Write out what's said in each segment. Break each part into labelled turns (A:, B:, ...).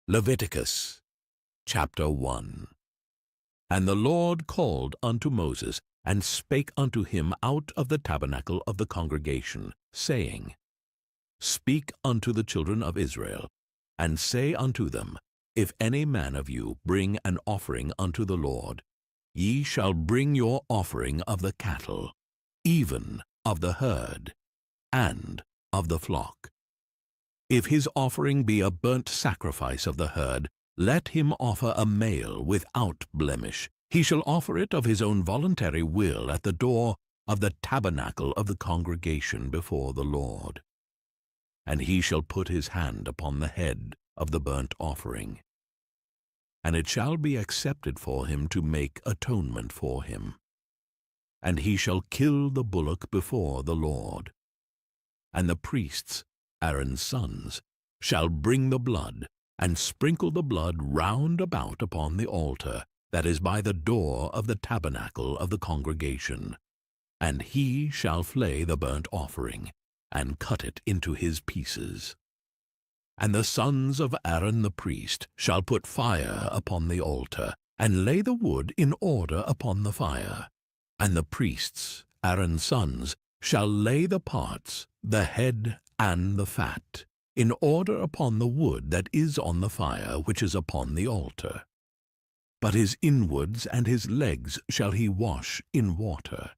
A: Leviticus chapter 1. And the Lord called unto Moses, and spake unto him out of the tabernacle of the congregation, saying, Speak unto the children of Israel, and say unto them, If any man of you bring an offering unto the Lord, ye shall bring your offering of the cattle, even of the herd, and of the flock. If his offering be a burnt sacrifice of the herd, let him offer a male without blemish. He shall offer it of his own voluntary will at the door of the tabernacle of the congregation before the Lord. And he shall put his hand upon the head of the burnt offering, and it shall be accepted for him to make atonement for him. And he shall kill the bullock before the Lord. And the priests, Aaron's sons, shall bring the blood, and sprinkle the blood round about upon the altar that is by the door of the tabernacle of the congregation. And he shall flay the burnt offering, and cut it into his pieces. And the sons of Aaron the priest shall put fire upon the altar, and lay the wood in order upon the fire. And the priests, Aaron's sons, shall lay the parts, the head and the fat, in order upon the wood that is on the fire which is upon the altar. But his inwards and his legs shall he wash in water.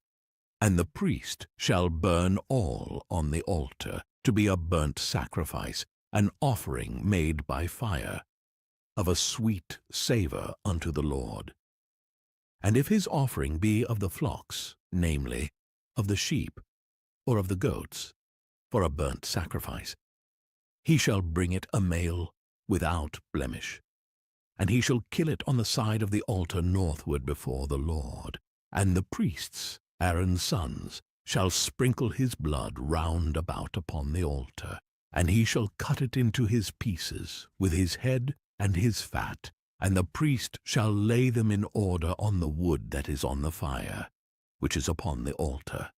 A: And the priest shall burn all on the altar, to be a burnt sacrifice, an offering made by fire, of a sweet savour unto the Lord. And if his offering be of the flocks, namely, of the sheep, or of the goats, for a burnt sacrifice, he shall bring it a male without blemish. And he shall kill it on the side of the altar northward before the Lord. And the priests, Aaron's sons, shall sprinkle his blood round about upon the altar. And he shall cut it into his pieces, with his head and his fat. And the priest shall lay them in order on the wood that is on the fire, which is upon the altar.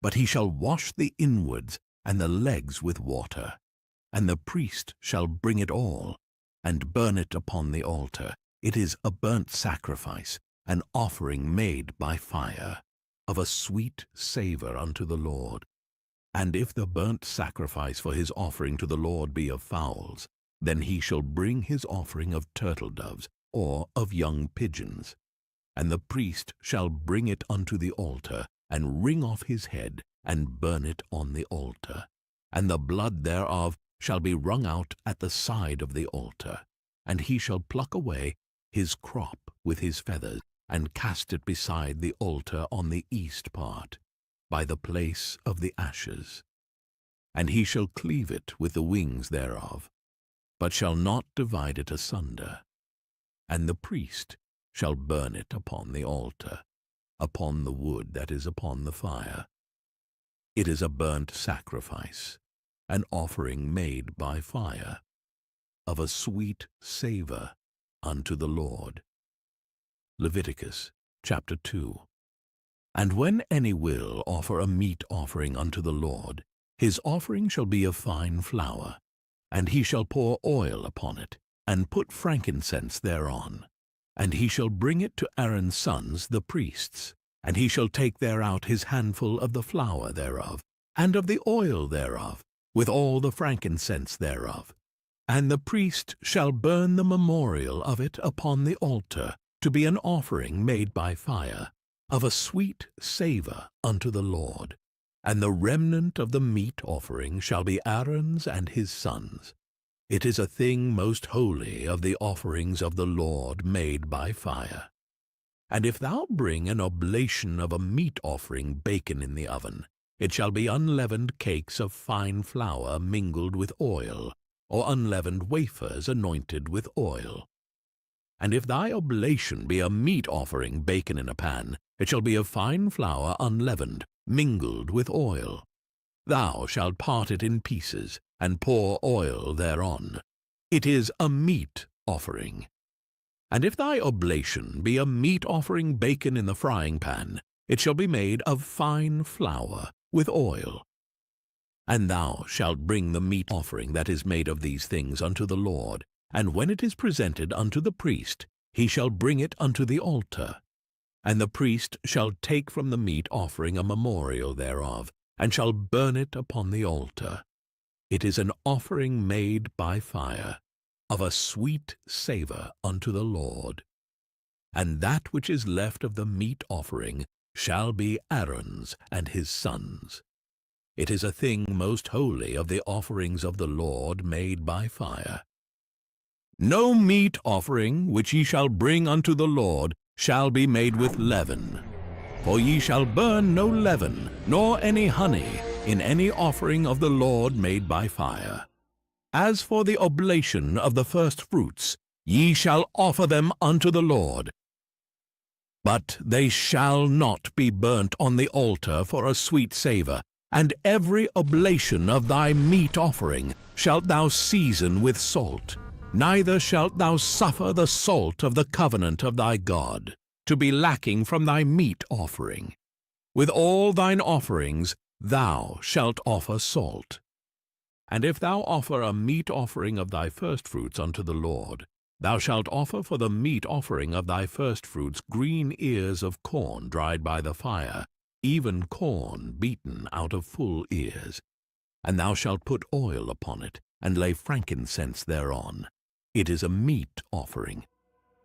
A: But he shall wash the inwards and the legs with water. And the priest shall bring it all, and burn it upon the altar. It is a burnt sacrifice, an offering made by fire, of a sweet savour unto the Lord. And if the burnt sacrifice for his offering to the Lord be of fowls, then he shall bring his offering of turtle-doves, or of young pigeons. And the priest shall bring it unto the altar, and wring off his head, and burn it on the altar. And the blood thereof shall be wrung out at the side of the altar. And he shall pluck away his crop with his feathers, and cast it beside the altar on the east part, by the place of the ashes. And he shall cleave it with the wings thereof, but shall not divide it asunder. And the priest shall burn it upon the altar, upon the wood that is upon the fire. It is a burnt sacrifice, an offering made by fire, of a sweet savour unto the Lord. Leviticus chapter 2. And when any will offer a meat offering unto the Lord, his offering shall be of fine flour, and he shall pour oil upon it, and put frankincense thereon. And he shall bring it to Aaron's sons the priests, and he shall take thereout his handful of the flour thereof, and of the oil thereof, with all the frankincense thereof. And the priest shall burn the memorial of it upon the altar, to be an offering made by fire, of a sweet savour unto the Lord. And the remnant of the meat offering shall be Aaron's and his sons. It is a thing most holy of the offerings of the Lord made by fire. And if thou bring an oblation of a meat offering baken in the oven, it shall be unleavened cakes of fine flour mingled with oil, or unleavened wafers anointed with oil. And if thy oblation be a meat offering baken in a pan, it shall be of fine flour unleavened, mingled with oil. Thou shalt part it in pieces, and pour oil thereon. It is a meat offering. And if thy oblation be a meat offering baken in the frying pan, it shall be made of fine flour, with oil. And thou shalt bring the meat offering that is made of these things unto the Lord, and when it is presented unto the priest, he shall bring it unto the altar. And the priest shall take from the meat offering a memorial thereof, and shall burn it upon the altar. It is an offering made by fire, of a sweet savour unto the Lord. And that which is left of the meat offering shall be Aaron's and his sons. It is a thing most holy of the offerings of the Lord made by fire. No meat offering which ye shall bring unto the Lord shall be made with leaven. For ye shall burn no leaven, nor any honey, in any offering of the Lord made by fire. As for the oblation of the firstfruits, ye shall offer them unto the Lord. But they shall not be burnt on the altar for a sweet savour, and every oblation of thy meat offering shalt thou season with salt. Neither shalt thou suffer the salt of the covenant of thy God to be lacking from thy meat offering. With all thine offerings thou shalt offer salt. And if thou offer a meat offering of thy firstfruits unto the Lord, thou shalt offer for the meat offering of thy firstfruits green ears of corn dried by the fire, even corn beaten out of full ears. And thou shalt put oil upon it, and lay frankincense thereon. It is a meat offering.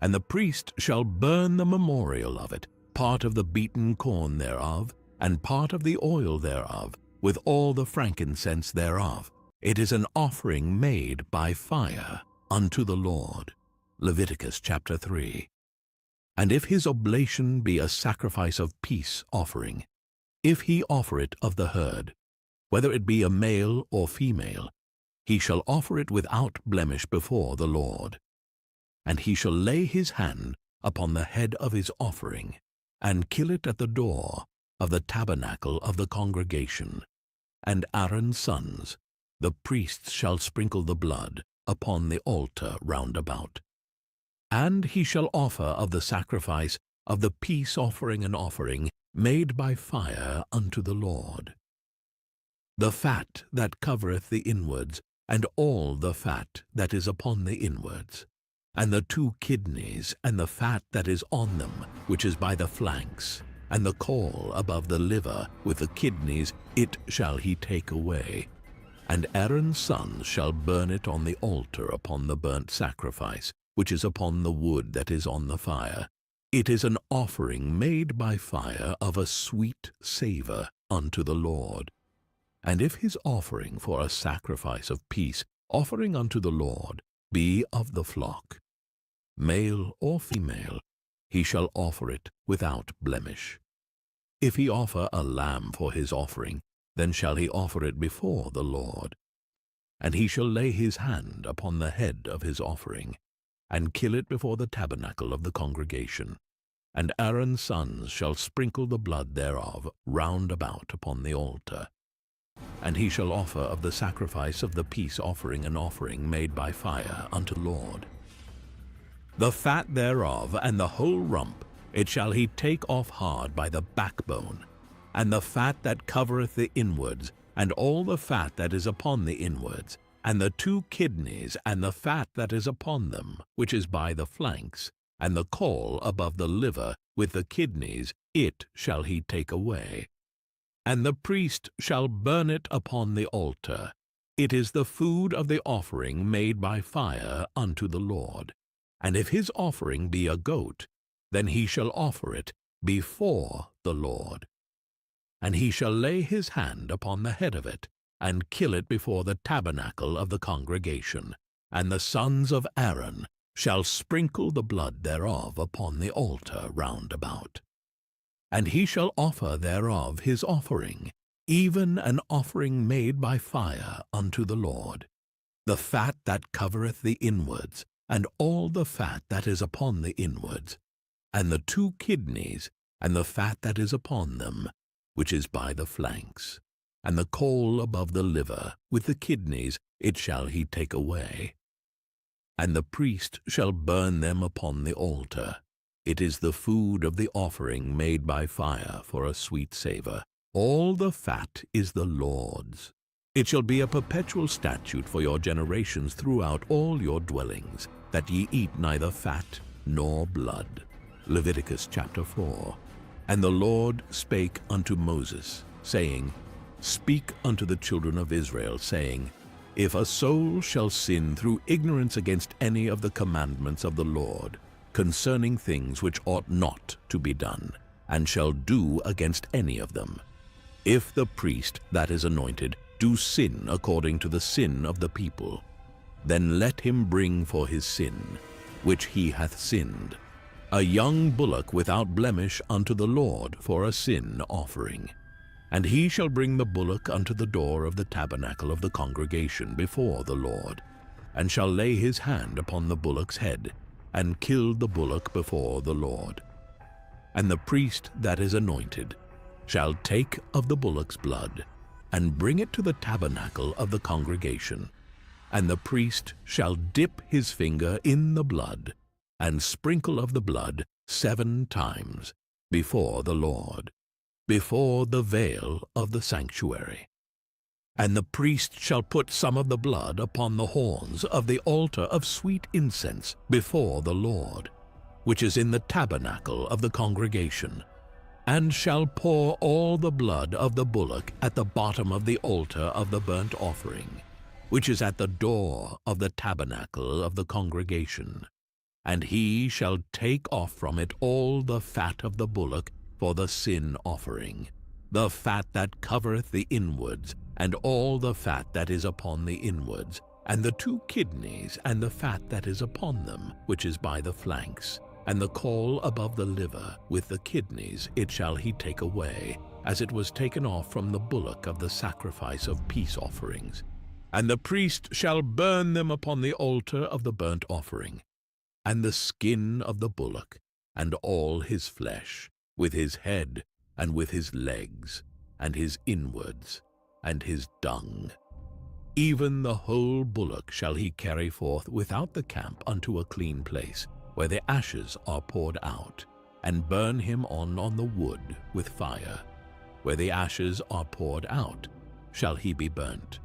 A: And the priest shall burn the memorial of it, part of the beaten corn thereof, and part of the oil thereof, with all the frankincense thereof. It is an offering made by fire unto the Lord. Leviticus chapter 3. And if his oblation be a sacrifice of peace offering, if he offer it of the herd, whether it be a male or female, he shall offer it without blemish before the Lord. And he shall lay his hand upon the head of his offering, and kill it at the door of the tabernacle of the congregation. And Aaron's sons, the priests, shall sprinkle the blood upon the altar round about. And he shall offer of the sacrifice of the peace offering an offering made by fire unto the Lord. The fat that covereth the inwards, and all the fat that is upon the inwards, and the 2 kidneys, and the fat that is on them, which is by the flanks, and the caul above the liver with the kidneys, it shall he take away. And Aaron's sons shall burn it on the altar upon the burnt sacrifice, which is upon the wood that is on the fire. It is an offering made by fire of a sweet savour unto the Lord. And if his offering for a sacrifice of peace, offering unto the Lord, be of the flock, male or female, he shall offer it without blemish. If he offer a lamb for his offering, then shall he offer it before the Lord. And he shall lay his hand upon the head of his offering, and kill it before the tabernacle of the congregation. And Aaron's sons shall sprinkle the blood thereof round about upon the altar. And he shall offer of the sacrifice of the peace offering an offering made by fire unto the Lord. The fat thereof and the whole rump, it shall he take off hard by the backbone, and the fat that covereth the inwards, and all the fat that is upon the inwards, and the 2 kidneys, and the fat that is upon them, which is by the flanks, and the caul above the liver with the kidneys, it shall he take away. And the priest shall burn it upon the altar. It is the food of the offering made by fire unto the Lord. And if his offering be a goat, then he shall offer it before the Lord. And he shall lay his hand upon the head of it, and kill it before the tabernacle of the congregation. And the sons of Aaron shall sprinkle the blood thereof upon the altar round about. And he shall offer thereof his offering, even an offering made by fire unto the Lord, the fat that covereth the inwards, and all the fat that is upon the inwards, and the 2 kidneys, and the fat that is upon them, which is by the flanks, and the caul above the liver with the kidneys, it shall he take away. And the priest shall burn them upon the altar. It is the food of the offering made by fire for a sweet savour. All the fat is the Lord's. It shall be a perpetual statute for your generations throughout all your dwellings, that ye eat neither fat nor blood. Leviticus chapter 4. And the Lord spake unto Moses, saying, Speak unto the children of Israel, saying, If a soul shall sin through ignorance against any of the commandments of the Lord, concerning things which ought not to be done, and shall do against any of them, if the priest that is anointed do sin according to the sin of the people, then let him bring for his sin, which he hath sinned, a young bullock without blemish unto the Lord for a sin offering. And he shall bring the bullock unto the door of the tabernacle of the congregation before the Lord, and shall lay his hand upon the bullock's head, and kill the bullock before the Lord. And the priest that is anointed shall take of the bullock's blood, and bring it to the tabernacle of the congregation. And the priest shall dip his finger in the blood, and sprinkle of the blood 7 times before the Lord, before the veil of the sanctuary. And the priest shall put some of the blood upon the horns of the altar of sweet incense before the Lord, which is in the tabernacle of the congregation, and shall pour all the blood of the bullock at the bottom of the altar of the burnt offering, which is at the door of the tabernacle of the congregation. And he shall take off from it all the fat of the bullock for the sin offering, the fat that covereth the inwards, and all the fat that is upon the inwards, and the 2 kidneys, and the fat that is upon them, which is by the flanks, and the caul above the liver, with the kidneys it shall he take away, as it was taken off from the bullock of the sacrifice of peace offerings. And the priest shall burn them upon the altar of the burnt offering, and the skin of the bullock, and all his flesh, with his head, and with his legs, and his inwards, and his dung. Even the whole bullock shall he carry forth without the camp unto a clean place, where the ashes are poured out, and burn him on the wood with fire. Where the ashes are poured out, shall he be burnt.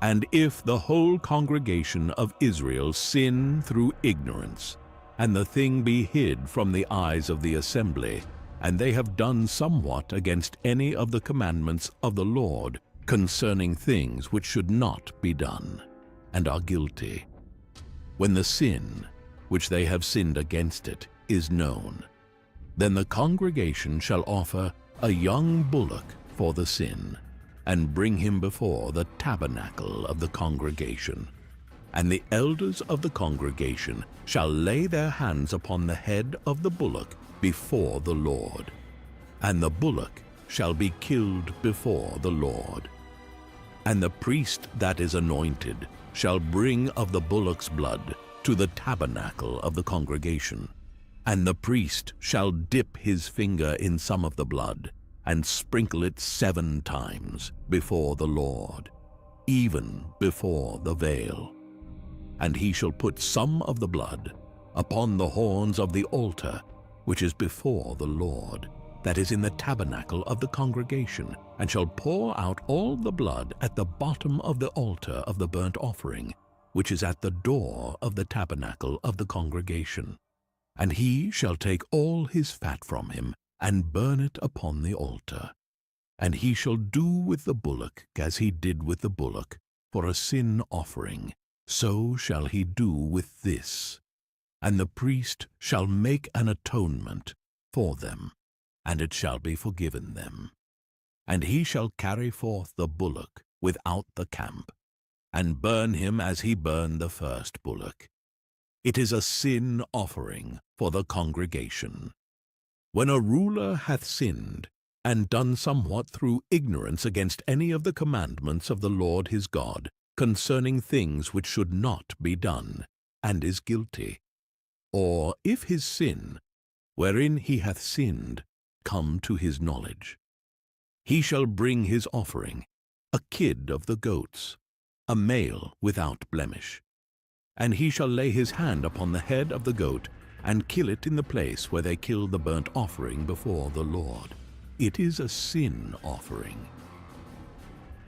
A: And if the whole congregation of Israel sin through ignorance, and the thing be hid from the eyes of the assembly, and they have done somewhat against any of the commandments of the Lord concerning things which should not be done, and are guilty, when the sin which they have sinned against it is known, then the congregation shall offer a young bullock for the sin, and bring him before the tabernacle of the congregation. And the elders of the congregation shall lay their hands upon the head of the bullock before the Lord, and the bullock shall be killed before the Lord. And the priest that is anointed shall bring of the bullock's blood to the tabernacle of the congregation, and the priest shall dip his finger in some of the blood, and sprinkle it 7 times before the Lord, even before the veil. And he shall put some of the blood upon the horns of the altar, which is before the Lord, that is in the tabernacle of the congregation, and shall pour out all the blood at the bottom of the altar of the burnt offering, which is at the door of the tabernacle of the congregation. And he shall take all his fat from him, and burn it upon the altar. And he shall do with the bullock as he did with the bullock for a sin offering, so shall he do with this. And the priest shall make an atonement for them, and it shall be forgiven them. And he shall carry forth the bullock without the camp, and burn him as he burned the first bullock. It is a sin offering for the congregation. When a ruler hath sinned, and done somewhat through ignorance against any of the commandments of the Lord his God, concerning things which should not be done, and is guilty, or if his sin, wherein he hath sinned, come to his knowledge, he shall bring his offering, a kid of the goats, a male without blemish. And he shall lay his hand upon the head of the goat, and kill it in the place where they kill the burnt offering before the Lord. It is a sin offering.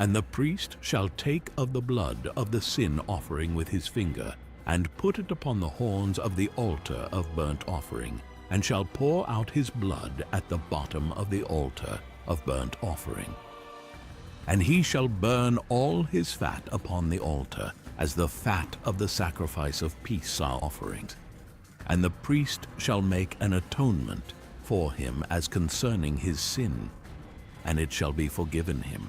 A: And the priest shall take of the blood of the sin offering with his finger, and put it upon the horns of the altar of burnt offering, and shall pour out his blood at the bottom of the altar of burnt offering. And he shall burn all his fat upon the altar, as the fat of the sacrifice of peace offerings. And the priest shall make an atonement for him as concerning his sin, and it shall be forgiven him.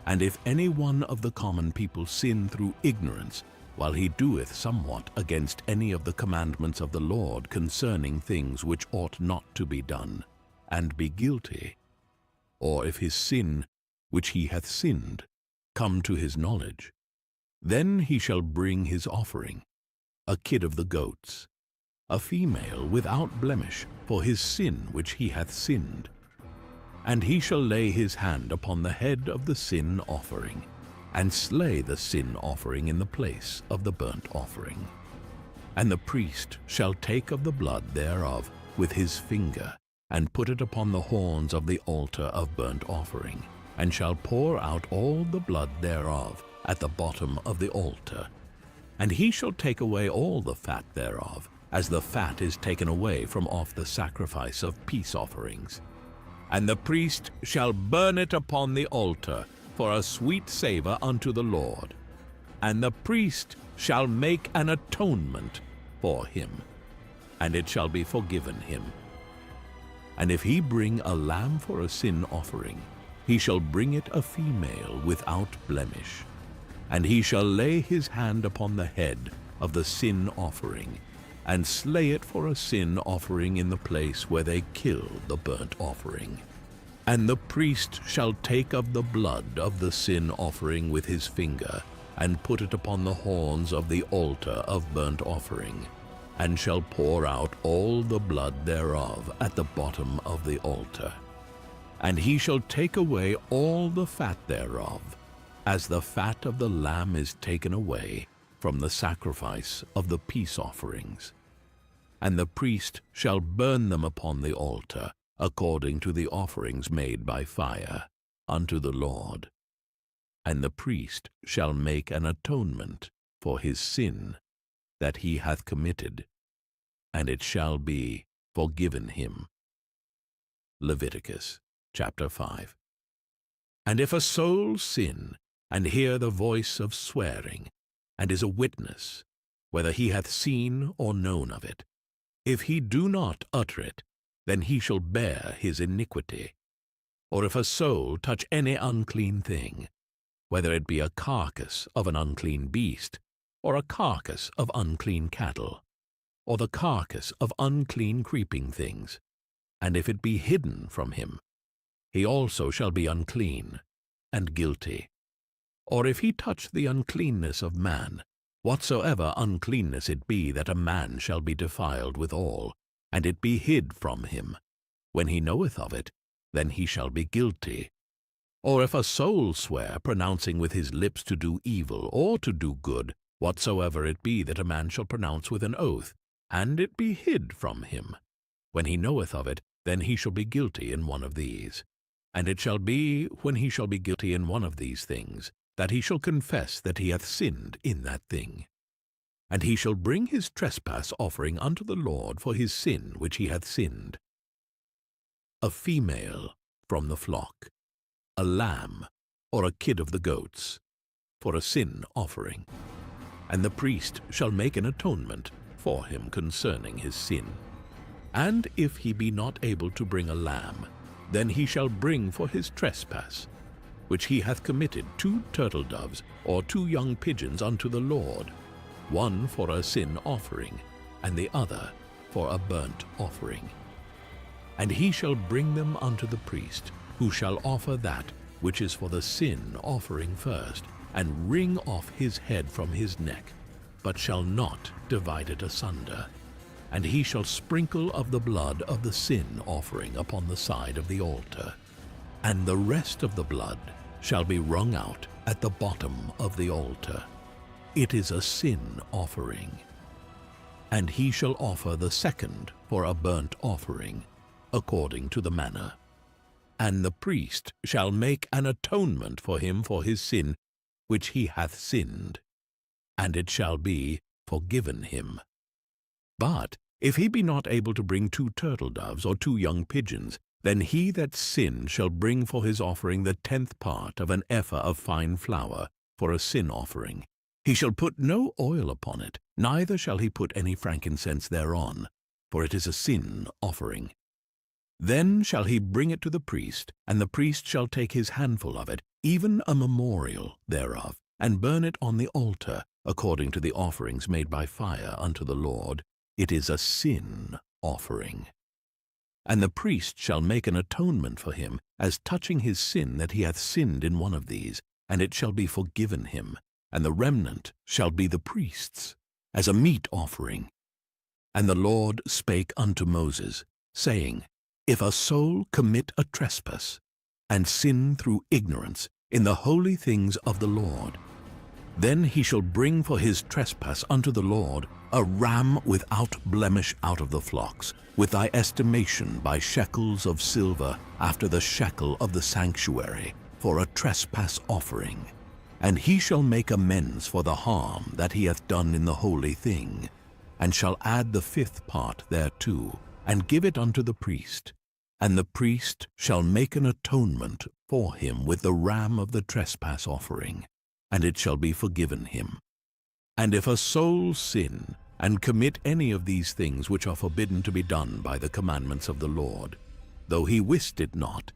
A: And if any one of the common people sin through ignorance, while he doeth somewhat against any of the commandments of the Lord concerning things which ought not to be done, and be guilty, or if his sin which he hath sinned come to his knowledge, then he shall bring his offering, a kid of the goats, a female without blemish, for his sin which he hath sinned. And he shall lay his hand upon the head of the sin offering, and slay the sin offering in the place of the burnt offering. And the priest shall take of the blood thereof with his finger, and put it upon the horns of the altar of burnt offering, and shall pour out all the blood thereof at the bottom of the altar. And he shall take away all the fat thereof, as the fat is taken away from off the sacrifice of peace offerings. And the priest shall burn it upon the altar for a sweet savour unto the Lord. And the priest shall make an atonement for him, and it shall be forgiven him. And if he bring a lamb for a sin offering, he shall bring it a female without blemish. And he shall lay his hand upon the head of the sin offering, and slay it for a sin offering in the place where they kill the burnt offering. And the priest shall take of the blood of the sin offering with his finger, and put it upon the horns of the altar of burnt offering, and shall pour out all the blood thereof at the bottom of the altar. And he shall take away all the fat thereof, as the fat of the lamb is taken away from the sacrifice of the peace offerings. And the priest shall burn them upon the altar, according to the offerings made by fire, unto the Lord. And the priest shall make an atonement for his sin that he hath committed, and it shall be forgiven him. Leviticus chapter 5. And if a soul sin, and hear the voice of swearing, and is a witness, whether he hath seen or known of it, if he do not utter it, then he shall bear his iniquity. Or if a soul touch any unclean thing, whether it be a carcass of an unclean beast, or a carcass of unclean cattle, or the carcass of unclean creeping things, and if it be hidden from him, he also shall be unclean and guilty. Or if he touch the uncleanness of man, whatsoever uncleanness it be that a man shall be defiled withal, and it be hid from him, when he knoweth of it, then he shall be guilty. Or if a soul swear, pronouncing with his lips to do evil or to do good, whatsoever it be that a man shall pronounce with an oath, and it be hid from him, when he knoweth of it, then he shall be guilty in one of these. And it shall be, when he shall be guilty in one of these things, that he shall confess that he hath sinned in that thing. And he shall bring his trespass offering unto the Lord for his sin which he hath sinned, a female from the flock, a lamb, or a kid of the goats, for a sin offering. And the priest shall make an atonement for him concerning his sin. And if he be not able to bring a lamb, then he shall bring for his trespass, which he hath committed, 2 turtle doves or 2 young pigeons unto the Lord, one for a sin offering, and the other for a burnt offering. And he shall bring them unto the priest, who shall offer that which is for the sin offering first, and wring off his head from his neck, but shall not divide it asunder. And he shall sprinkle of the blood of the sin offering upon the side of the altar, and the rest of the blood shall be wrung out at the bottom of the altar. It is a sin offering. And he shall offer the second for a burnt offering, according to the manner. And the priest shall make an atonement for him for his sin which he hath sinned, and it shall be forgiven him. But if he be not able to bring 2 turtle-doves or 2 young pigeons, then he that sinned shall bring for his offering the 10th part of an ephah of fine flour for a sin offering. He shall put no oil upon it, neither shall he put any frankincense thereon, for it is a sin offering. Then shall he bring it to the priest, and the priest shall take his handful of it, even a memorial thereof, and burn it on the altar, according to the offerings made by fire unto the Lord. It is a sin offering. And the priest shall make an atonement for him, as touching his sin that he hath sinned in one of these, and it shall be forgiven him, and the remnant shall be the priest's, as a meat offering. And the Lord spake unto Moses, saying, If a soul commit a trespass, and sin through ignorance in the holy things of the Lord, then he shall bring for his trespass unto the Lord a ram without blemish out of the flocks, with thy estimation by shekels of silver after the shekel of the sanctuary, for a trespass offering. And he shall make amends for the harm that he hath done in the holy thing, and shall add the 5th part thereto, and give it unto the priest. And the priest shall make an atonement for him with the ram of the trespass offering, and it shall be forgiven him. And if a soul sin, and commit any of these things which are forbidden to be done by the commandments of the Lord, though he wist it not,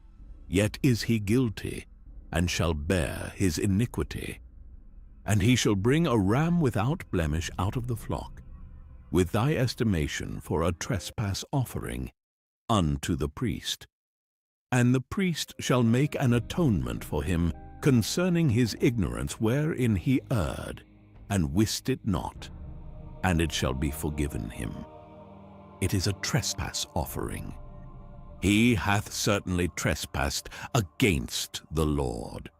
A: yet is he guilty, and shall bear his iniquity. And he shall bring a ram without blemish out of the flock, with thy estimation for a trespass offering, unto the priest. And the priest shall make an atonement for him concerning his ignorance wherein he erred, and wist it not, and it shall be forgiven him. It is a trespass offering. He hath certainly trespassed against the Lord.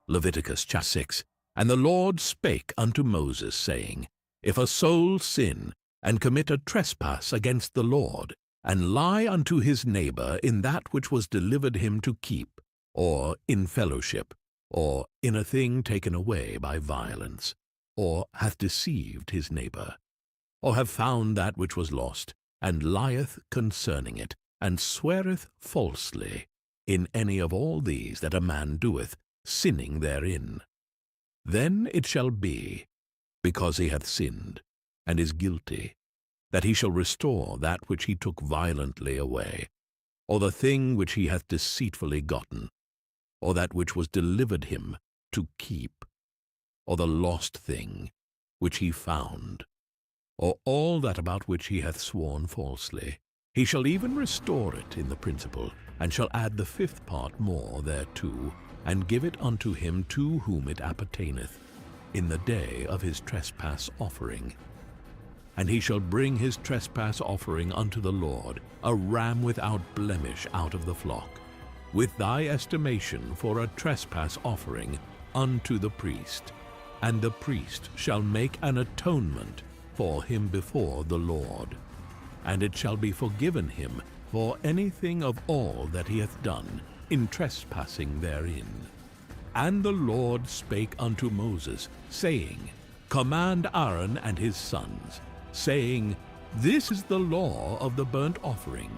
A: Leviticus chapter 6. And the Lord spake unto Moses, saying, If a soul sin, and commit a trespass against the Lord, and lie unto his neighbor in that which was delivered him to keep, or in fellowship, or in a thing taken away by violence, or hath deceived his neighbor, or have found that which was lost, and lieth concerning it, and sweareth falsely in any of all these that a man doeth, sinning therein, then it shall be, because he hath sinned, and is guilty, that he shall restore that which he took violently away, or the thing which he hath deceitfully gotten, or that which was delivered him to keep, or the lost thing which he found, or all that about which he hath sworn falsely. He shall even restore it in the principal, and shall add the 5th part more thereto, and give it unto him to whom it appertaineth, in the day of his trespass offering. And he shall bring his trespass offering unto the Lord, a ram without blemish out of the flock, with thy estimation for a trespass offering unto the priest. And the priest shall make an atonement for him before the Lord, and it shall be forgiven him for anything of all that he hath done in trespassing therein. And the Lord spake unto Moses, saying, Command Aaron and his sons, saying, This is the law of the burnt offering.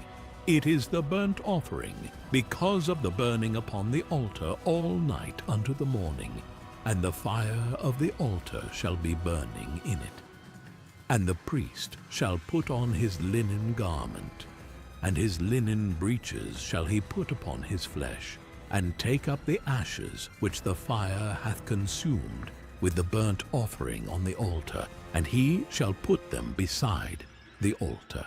A: It is the burnt offering, because of the burning upon the altar all night unto the morning, and the fire of the altar shall be burning in it. And the priest shall put on his linen garment, and his linen breeches shall he put upon his flesh, and take up the ashes which the fire hath consumed with the burnt offering on the altar, and he shall put them beside the altar.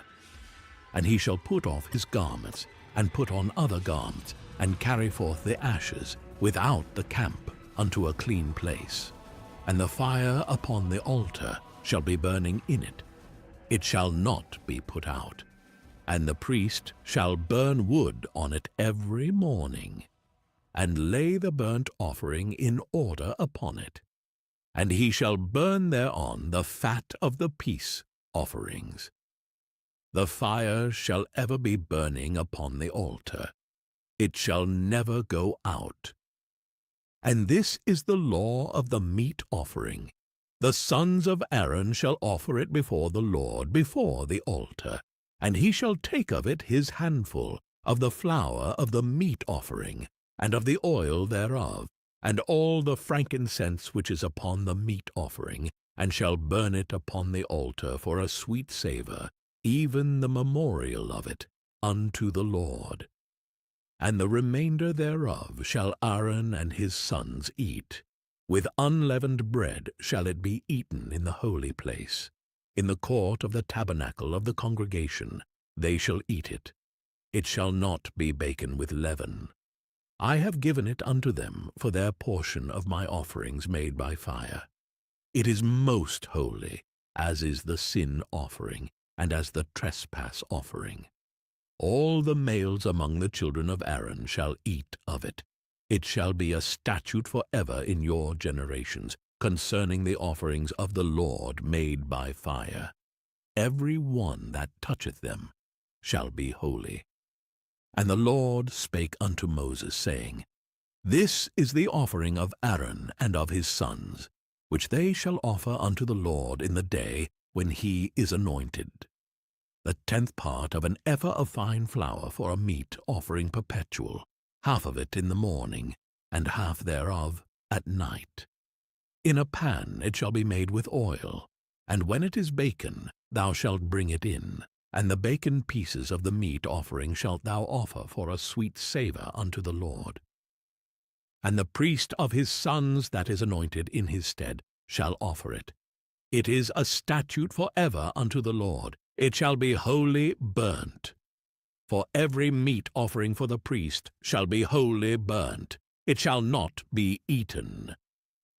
A: And he shall put off his garments, and put on other garments, and carry forth the ashes without the camp unto a clean place. And the fire upon the altar shall be burning in it. It shall not be put out. And the priest shall burn wood on it every morning, and lay the burnt offering in order upon it. And he shall burn thereon the fat of the peace offerings. The fire shall ever be burning upon the altar. it shall never go out. And this is the law of the meat offering. The sons of Aaron shall offer it before the Lord, before the altar, and he shall take of it his handful, of the flour of the meat offering, and of the oil thereof, and all the frankincense which is upon the meat offering, and shall burn it upon the altar for a sweet savour, even the memorial of it, unto the Lord. And the remainder thereof shall Aaron and his sons eat. With unleavened bread shall it be eaten in the holy place. In the court of the tabernacle of the congregation they shall eat it. It shall not be baken with leaven. I have given it unto them for their portion of my offerings made by fire. It is most holy, as is the sin offering, and as the trespass offering. All the males among the children of Aaron shall eat of it. It shall be a statute forever in your generations, concerning the offerings of the Lord made by fire. Every one that toucheth them shall be holy. And the Lord spake unto Moses, saying, This is the offering of Aaron and of his sons, which they shall offer unto the Lord in the day when he is anointed. The 10th part of an ephah of fine flour for a meat offering perpetual, half of it in the morning, and half thereof at night. In a pan it shall be made with oil, and when it is baken, thou shalt bring it in, and the baken pieces of the meat offering shalt thou offer for a sweet savour unto the Lord. And the priest of his sons that is anointed in his stead shall offer it. It is a statute forever unto the Lord. It shall be wholly burnt. For every meat offering for the priest shall be wholly burnt. It shall not be eaten.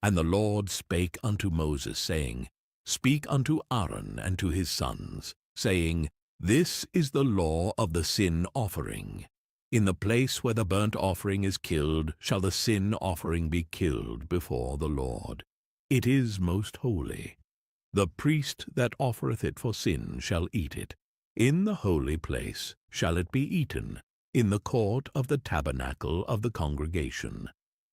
A: And the Lord spake unto Moses, saying, Speak unto Aaron and to his sons, saying, This is the law of the sin offering. In the place where the burnt offering is killed shall the sin offering be killed before the Lord. It is most holy. The priest that offereth it for sin shall eat it. In the holy place shall it be eaten, in the court of the tabernacle of the congregation.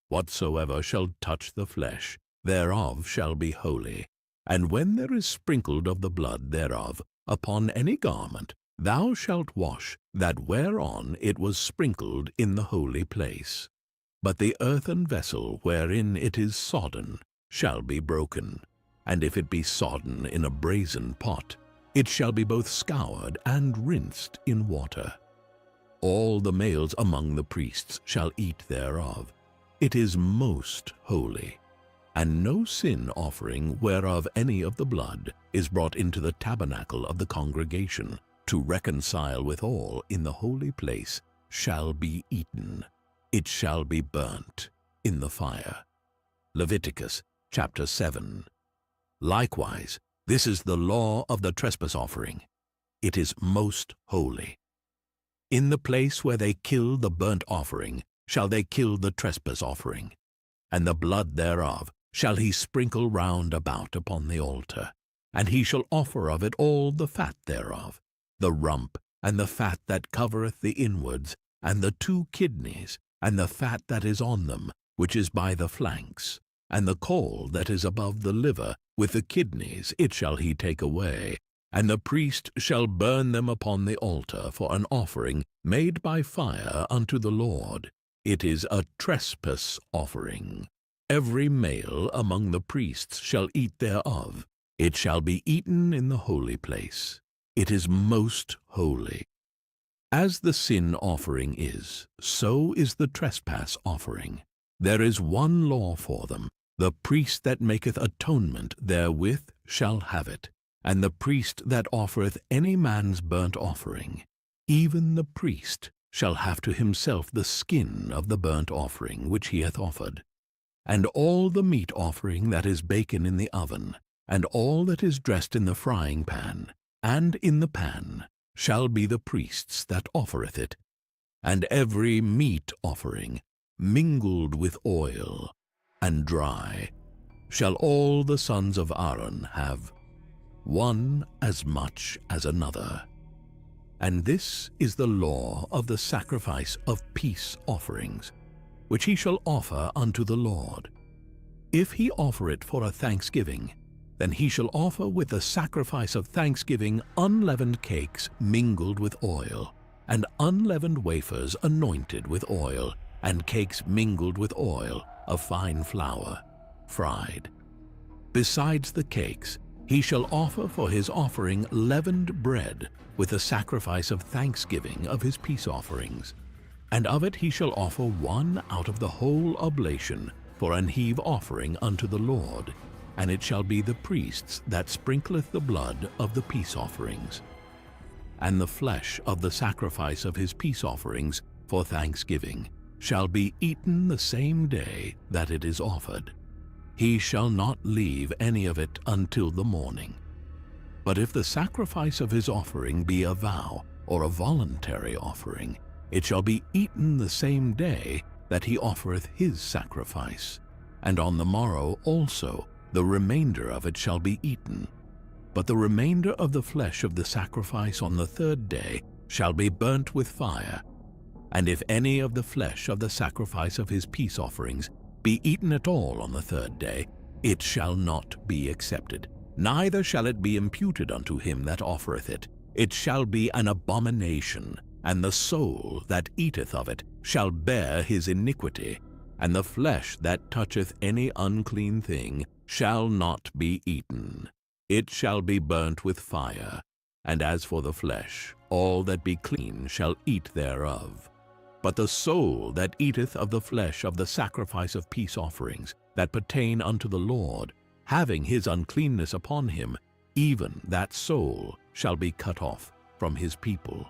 A: Whatsoever shall touch the flesh thereof shall be holy. And when there is sprinkled of the blood thereof upon any garment, thou shalt wash that whereon it was sprinkled in the holy place. But the earthen vessel wherein it is sodden shall be broken. And if it be sodden in a brazen pot, it shall be both scoured and rinsed in water. All the males among the priests shall eat thereof. It is most holy. And no sin offering whereof any of the blood is brought into the tabernacle of the congregation, to reconcile withal in the holy place, shall be eaten. It shall be burnt in the fire. Leviticus chapter 7. Likewise, this is the law of the trespass offering. It is most holy. In the place where they kill the burnt offering shall they kill the trespass offering, and the blood thereof shall he sprinkle round about upon the altar. And he shall offer of it all the fat thereof, the rump, and the fat that covereth the inwards, and the 2 kidneys, and the fat that is on them, which is by the flanks, and the caul that is above the liver, with the kidneys, it shall he take away. And the priest shall burn them upon the altar for an offering made by fire unto the Lord. It is a trespass offering. Every male among the priests shall eat thereof. It shall be eaten in the holy place. It is most holy. As the sin offering is, so is the trespass offering. There is one law for them. The priest that maketh atonement therewith shall have it, and the priest that offereth any man's burnt offering, even the priest shall have to himself the skin of the burnt offering which he hath offered. And all the meat offering that is baken in the oven, and all that is dressed in the frying pan, and in the pan, shall be the priest's that offereth it. And every meat offering, mingled with oil, and dry, shall all the sons of Aaron have, one as much as another. And this is the law of the sacrifice of peace offerings, which he shall offer unto the Lord. If he offer it for a thanksgiving, then he shall offer with the sacrifice of thanksgiving unleavened cakes mingled with oil, and unleavened wafers anointed with oil, and cakes mingled with oil of fine flour, fried. Besides the cakes, he shall offer for his offering leavened bread with the sacrifice of thanksgiving of his peace offerings. And of it he shall offer one out of the whole oblation for an heave offering unto the Lord, and it shall be the priest's that sprinkleth the blood of the peace offerings. And the flesh of the sacrifice of his peace offerings for thanksgiving shall be eaten the same day that it is offered. He shall not leave any of it until the morning. But if the sacrifice of his offering be a vow or a voluntary offering, it shall be eaten the same day that he offereth his sacrifice, and on the morrow also the remainder of it shall be eaten. But the remainder of the flesh of the sacrifice on the third day shall be burnt with fire. And if any of the flesh of the sacrifice of his peace offerings be eaten at all on the third day, it shall not be accepted, neither shall it be imputed unto him that offereth it. It shall be an abomination, and the soul that eateth of it shall bear his iniquity, and the flesh that toucheth any unclean thing shall not be eaten. It shall be burnt with fire, and as for the flesh, all that be clean shall eat thereof. But the soul that eateth of the flesh of the sacrifice of peace offerings that pertain unto the Lord, having his uncleanness upon him, even that soul shall be cut off from his people.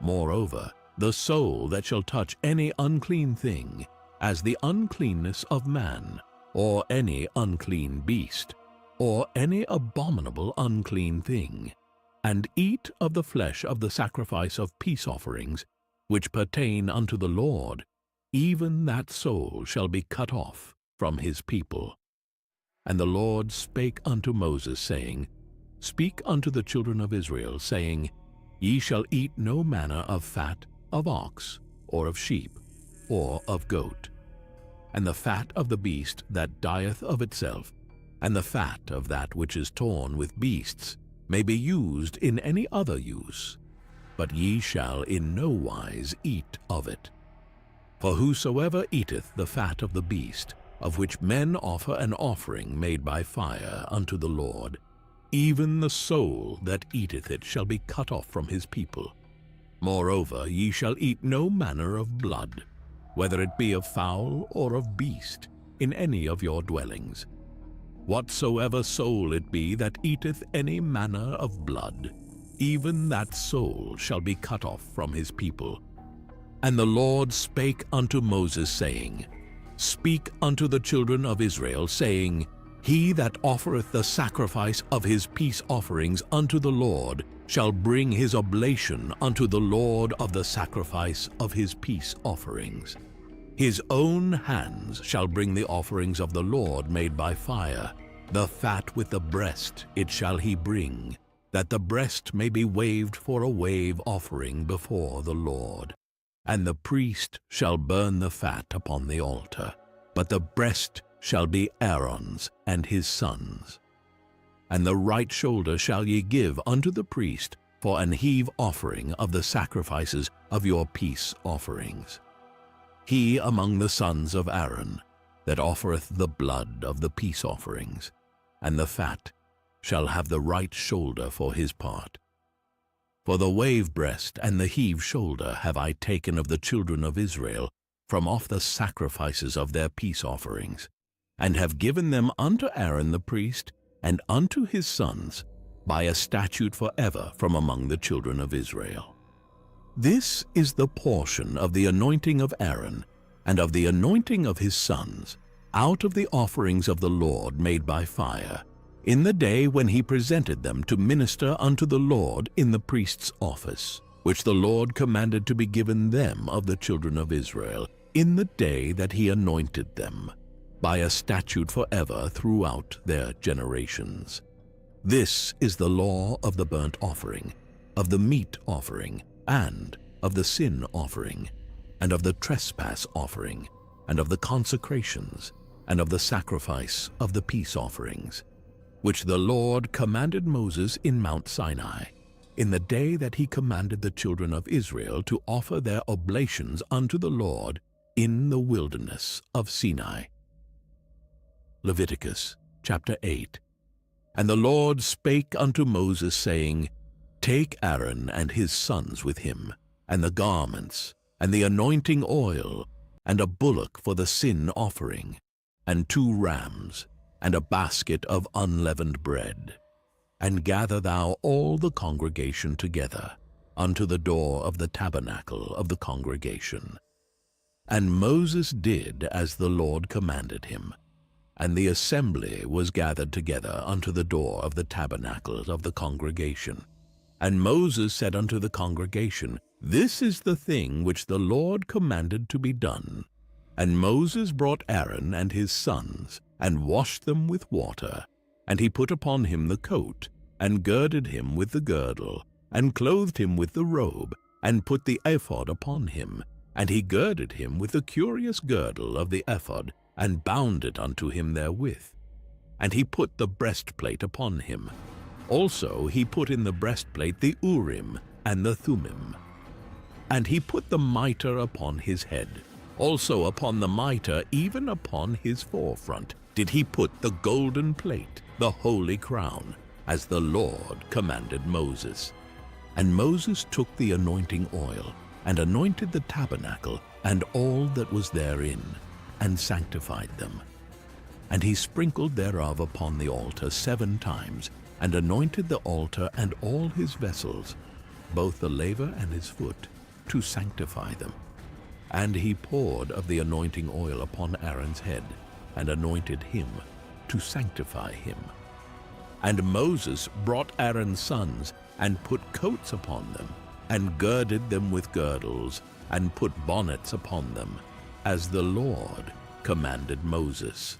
A: Moreover, the soul that shall touch any unclean thing, as the uncleanness of man, or any unclean beast, or any abominable unclean thing, and eat of the flesh of the sacrifice of peace offerings, which pertain unto the Lord, even that soul shall be cut off from his people. And the Lord spake unto Moses, saying, Speak unto the children of Israel, saying, Ye shall eat no manner of fat of ox, or of sheep, or of goat, and the fat of the beast that dieth of itself, and the fat of that which is torn with beasts, may be used in any other use, but ye shall in no wise eat of it. For whosoever eateth the fat of the beast, of which men offer an offering made by fire unto the Lord, even the soul that eateth it shall be cut off from his people. Moreover, ye shall eat no manner of blood, whether it be of fowl or of beast, in any of your dwellings. Whatsoever soul it be that eateth any manner of blood, even that soul shall be cut off from his people. And the Lord spake unto Moses, saying, Speak unto the children of Israel, saying, He that offereth the sacrifice of his peace offerings unto the Lord shall bring his oblation unto the Lord of the sacrifice of his peace offerings. His own hands shall bring the offerings of the Lord made by fire. The fat with the breast it shall he bring, that the breast may be waved for a wave offering before the Lord. And the priest shall burn the fat upon the altar, but the breast shall be Aaron's and his sons'. And the right shoulder shall ye give unto the priest for an heave offering of the sacrifices of your peace offerings. He among the sons of Aaron that offereth the blood of the peace offerings, and the fat shall have the right shoulder for his part. For the wave breast and the heave shoulder have I taken of the children of Israel from off the sacrifices of their peace offerings, and have given them unto Aaron the priest and unto his sons by a statute forever from among the children of Israel. This is the portion of the anointing of Aaron and of the anointing of his sons out of the offerings of the Lord made by fire, in the day when he presented them to minister unto the Lord in the priest's office, which the Lord commanded to be given them of the children of Israel, in the day that he anointed them, by a statute forever throughout their generations. This is the law of the burnt offering, of the meat offering, and of the sin offering, and of the trespass offering, and of the consecrations, and of the sacrifice of the peace offerings, which the Lord commanded Moses in Mount Sinai, in the day that he commanded the children of Israel to offer their oblations unto the Lord in the wilderness of Sinai. Leviticus chapter 8. And the Lord spake unto Moses, saying, Take Aaron and his sons with him, and the garments, and the anointing oil, and a bullock for the sin offering, and 2 rams, and a basket of unleavened bread. And gather thou all the congregation together unto the door of the tabernacle of the congregation. And Moses did as the Lord commanded him. And the assembly was gathered together unto the door of the tabernacle of the congregation. And Moses said unto the congregation, This is the thing which the Lord commanded to be done. And Moses brought Aaron and his sons, and washed them with water. And he put upon him the coat, and girded him with the girdle, and clothed him with the robe, and put the ephod upon him. And he girded him with the curious girdle of the ephod, and bound it unto him therewith. And he put the breastplate upon him. Also he put in the breastplate the Urim and the Thummim. And he put the mitre upon his head. Also upon the mitre, even upon his forefront, did he put the golden plate, the holy crown, as the Lord commanded Moses. And Moses took the anointing oil, and anointed the tabernacle, and all that was therein, and sanctified them. And he sprinkled thereof upon the altar 7 times, and anointed the altar and all his vessels, both the laver and his foot, to sanctify them. And he poured of the anointing oil upon Aaron's head, and anointed him to sanctify him. And Moses brought Aaron's sons, and put coats upon them, and girded them with girdles, and put bonnets upon them, as the Lord commanded Moses.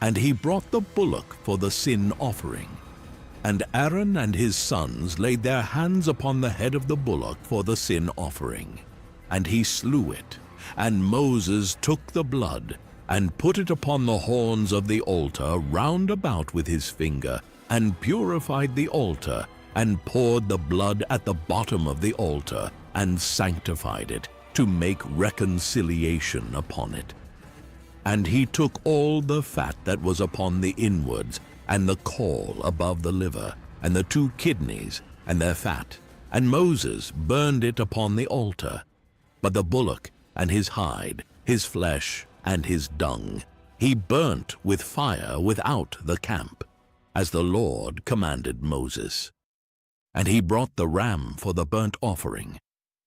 A: And he brought the bullock for the sin offering. And Aaron and his sons laid their hands upon the head of the bullock for the sin offering. And he slew it. And Moses took the blood, and put it upon the horns of the altar round about with his finger, and purified the altar, and poured the blood at the bottom of the altar, and sanctified it, to make reconciliation upon it. And he took all the fat that was upon the inwards, and the caul above the liver, and the 2 kidneys, and their fat, and Moses burned it upon the altar. But the bullock, and his hide, his flesh, and his dung, he burnt with fire without the camp, as the Lord commanded Moses. And he brought the ram for the burnt offering.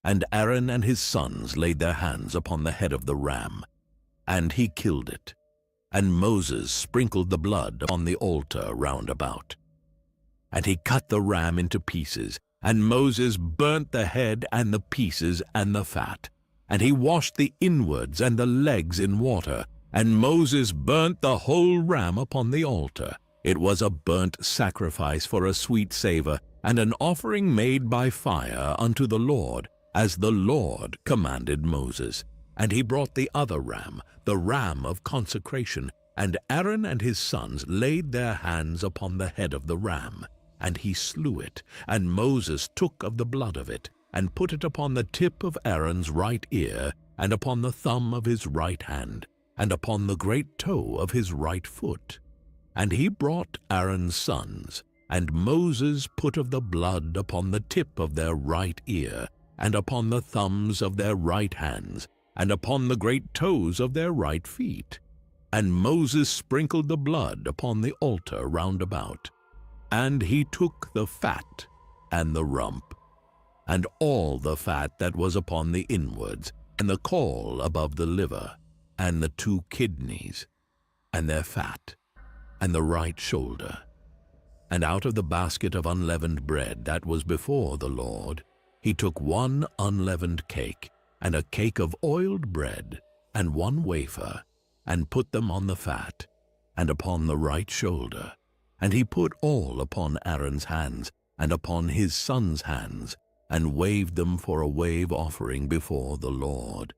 A: And Aaron and his sons laid their hands upon the head of the ram, and he killed it. And Moses sprinkled the blood on the altar round about. And he cut the ram into pieces, and Moses burnt the head and the pieces and the fat. And he washed the inwards and the legs in water, and Moses burnt the whole ram upon the altar. It was a burnt sacrifice for a sweet savour, and an offering made by fire unto the Lord, as the Lord commanded Moses. And he brought the other ram, the ram of consecration, and Aaron and his sons laid their hands upon the head of the ram, and he slew it. And Moses took of the blood of it, and put it upon the tip of Aaron's right ear, and upon the thumb of his right hand, and upon the great toe of his right foot. And he brought Aaron's sons, and Moses put of the blood upon the tip of their right ear, and upon the thumbs of their right hands, and upon the great toes of their right feet. And Moses sprinkled the blood upon the altar round about. And he took the fat, and the rump, and all the fat that was upon the inwards, and the caul above the liver, and the 2 kidneys, and their fat, and the right shoulder. And out of the basket of unleavened bread that was before the Lord, he took 1 unleavened cake, and a cake of oiled bread, and 1 wafer, and put them on the fat, and upon the right shoulder. And he put all upon Aaron's hands, and upon his sons' hands, and waved them for a wave offering before the Lord.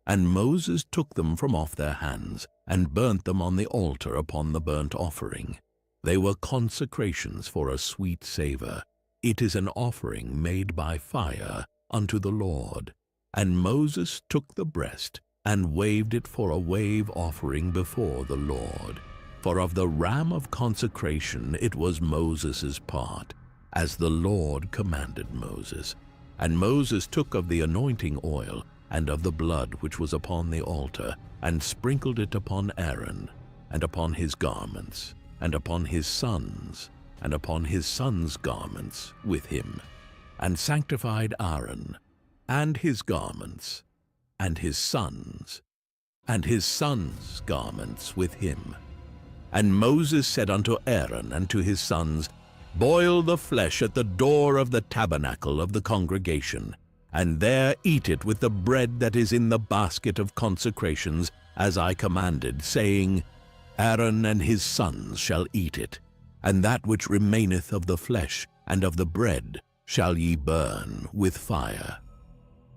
A: And Moses took them from off their hands, and burnt them on the altar upon the burnt offering. They were consecrations for a sweet savor. It is an offering made by fire unto the Lord. And Moses took the breast, and waved it for a wave offering before the Lord. For of the ram of consecration it was Moses' part, as the Lord commanded Moses. And Moses took of the anointing oil, and of the blood which was upon the altar, and sprinkled it upon Aaron, and upon his garments, and upon his sons, and upon his sons' garments with him, and sanctified Aaron, and his garments, and his sons' garments with him. And Moses said unto Aaron and to his sons, Boil the flesh at the door of the tabernacle of the congregation, and there eat it with the bread that is in the basket of consecrations, as I commanded, saying, Aaron and his sons shall eat it, and that which remaineth of the flesh and of the bread shall ye burn with fire.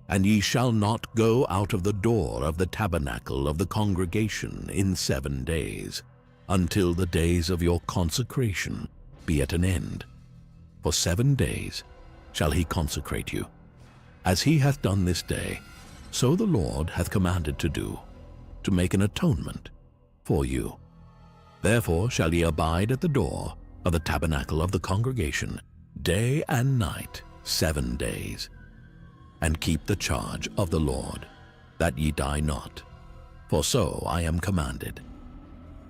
A: And ye shall not go out of the door of the tabernacle of the congregation in 7 days, until the days of your consecration be at an end. For 7 days shall he consecrate you. As he hath done this day, so the Lord hath commanded to do, to make an atonement for you. Therefore shall ye abide at the door of the tabernacle of the congregation, day and night, 7 days, and keep the charge of the Lord, that ye die not, for so I am commanded.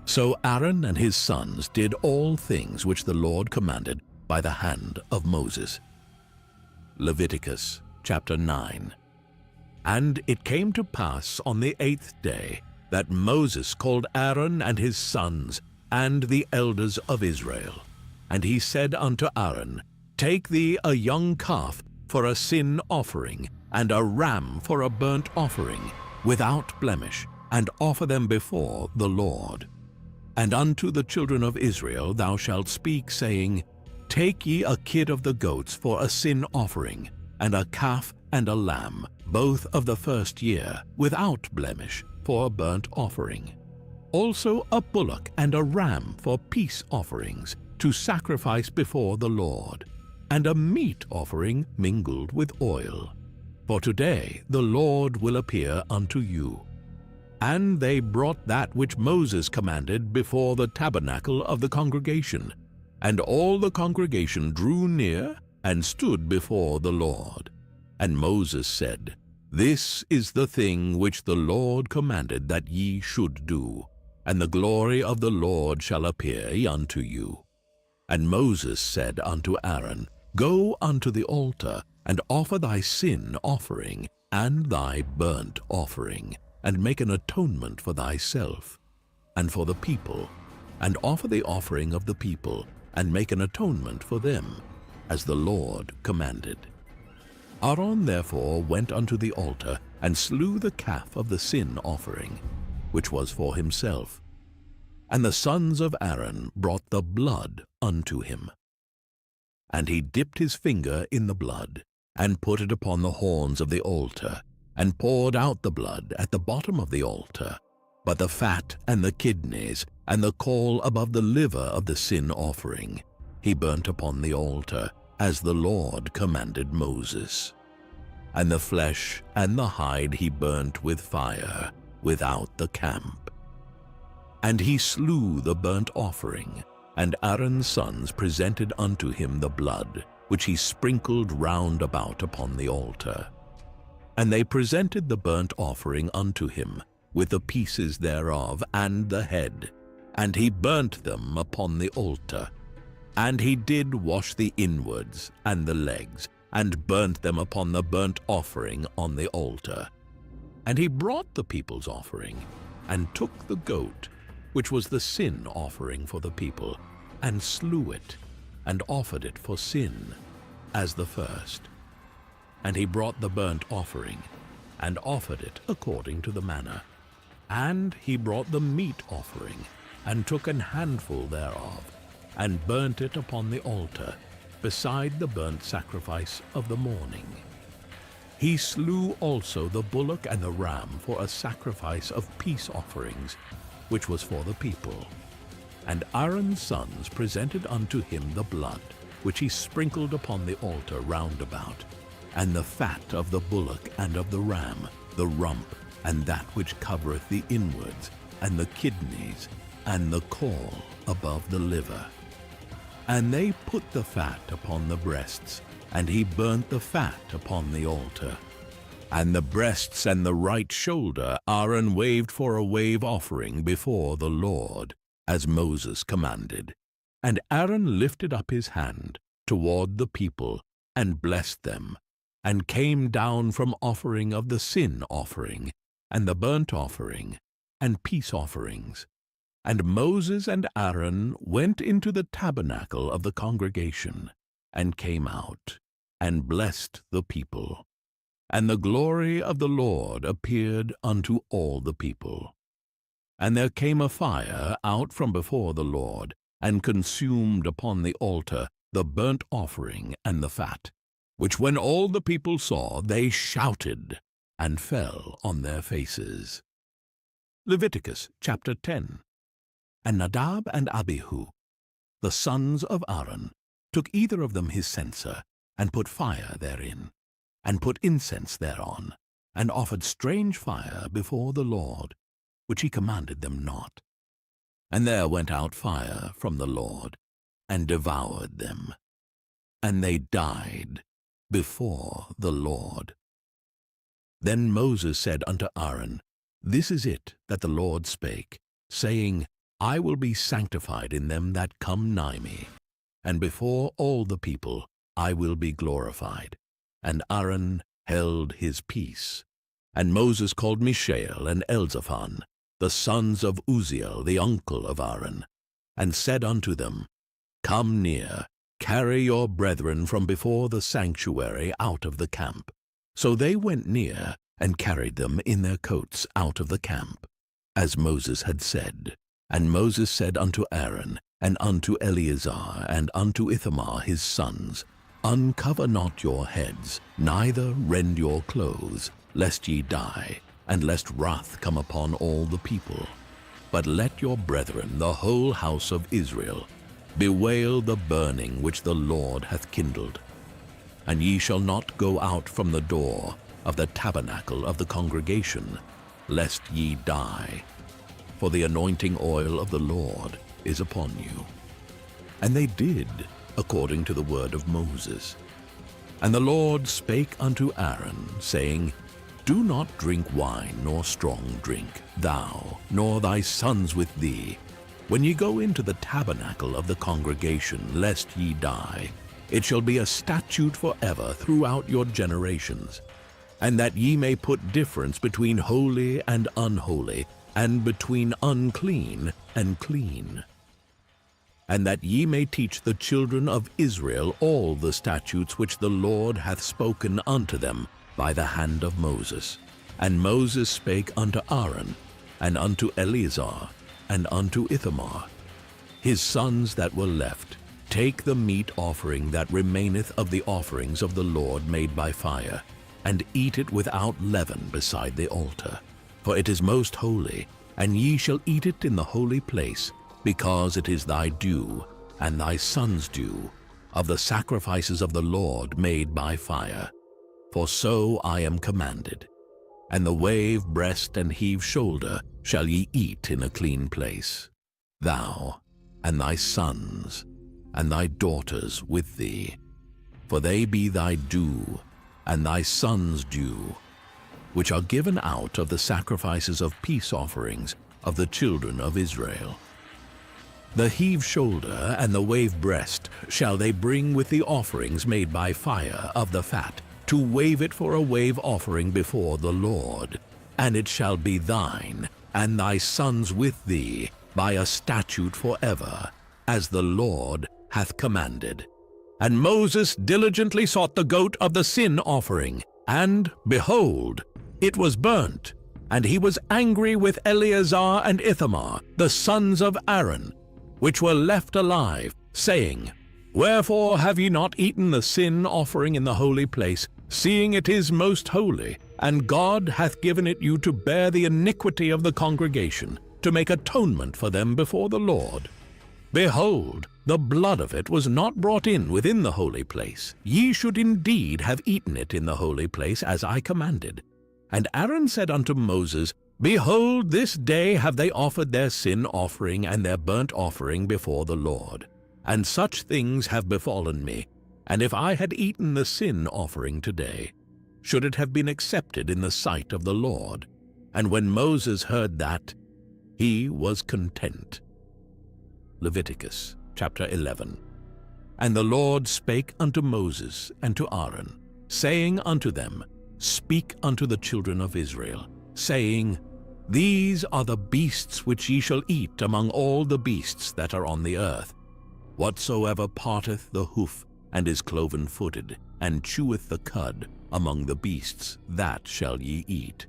A: So Aaron and his sons did all things which the Lord commanded by the hand of Moses. Leviticus chapter 9. And it came to pass on the 8th day that Moses called Aaron and his sons and the elders of Israel. And he said unto Aaron, Take thee a young calf for a sin offering, and a ram for a burnt offering, without blemish, and offer them before the Lord. And unto the children of Israel thou shalt speak, saying, Take ye a kid of the goats for a sin offering, and a calf and a lamb, both of the first year, without blemish, for a burnt offering. Also a bullock and a ram for peace offerings, to sacrifice before the Lord, and a meat offering mingled with oil. For today the Lord will appear unto you. And they brought that which Moses commanded before the tabernacle of the congregation. And all the congregation drew near and stood before the Lord. And Moses said, This is the thing which the Lord commanded that ye should do, and the glory of the Lord shall appear unto you. And Moses said unto Aaron, Go unto the altar, and offer thy sin offering and thy burnt offering, and make an atonement for thyself and for the people, and offer the offering of the people, and make an atonement for them, as the Lord commanded. Aaron therefore went unto the altar, and slew the calf of the sin offering, which was for himself. And the sons of Aaron brought the blood unto him. And he dipped his finger in the blood, and put it upon the horns of the altar, and poured out the blood at the bottom of the altar. But the fat and the kidneys, and the caul above the liver of the sin offering, he burnt upon the altar, as the Lord commanded Moses. And the flesh and the hide he burnt with fire without the camp. And he slew the burnt offering, and Aaron's sons presented unto him the blood, which he sprinkled round about upon the altar. And they presented the burnt offering unto him, with the pieces thereof and the head, and he burnt them upon the altar. And he did wash the inwards and the legs, and burnt them upon the burnt offering on the altar. And he brought the people's offering, and took the goat, which was the sin offering for the people, and slew it, and offered it for sin, as the first. And he brought the burnt offering, and offered it according to the manner. And he brought the meat offering, and took an handful thereof, and burnt it upon the altar, beside the burnt sacrifice of the morning. He slew also the bullock and the ram for a sacrifice of peace offerings, which was for the people. And Aaron's sons presented unto him the blood, which he sprinkled upon the altar round about, and the fat of the bullock and of the ram, the rump, and that which covereth the inwards, and the kidneys, and the caul above the liver. And they put the fat upon the breasts, and he burnt the fat upon the altar. And the breasts and the right shoulder Aaron waved for a wave offering before the Lord, as Moses commanded. And Aaron lifted up his hand toward the people, and blessed them, and came down from offering of the sin offering, and the burnt offering, and peace offerings. And Moses and Aaron went into the tabernacle of the congregation, and came out, and blessed the people. And the glory of the Lord appeared unto all the people. And there came a fire out from before the Lord, and consumed upon the altar the burnt offering and the fat, which when all the people saw, they shouted, and fell on their faces. Leviticus chapter 10. And Nadab and Abihu, the sons of Aaron, took either of them his censer, and put fire therein, and put incense thereon, and offered strange fire before the Lord, which he commanded them not. And there went out fire from the Lord, and devoured them, and they died before the Lord. Then Moses said unto Aaron, This is it that the Lord spake, saying, I will be sanctified in them that come nigh me, and before all the people I will be glorified. And Aaron held his peace. And Moses called Mishael and Elzaphan, the sons of Uzziel, the uncle of Aaron, and said unto them, Come near, carry your brethren from before the sanctuary out of the camp. So they went near, and carried them in their coats out of the camp, as Moses had said. And Moses said unto Aaron, and unto Eleazar, and unto Ithamar his sons, Uncover not your heads, neither rend your clothes, lest ye die, and lest wrath come upon all the people. But let your brethren, the whole house of Israel, bewail the burning which the Lord hath kindled. And ye shall not go out from the door of the tabernacle of the congregation, lest ye die. For the anointing oil of the Lord is upon you. And they did according to the word of Moses. And the Lord spake unto Aaron, saying, Do not drink wine nor strong drink, thou, nor thy sons with thee, when ye go into the tabernacle of the congregation, lest ye die. It shall be a statute forever throughout your generations, and that ye may put difference between holy and unholy, and between unclean and clean, and that ye may teach the children of Israel all the statutes which the Lord hath spoken unto them by the hand of Moses. And Moses spake unto Aaron, and unto Eleazar, and unto Ithamar, his sons that were left, Take the meat offering that remaineth of the offerings of the Lord made by fire, and eat it without leaven beside the altar. For it is most holy, and ye shall eat it in the holy place, because it is thy due, and thy son's due, of the sacrifices of the Lord made by fire. For so I am commanded. And the wave breast and heave shoulder shall ye eat in a clean place, thou, and thy sons, and thy daughters with thee. For they be thy due, and thy sons' due, which are given out of the sacrifices of peace offerings of the children of Israel. The heave shoulder and the wave breast shall they bring with the offerings made by fire of the fat, to wave it for a wave offering before the Lord. And it shall be thine, and thy sons with thee, by a statute forever, as the Lord hath commanded. And Moses diligently sought the goat of the sin offering, and, behold, it was burnt. And he was angry with Eleazar and Ithamar, the sons of Aaron, which were left alive, saying, Wherefore have ye not eaten the sin offering in the holy place, seeing it is most holy, and God hath given it you to bear the iniquity of the congregation, to make atonement for them before the Lord? Behold, the blood of it was not brought in within the holy place. Ye should indeed have eaten it in the holy place, as I commanded. And Aaron said unto Moses, Behold, this day have they offered their sin offering and their burnt offering before the Lord. And such things have befallen me. And if I had eaten the sin offering today, should it have been accepted in the sight of the Lord? And when Moses heard that, he was content. Leviticus chapter 11. And the Lord spake unto Moses and to Aaron, saying unto them, Speak unto the children of Israel, saying, These are the beasts which ye shall eat among all the beasts that are on the earth. Whatsoever parteth the hoof, and is cloven-footed, and cheweth the cud among the beasts, that shall ye eat.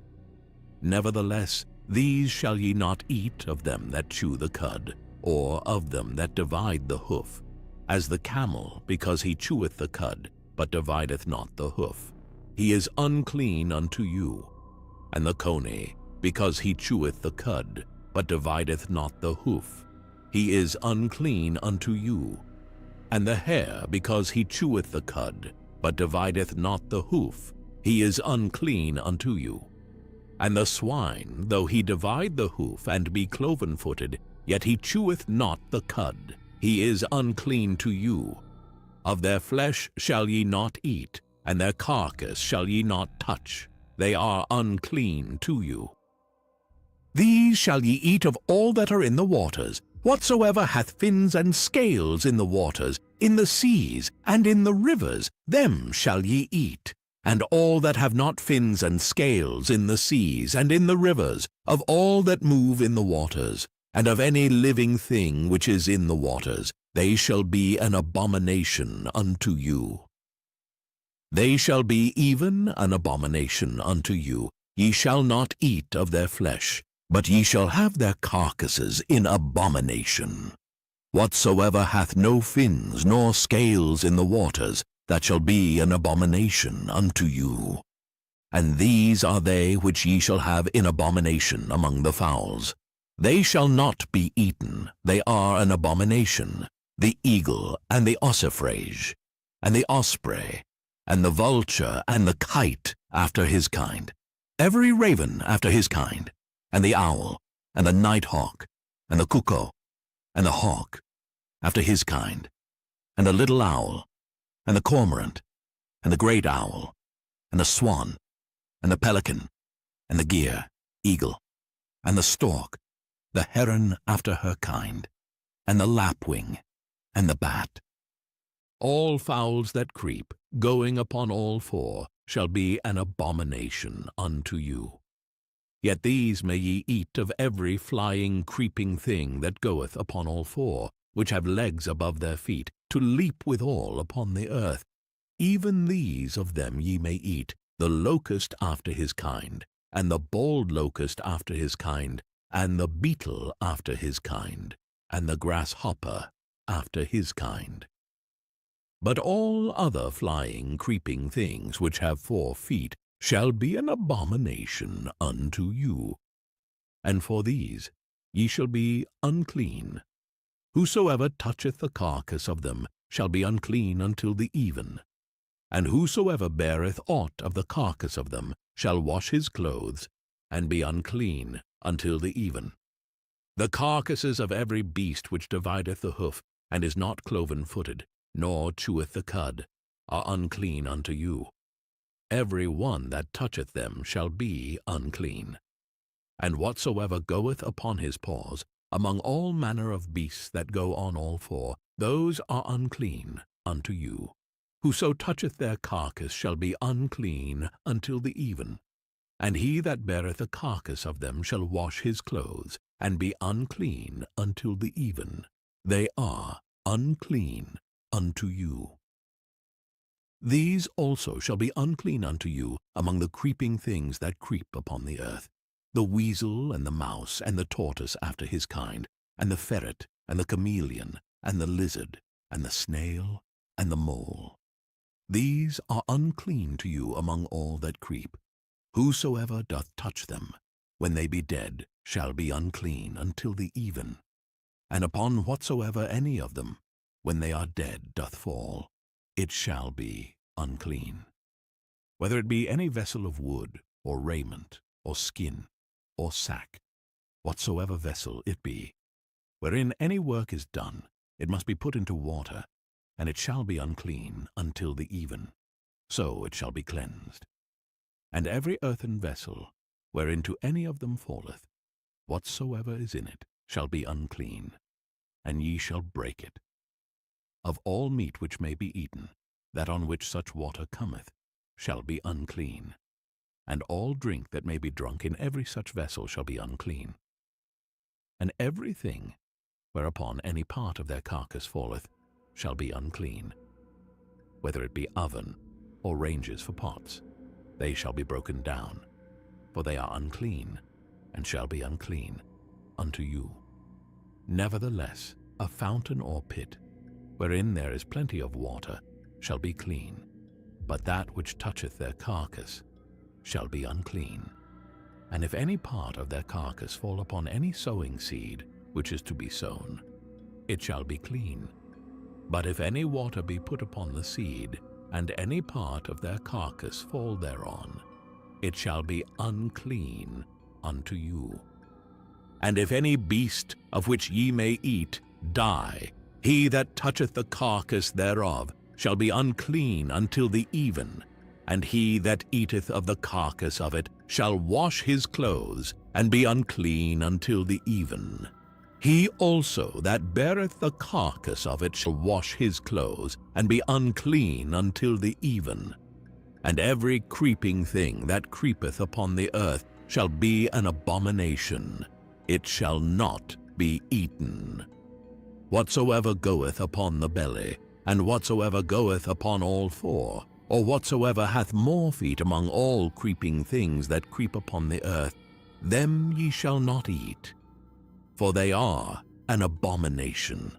A: Nevertheless, these shall ye not eat of them that chew the cud, or of them that divide the hoof, as the camel, because he cheweth the cud, but divideth not the hoof. He is unclean unto you. And the coney, because he cheweth the cud, but divideth not the hoof. He is unclean unto you. And the hare, because he cheweth the cud, but divideth not the hoof. He is unclean unto you. And the swine, though he divide the hoof, and be cloven-footed, yet he cheweth not the cud. He is unclean to you. Of their flesh shall ye not eat, and their carcass shall ye not touch. They are unclean to you. These shall ye eat of all that are in the waters, whatsoever hath fins and scales in the waters, in the seas, and in the rivers, them shall ye eat. And all that have not fins and scales in the seas, and in the rivers, of all that move in the waters, and of any living thing which is in the waters, they shall be an abomination unto you. They shall be even an abomination unto you. Ye shall not eat of their flesh, but ye shall have their carcasses in abomination. Whatsoever hath no fins nor scales in the waters, that shall be an abomination unto you. And these are they which ye shall have in abomination among the fowls. They shall not be eaten, they are an abomination, the eagle and the ossifrage, and the osprey, and the vulture and the kite after his kind, every raven after his kind, and the owl, and the nighthawk, and the cuckoo, and the hawk after his kind, and the little owl, and the cormorant, and the great owl, and the swan, and the pelican, and the gyre, eagle, and the stork, the heron after her kind, and the lapwing, and the bat. All fowls that creep, going upon all four, shall be an abomination unto you. Yet these may ye eat of every flying, creeping thing that goeth upon all four, which have legs above their feet, to leap withal upon the earth. Even these of them ye may eat, the locust after his kind, and the bald locust after his kind, and the beetle after his kind, and the grasshopper after his kind. But all other flying, creeping things which have 4 feet shall be an abomination unto you. And for these ye shall be unclean. Whosoever toucheth the carcass of them shall be unclean until the even. And whosoever beareth aught of the carcass of them shall wash his clothes, and be unclean until the even. The carcasses of every beast which divideth the hoof, and is not cloven-footed, nor cheweth the cud, are unclean unto you. Every one that toucheth them shall be unclean. And whatsoever goeth upon his paws, among all manner of beasts that go on all 4, those are unclean unto you. Whoso toucheth their carcass shall be unclean until the even. And he that beareth the carcass of them shall wash his clothes, and be unclean until the even. They are unclean unto you. These also shall be unclean unto you among the creeping things that creep upon the earth, the weasel, and the mouse, and the tortoise after his kind, and the ferret, and the chameleon, and the lizard, and the snail, and the mole. These are unclean to you among all that creep. Whosoever doth touch them, when they be dead, shall be unclean until the even. And upon whatsoever any of them, when they are dead, doth fall, it shall be unclean. Whether it be any vessel of wood, or raiment, or skin, or sack, whatsoever vessel it be, wherein any work is done, it must be put into water, and it shall be unclean until the even. So it shall be cleansed. And every earthen vessel, whereinto any of them falleth, whatsoever is in it, shall be unclean, and ye shall break it. Of all meat which may be eaten, that on which such water cometh, shall be unclean, and all drink that may be drunk in every such vessel shall be unclean. And every thing whereupon any part of their carcass falleth shall be unclean, whether it be oven or ranges for pots, they shall be broken down, for they are unclean, and shall be unclean unto you. Nevertheless, a fountain or pit, wherein there is plenty of water, shall be clean, but that which toucheth their carcass shall be unclean. And if any part of their carcass fall upon any sowing seed which is to be sown, it shall be clean. But if any water be put upon the seed, and any part of their carcass fall thereon, it shall be unclean unto you. And if any beast of which ye may eat die, he that toucheth the carcass thereof shall be unclean until the even, and he that eateth of the carcass of it shall wash his clothes, and be unclean until the even. He also that beareth the carcass of it shall wash his clothes, and be unclean until the even. And every creeping thing that creepeth upon the earth shall be an abomination. It shall not be eaten. Whatsoever goeth upon the belly, and whatsoever goeth upon all four, or whatsoever hath more feet among all creeping things that creep upon the earth, them ye shall not eat, for they are an abomination.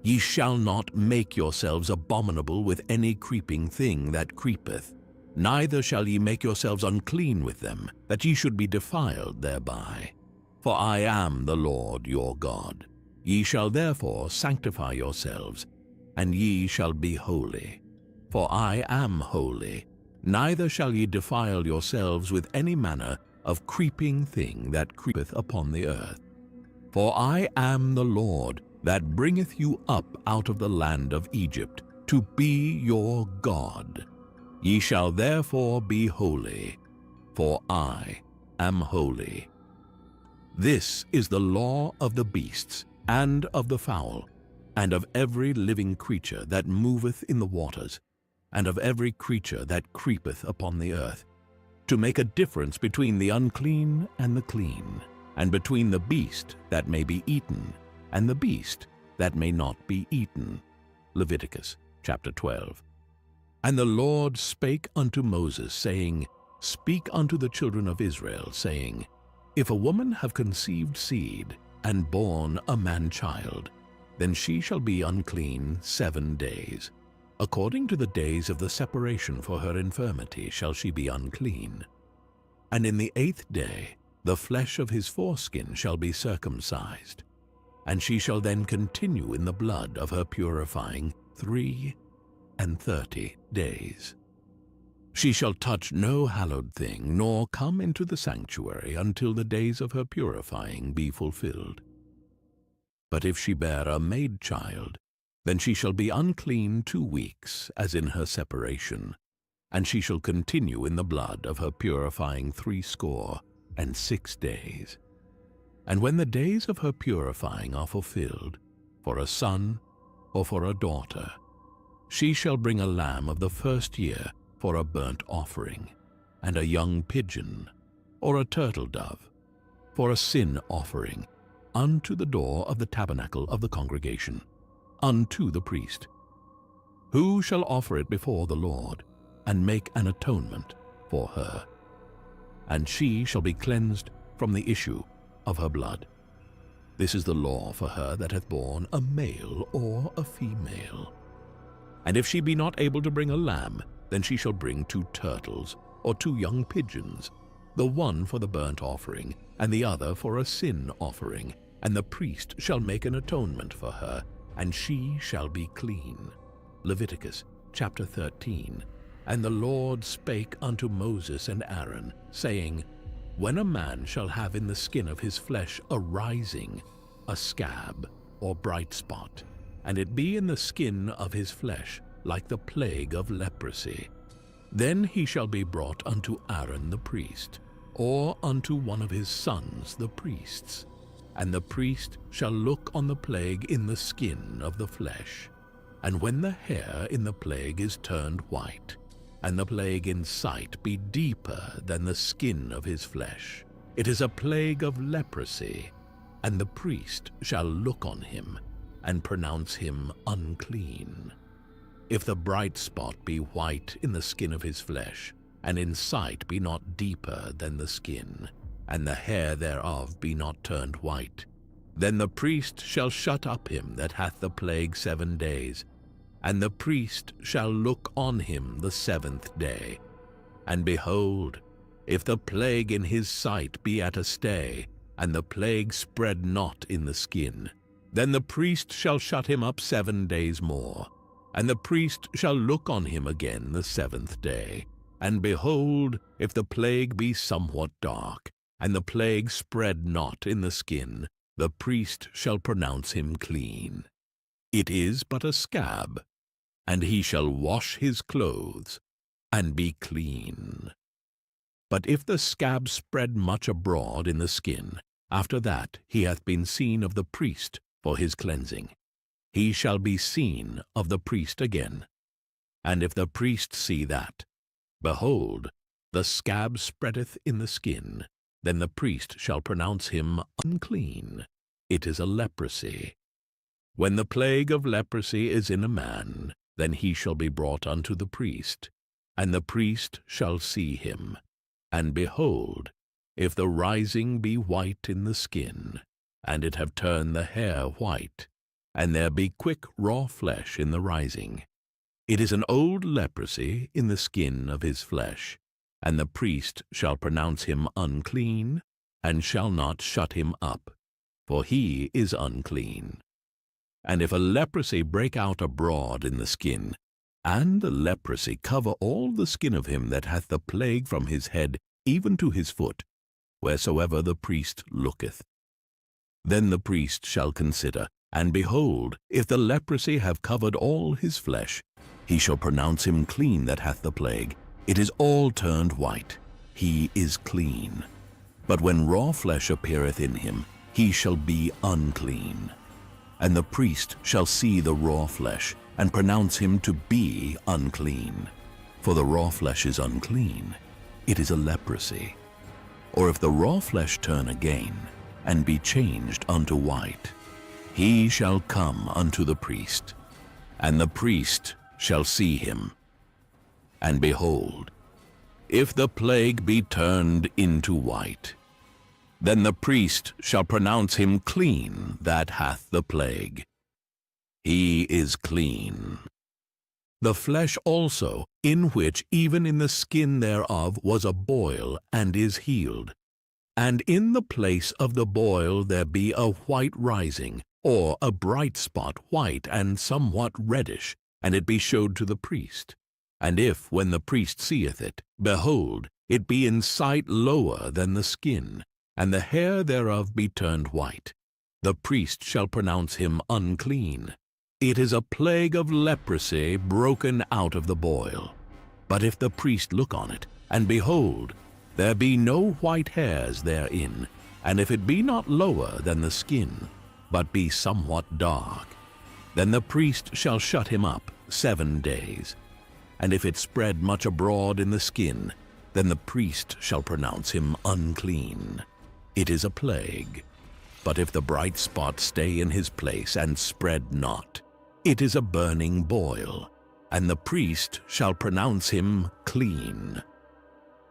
A: Ye shall not make yourselves abominable with any creeping thing that creepeth, neither shall ye make yourselves unclean with them, that ye should be defiled thereby. For I am the Lord your God. Ye shall therefore sanctify yourselves, and ye shall be holy. For I am holy, neither shall ye defile yourselves with any manner of creeping thing that creepeth upon the earth. For I am the Lord that bringeth you up out of the land of Egypt, to be your God. Ye shall therefore be holy, for I am holy. This is the law of the beasts, and of the fowl, and of every living creature that moveth in the waters, and of every creature that creepeth upon the earth, to make a difference between the unclean and the clean, and between the beast that may be eaten, and the beast that may not be eaten. Leviticus chapter 12. And the Lord spake unto Moses, saying, Speak unto the children of Israel, saying, If a woman have conceived seed, and born a man-child, then she shall be unclean 7 days. According to the days of the separation for her infirmity shall she be unclean. And in the 8th day the flesh of his foreskin shall be circumcised, and she shall then continue in the blood of her purifying 33 days. She shall touch no hallowed thing, nor come into the sanctuary until the days of her purifying be fulfilled. But if she bear a maid-child, then she shall be unclean 2 weeks, as in her separation, and she shall continue in the blood of her purifying 66 days. And when the days of her purifying are fulfilled, for a son or for a daughter, she shall bring a lamb of the 1st year for a burnt offering, and a young pigeon or a turtle dove for a sin offering, unto the door of the tabernacle of the congregation, unto the priest, who shall offer it before the Lord, and make an atonement for her. And she shall be cleansed from the issue of her blood. This is the law for her that hath borne a male or a female. And if she be not able to bring a lamb, then she shall bring 2 turtles, or 2 young pigeons, the one for the burnt offering, and the other for a sin offering. And the priest shall make an atonement for her, and she shall be clean. Leviticus chapter 13. And the Lord spake unto Moses and Aaron, saying, When a man shall have in the skin of his flesh a rising, a scab, or bright spot, and it be in the skin of his flesh, like the plague of leprosy, then he shall be brought unto Aaron the priest, or unto one of his sons the priests. And the priest shall look on the plague in the skin of the flesh. And when the hair in the plague is turned white, and the plague in sight be deeper than the skin of his flesh, it is a plague of leprosy, and the priest shall look on him, and pronounce him unclean. If the bright spot be white in the skin of his flesh, and in sight be not deeper than the skin, and the hair thereof be not turned white, then the priest shall shut up him that hath the plague 7 days, and the priest shall look on him the 7th day. And behold, if the plague in his sight be at a stay, and the plague spread not in the skin, then the priest shall shut him up 7 days more. And the priest shall look on him again the 7th day. And behold, if the plague be somewhat dark, and the plague spread not in the skin, the priest shall pronounce him clean. It is but a scab, and he shall wash his clothes, and be clean. But if the scab spread much abroad in the skin, after that he hath been seen of the priest for his cleansing, he shall be seen of the priest again. And if the priest see that, behold, the scab spreadeth in the skin, then the priest shall pronounce him unclean. It is a leprosy. When the plague of leprosy is in a man, then he shall be brought unto the priest, and the priest shall see him. And behold, if the rising be white in the skin, and it have turned the hair white, and there be quick raw flesh in the rising, it is an old leprosy in the skin of his flesh, and the priest shall pronounce him unclean, and shall not shut him up, for he is unclean. And if a leprosy break out abroad in the skin, and the leprosy cover all the skin of him that hath the plague from his head even to his foot, wheresoever the priest looketh, then the priest shall consider, and behold, if the leprosy have covered all his flesh, he shall pronounce him clean that hath the plague. It is all turned white. He is clean. But when raw flesh appeareth in him, he shall be unclean. And the priest shall see the raw flesh, and pronounce him to be unclean. For the raw flesh is unclean. It is a leprosy. Or if the raw flesh turn again, and be changed unto white, he shall come unto the priest, and the priest shall see him. And behold, if the plague be turned into white, then the priest shall pronounce him clean that hath the plague. He is clean. The flesh also, in which even in the skin thereof was a boil, and is healed, and in the place of the boil there be a white rising, or a bright spot white and somewhat reddish, and it be showed to the priest. And if, when the priest seeth it, behold, it be in sight lower than the skin, and the hair thereof be turned white, the priest shall pronounce him unclean. It is a plague of leprosy broken out of the boil. But if the priest look on it, and behold, there be no white hairs therein, and if it be not lower than the skin, but be somewhat dark, then the priest shall shut him up 7 days. And if it spread much abroad in the skin, then the priest shall pronounce him unclean. It is a plague. But if the bright spot stay in his place and spread not, it is a burning boil, and the priest shall pronounce him clean.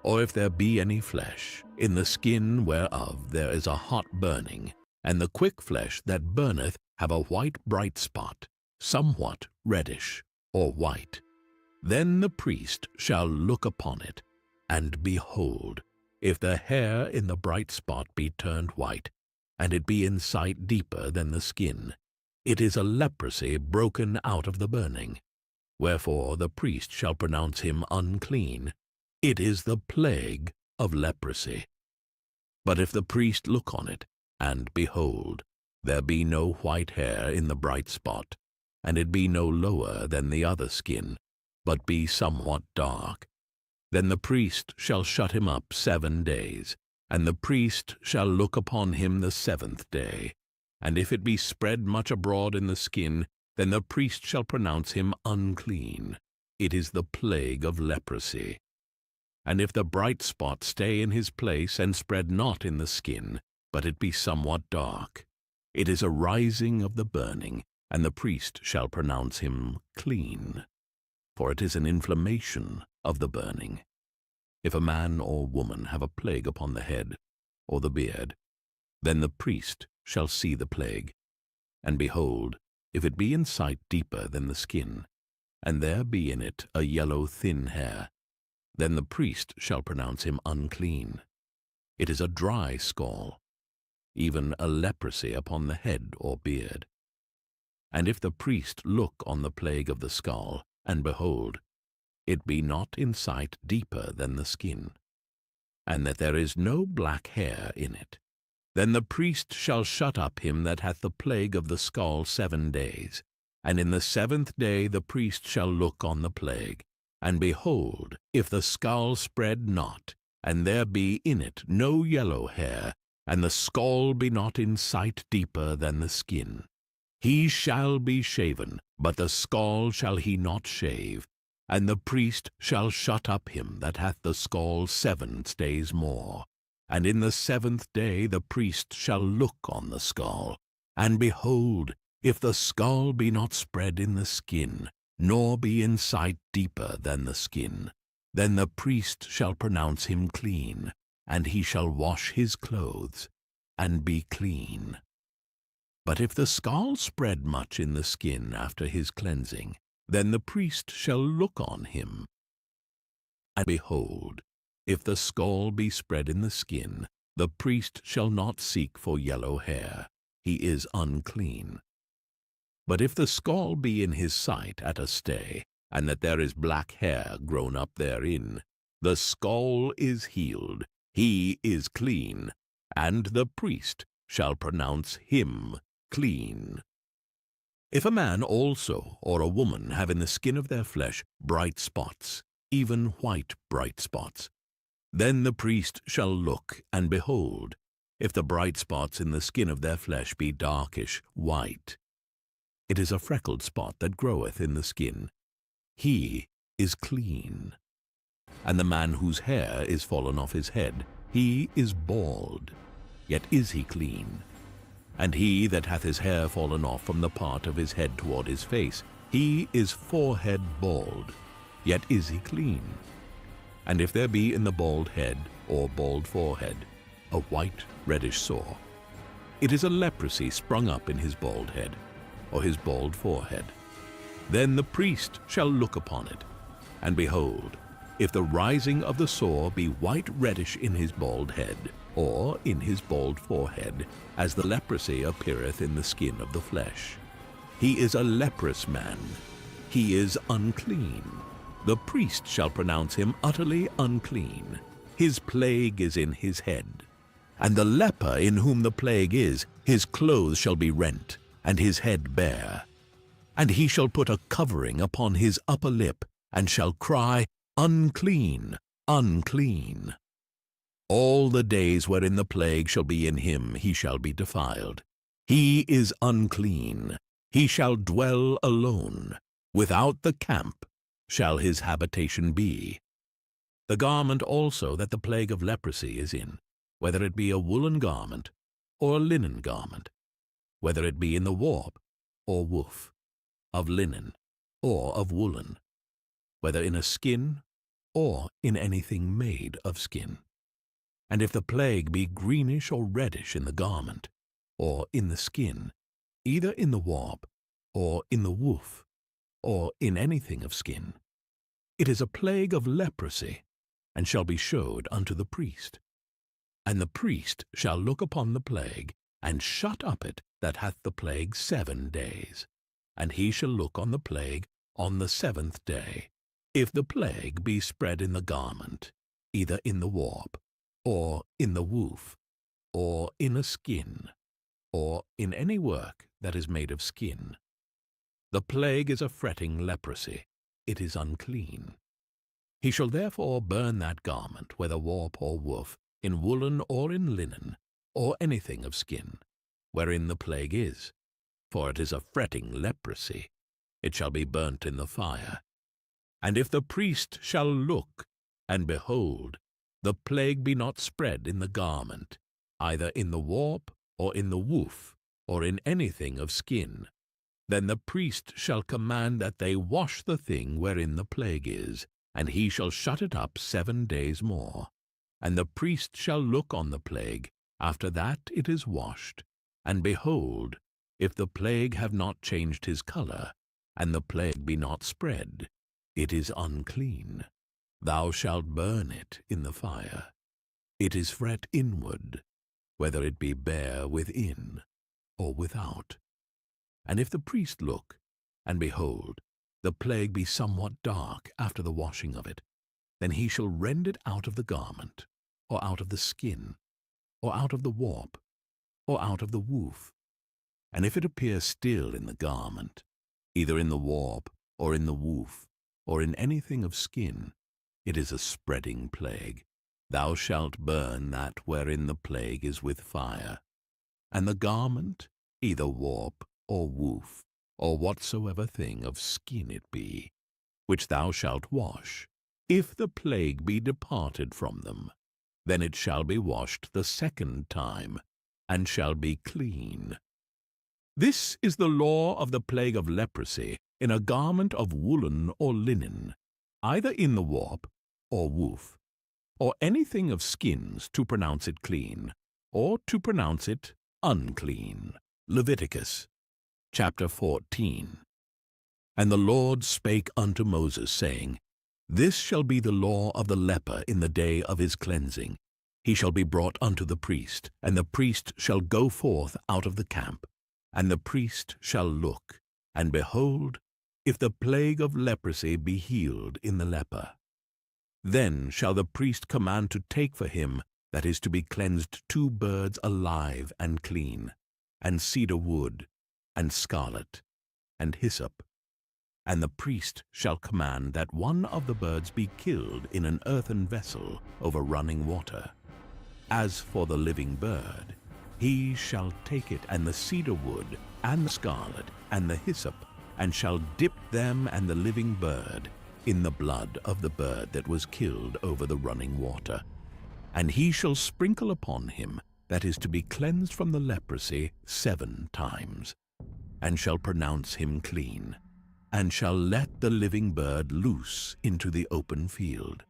A: Or if there be any flesh, in the skin whereof there is a hot burning, and the quick flesh that burneth have a white bright spot, somewhat reddish or white, then the priest shall look upon it, and behold, if the hair in the bright spot be turned white, and it be in sight deeper than the skin, it is a leprosy broken out of the burning. Wherefore the priest shall pronounce him unclean. It is the plague of leprosy. But if the priest look on it, and behold, there be no white hair in the bright spot, and it be no lower than the other skin, but be somewhat dark, then the priest shall shut him up 7 days, and the priest shall look upon him the 7th day. And if it be spread much abroad in the skin, then the priest shall pronounce him unclean. It is the plague of leprosy. And if the bright spot stay in his place, and spread not in the skin, but it be somewhat dark, it is a rising of the burning, and the priest shall pronounce him clean. For it is an inflammation of the burning. If a man or woman have a plague upon the head, or the beard, then the priest shall see the plague. And behold, if it be in sight deeper than the skin, and there be in it a yellow thin hair, then the priest shall pronounce him unclean. It is a dry scall, even a leprosy upon the head or beard. And if the priest look on the plague of the skull, and behold, it be not in sight deeper than the skin, and that there is no black hair in it, then the priest shall shut up him that hath the plague of the skull 7 days. And in the 7th day the priest shall look on the plague. And behold, if the skull spread not, and there be in it no yellow hair, and the skull be not in sight deeper than the skin, he shall be shaven, but the skull shall he not shave. And the priest shall shut up him that hath the skull 7 days more. And in the 7th day the priest shall look on the skull. And behold, if the skull be not spread in the skin, nor be in sight deeper than the skin, then the priest shall pronounce him clean, and he shall wash his clothes, and be clean. But if the skull spread much in the skin after his cleansing, then the priest shall look on him. And behold, if the skull be spread in the skin, the priest shall not seek for yellow hair. He is unclean. But if the skull be in his sight at a stay, and that there is black hair grown up therein, the skull is healed. He is clean, and the priest shall pronounce him clean. If a man also or a woman have in the skin of their flesh bright spots, even white bright spots, then the priest shall look, and behold, if the bright spots in the skin of their flesh be darkish white, it is a freckled spot that groweth in the skin. He is clean. And the man whose hair is fallen off his head, he is bald, yet is he clean. And he that hath his hair fallen off from the part of his head toward his face, he is forehead bald, yet is he clean. And if there be in the bald head or bald forehead a white reddish sore, it is a leprosy sprung up in his bald head or his bald forehead. Then the priest shall look upon it, and behold, if the rising of the sore be white reddish in his bald head, or in his bald forehead, as the leprosy appeareth in the skin of the flesh, he is a leprous man. He is unclean. The priest shall pronounce him utterly unclean. His plague is in his head. And the leper in whom the plague is, his clothes shall be rent, and his head bare. And he shall put a covering upon his upper lip, and shall cry, Unclean, unclean. All the days wherein the plague shall be in him, he shall be defiled. He is unclean. He shall dwell alone. Without the camp shall his habitation be. The garment also that the plague of leprosy is in, whether it be a woolen garment or a linen garment, whether it be in the warp or woof, of linen or of woolen, whether in a skin or in anything made of skin. And if the plague be greenish or reddish in the garment, or in the skin, either in the warp, or in the woof, or in anything of skin. It is a plague of leprosy, and shall be showed unto the priest. And the priest shall look upon the plague, and shut up it that hath the plague 7 days. And he shall look on the plague on the 7th day. If the plague be spread in the garment, either in the warp, or in the woof, or in a skin, or in any work that is made of skin, the plague is a fretting leprosy, it is unclean. He shall therefore burn that garment, whether warp or woof, in woolen or in linen, or anything of skin, wherein the plague is, for it is a fretting leprosy. It shall be burnt in the fire. And if the priest shall look, and behold, the plague be not spread in the garment, either in the warp, or in the woof, or in anything of skin, then the priest shall command that they wash the thing wherein the plague is, and he shall shut it up 7 days more. And the priest shall look on the plague after that it is washed, and behold, if the plague have not changed his color, and the plague be not spread, it is unclean. Thou shalt burn it in the fire. It is fret inward, whether it be bare within or without. And if the priest look, and behold, the plague be somewhat dark after the washing of it, then he shall rend it out of the garment, or out of the skin, or out of the warp, or out of the woof. And if it appear still in the garment, either in the warp, or in the woof, or in anything of skin, it is a spreading plague. Thou shalt burn that wherein the plague is with fire. And the garment, either warp, or woof, or whatsoever thing of skin it be, which thou shalt wash, if the plague be departed from them, then it shall be washed the 2nd time, and shall be clean. This is the law of the plague of leprosy in a garment of woolen or linen, either in the warp or woof, or anything of skins, to pronounce it clean, or to pronounce it unclean. Leviticus chapter 14. And the Lord spake unto Moses, saying, This shall be the law of the leper in the day of his cleansing. He shall be brought unto the priest, and the priest shall go forth out of the camp. And the priest shall look, and behold, if the plague of leprosy be healed in the leper. Then shall the priest command to take for him that is to be cleansed 2 birds alive and clean, and cedar wood, and scarlet, and hyssop. And the priest shall command that one of the birds be killed in an earthen vessel over running water. As for the living bird, he shall take it, and the cedar wood, and the scarlet, and the hyssop, and shall dip them and the living bird in the blood of the bird that was killed over the running water. And he shall sprinkle upon him that is to be cleansed from the leprosy 7 times, and shall pronounce him clean, and shall let the living bird loose into the open field.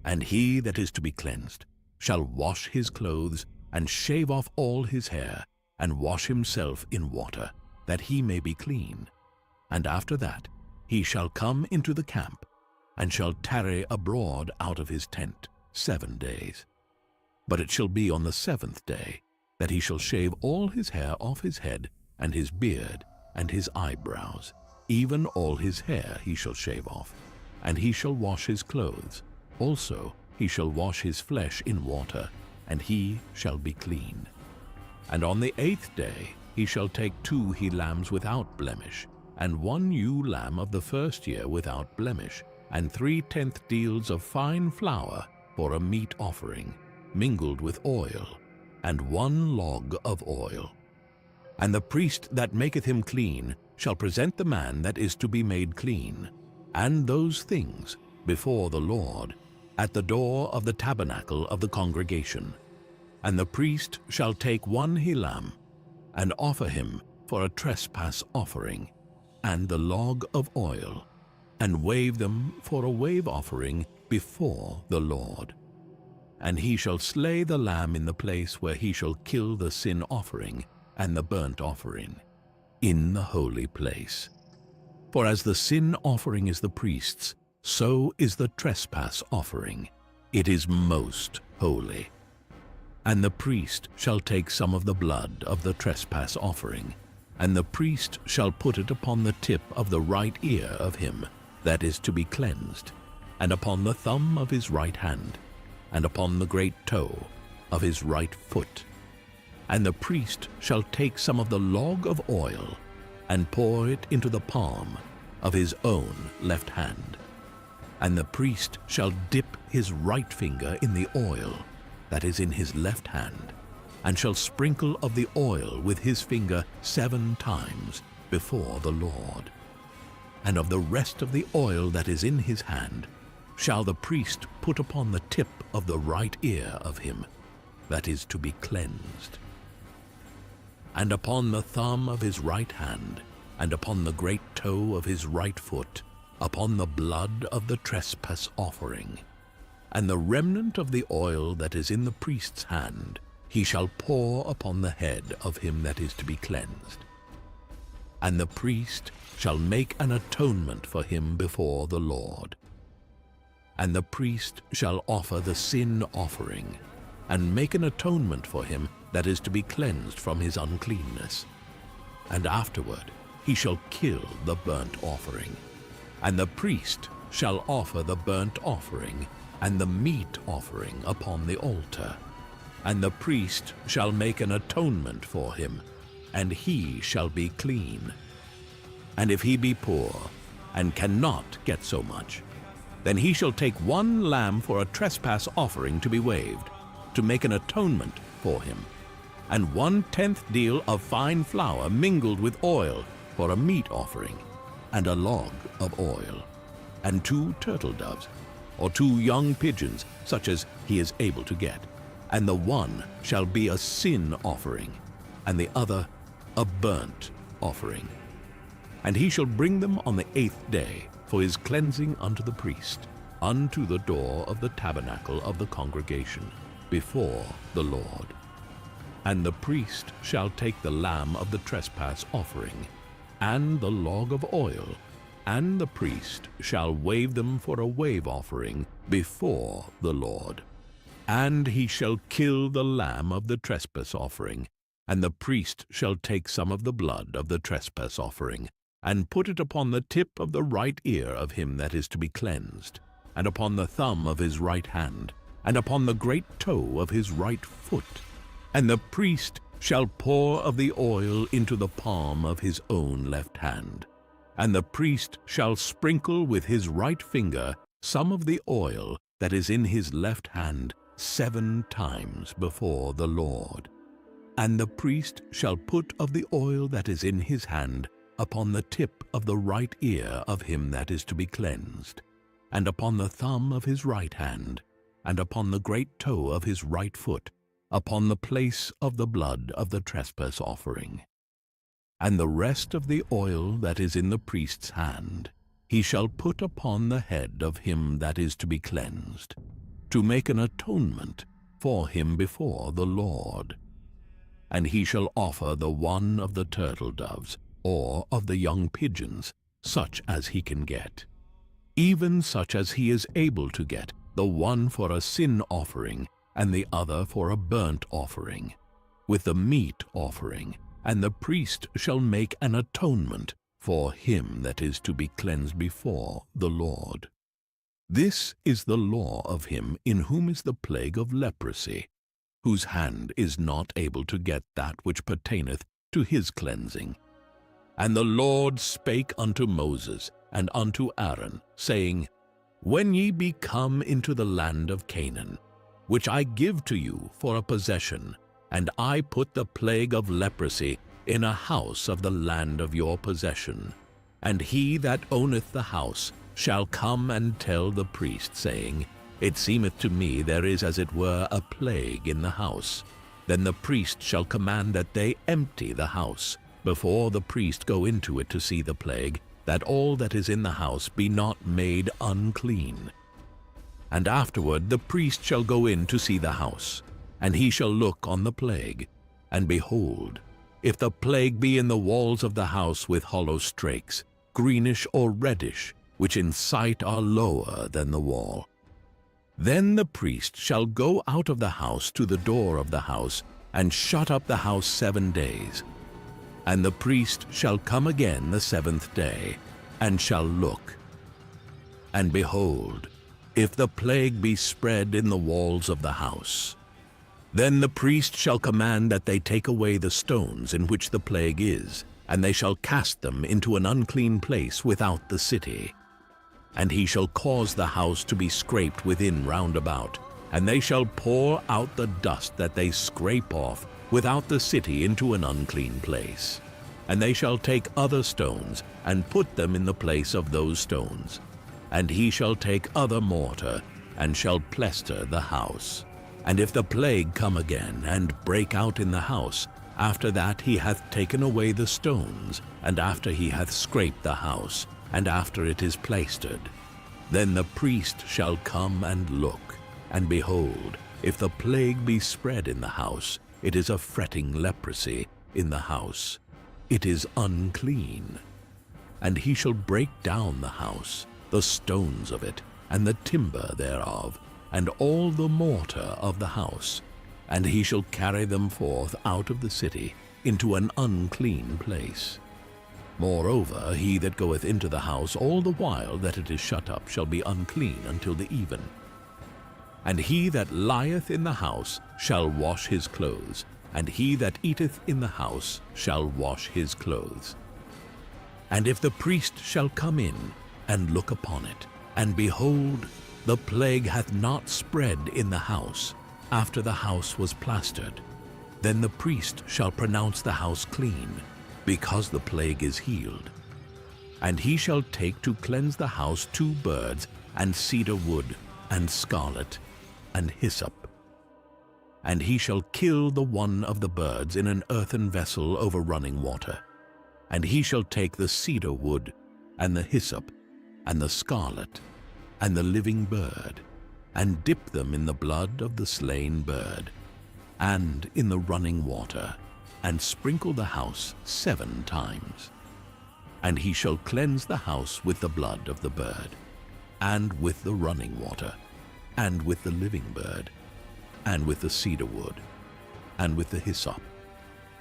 A: And he that is to be cleansed shall wash his clothes, and shave off all his hair, and wash himself in water, that he may be clean. And after that he shall come into the camp, and shall tarry abroad out of his tent 7 days. But it shall be on the 7th day that he shall shave all his hair off his head, and his beard, and his eyebrows, even all his hair he shall shave off. And he shall wash his clothes. Also he shall wash his flesh in water, and he shall be clean. And on the 8th day he shall take 2 he-lambs without blemish, and 1 ewe lamb of the 1st year without blemish, and 3/10 deals of fine flour for a meat offering, mingled with oil, and 1 log of oil. And the priest that maketh him clean shall present the man that is to be made clean, and those things, before the Lord, at the door of the tabernacle of the congregation. And the priest shall take 1 he-lamb, and offer him for a trespass offering, and the log of oil, and wave them for a wave offering before the Lord. And he shall slay the lamb in the place where he shall kill the sin offering, and the burnt offering in the holy place. For as the sin offering is the priest's, so is the trespass offering. It is most holy. And the priest shall take some of the blood of the trespass offering, and the priest shall put it upon the tip of the right ear of him that is to be cleansed, and upon the thumb of his right hand, and upon the great toe of his right foot. And the priest shall take some of the log of oil, and pour it into the palm of his own left hand. And the priest shall dip his right finger in the oil that is in his left hand, and shall sprinkle of the oil with his finger 7 times before the Lord. And of the rest of the oil that is in his hand shall the priest put upon the tip of the right ear of him that is to be cleansed, and upon the thumb of his right hand, and upon the great toe of his right foot, upon the blood of the trespass offering. And the remnant of the oil that is in the priest's hand he shall pour upon the head of him that is to be cleansed. And the priest shall make an atonement for him before the Lord. And the priest shall offer the sin offering, and make an atonement for him that is to be cleansed from his uncleanness. And afterward he shall kill the burnt offering. And the priest shall offer the burnt offering and the meat offering upon the altar. And the priest shall make an atonement for him, and he shall be clean. And if he be poor, and cannot get so much, then he shall take 1 lamb for a trespass offering to be waved, to make an atonement for him, and 1/10 deal of fine flour mingled with oil for a meat offering, and a log of oil, and 2 turtle doves, or 2 young pigeons, such as he is able to get. And the one shall be a sin offering, and the other a burnt offering. And he shall bring them on the 8th day for his cleansing unto the priest, unto the door of the tabernacle of the congregation, before the Lord. And the priest shall take the lamb of the trespass offering, and the log of oil, and the priest shall wave them for a wave offering before the Lord. And he shall kill the lamb of the trespass offering, and the priest shall take some of the blood of the trespass offering, and put it upon the tip of the right ear of him that is to be cleansed, and upon the thumb of his right hand, and upon the great toe of his right foot. And the priest shall pour of the oil into the palm of his own left hand. And the priest shall sprinkle with his right finger some of the oil that is in his left hand 7 times before the Lord. And the priest shall put of the oil that is in his hand upon the tip of the right ear of him that is to be cleansed, and upon the thumb of his right hand, and upon the great toe of his right foot, upon the place of the blood of the trespass offering. And the rest of the oil that is in the priest's hand he shall put upon the head of him that is to be cleansed, to make an atonement for him before the Lord. And he shall offer the one of the turtle doves, or of the young pigeons, such as he can get, even such as he is able to get, the one for a sin offering, and the other for a burnt offering, with the meat offering. And the priest shall make an atonement for him that is to be cleansed before the Lord. This is the law of him in whom is the plague of leprosy, whose hand is not able to get that which pertaineth to his cleansing. And the Lord spake unto Moses and unto Aaron, saying, When ye be come into the land of Canaan, which I give to you for a possession, and I put the plague of leprosy in a house of the land of your possession, and he that owneth the house shall come and tell the priest, saying, It seemeth to me there is as it were a plague in the house. Then the priest shall command that they empty the house, before the priest go into it to see the plague, that all that is in the house be not made unclean. And afterward the priest shall go in to see the house, and he shall look on the plague, and behold, if the plague be in the walls of the house with hollow strakes, greenish or reddish, which in sight are lower than the wall, then the priest shall go out of the house to the door of the house, and shut up the house 7 days. And the priest shall come again the 7th day, and shall look. And behold, if the plague be spread in the walls of the house, then the priest shall command that they take away the stones in which the plague is, and they shall cast them into an unclean place without the city. And he shall cause the house to be scraped within round about, and they shall pour out the dust that they scrape off without the city into an unclean place. And they shall take other stones, and put them in the place of those stones. And he shall take other mortar, and shall plester the house. And if the plague come again, and break out in the house, after that he hath taken away the stones, and after he hath scraped the house, and after it is plastered, then the priest shall come and look, and behold, if the plague be spread in the house, it is a fretting leprosy in the house, it is unclean. And he shall break down the house, the stones of it, and the timber thereof, and all the mortar of the house, and he shall carry them forth out of the city into an unclean place. Moreover, he that goeth into the house all the while that it is shut up shall be unclean until the even. And he that lieth in the house shall wash his clothes, and he that eateth in the house shall wash his clothes. And if the priest shall come in and look upon it, and behold, the plague hath not spread in the house, after the house was plastered, then the priest shall pronounce the house clean, because the plague is healed. And he shall take to cleanse the house 2 birds, and cedar wood, and scarlet, and hyssop. And he shall kill the one of the birds in an earthen vessel over running water. And he shall take the cedar wood, and the hyssop, and the scarlet, and the living bird, and dip them in the blood of the slain bird, and in the running water, and sprinkle the house 7 times. And he shall cleanse the house with the blood of the bird, and with the running water, and with the living bird, and with the cedar wood, and with the hyssop,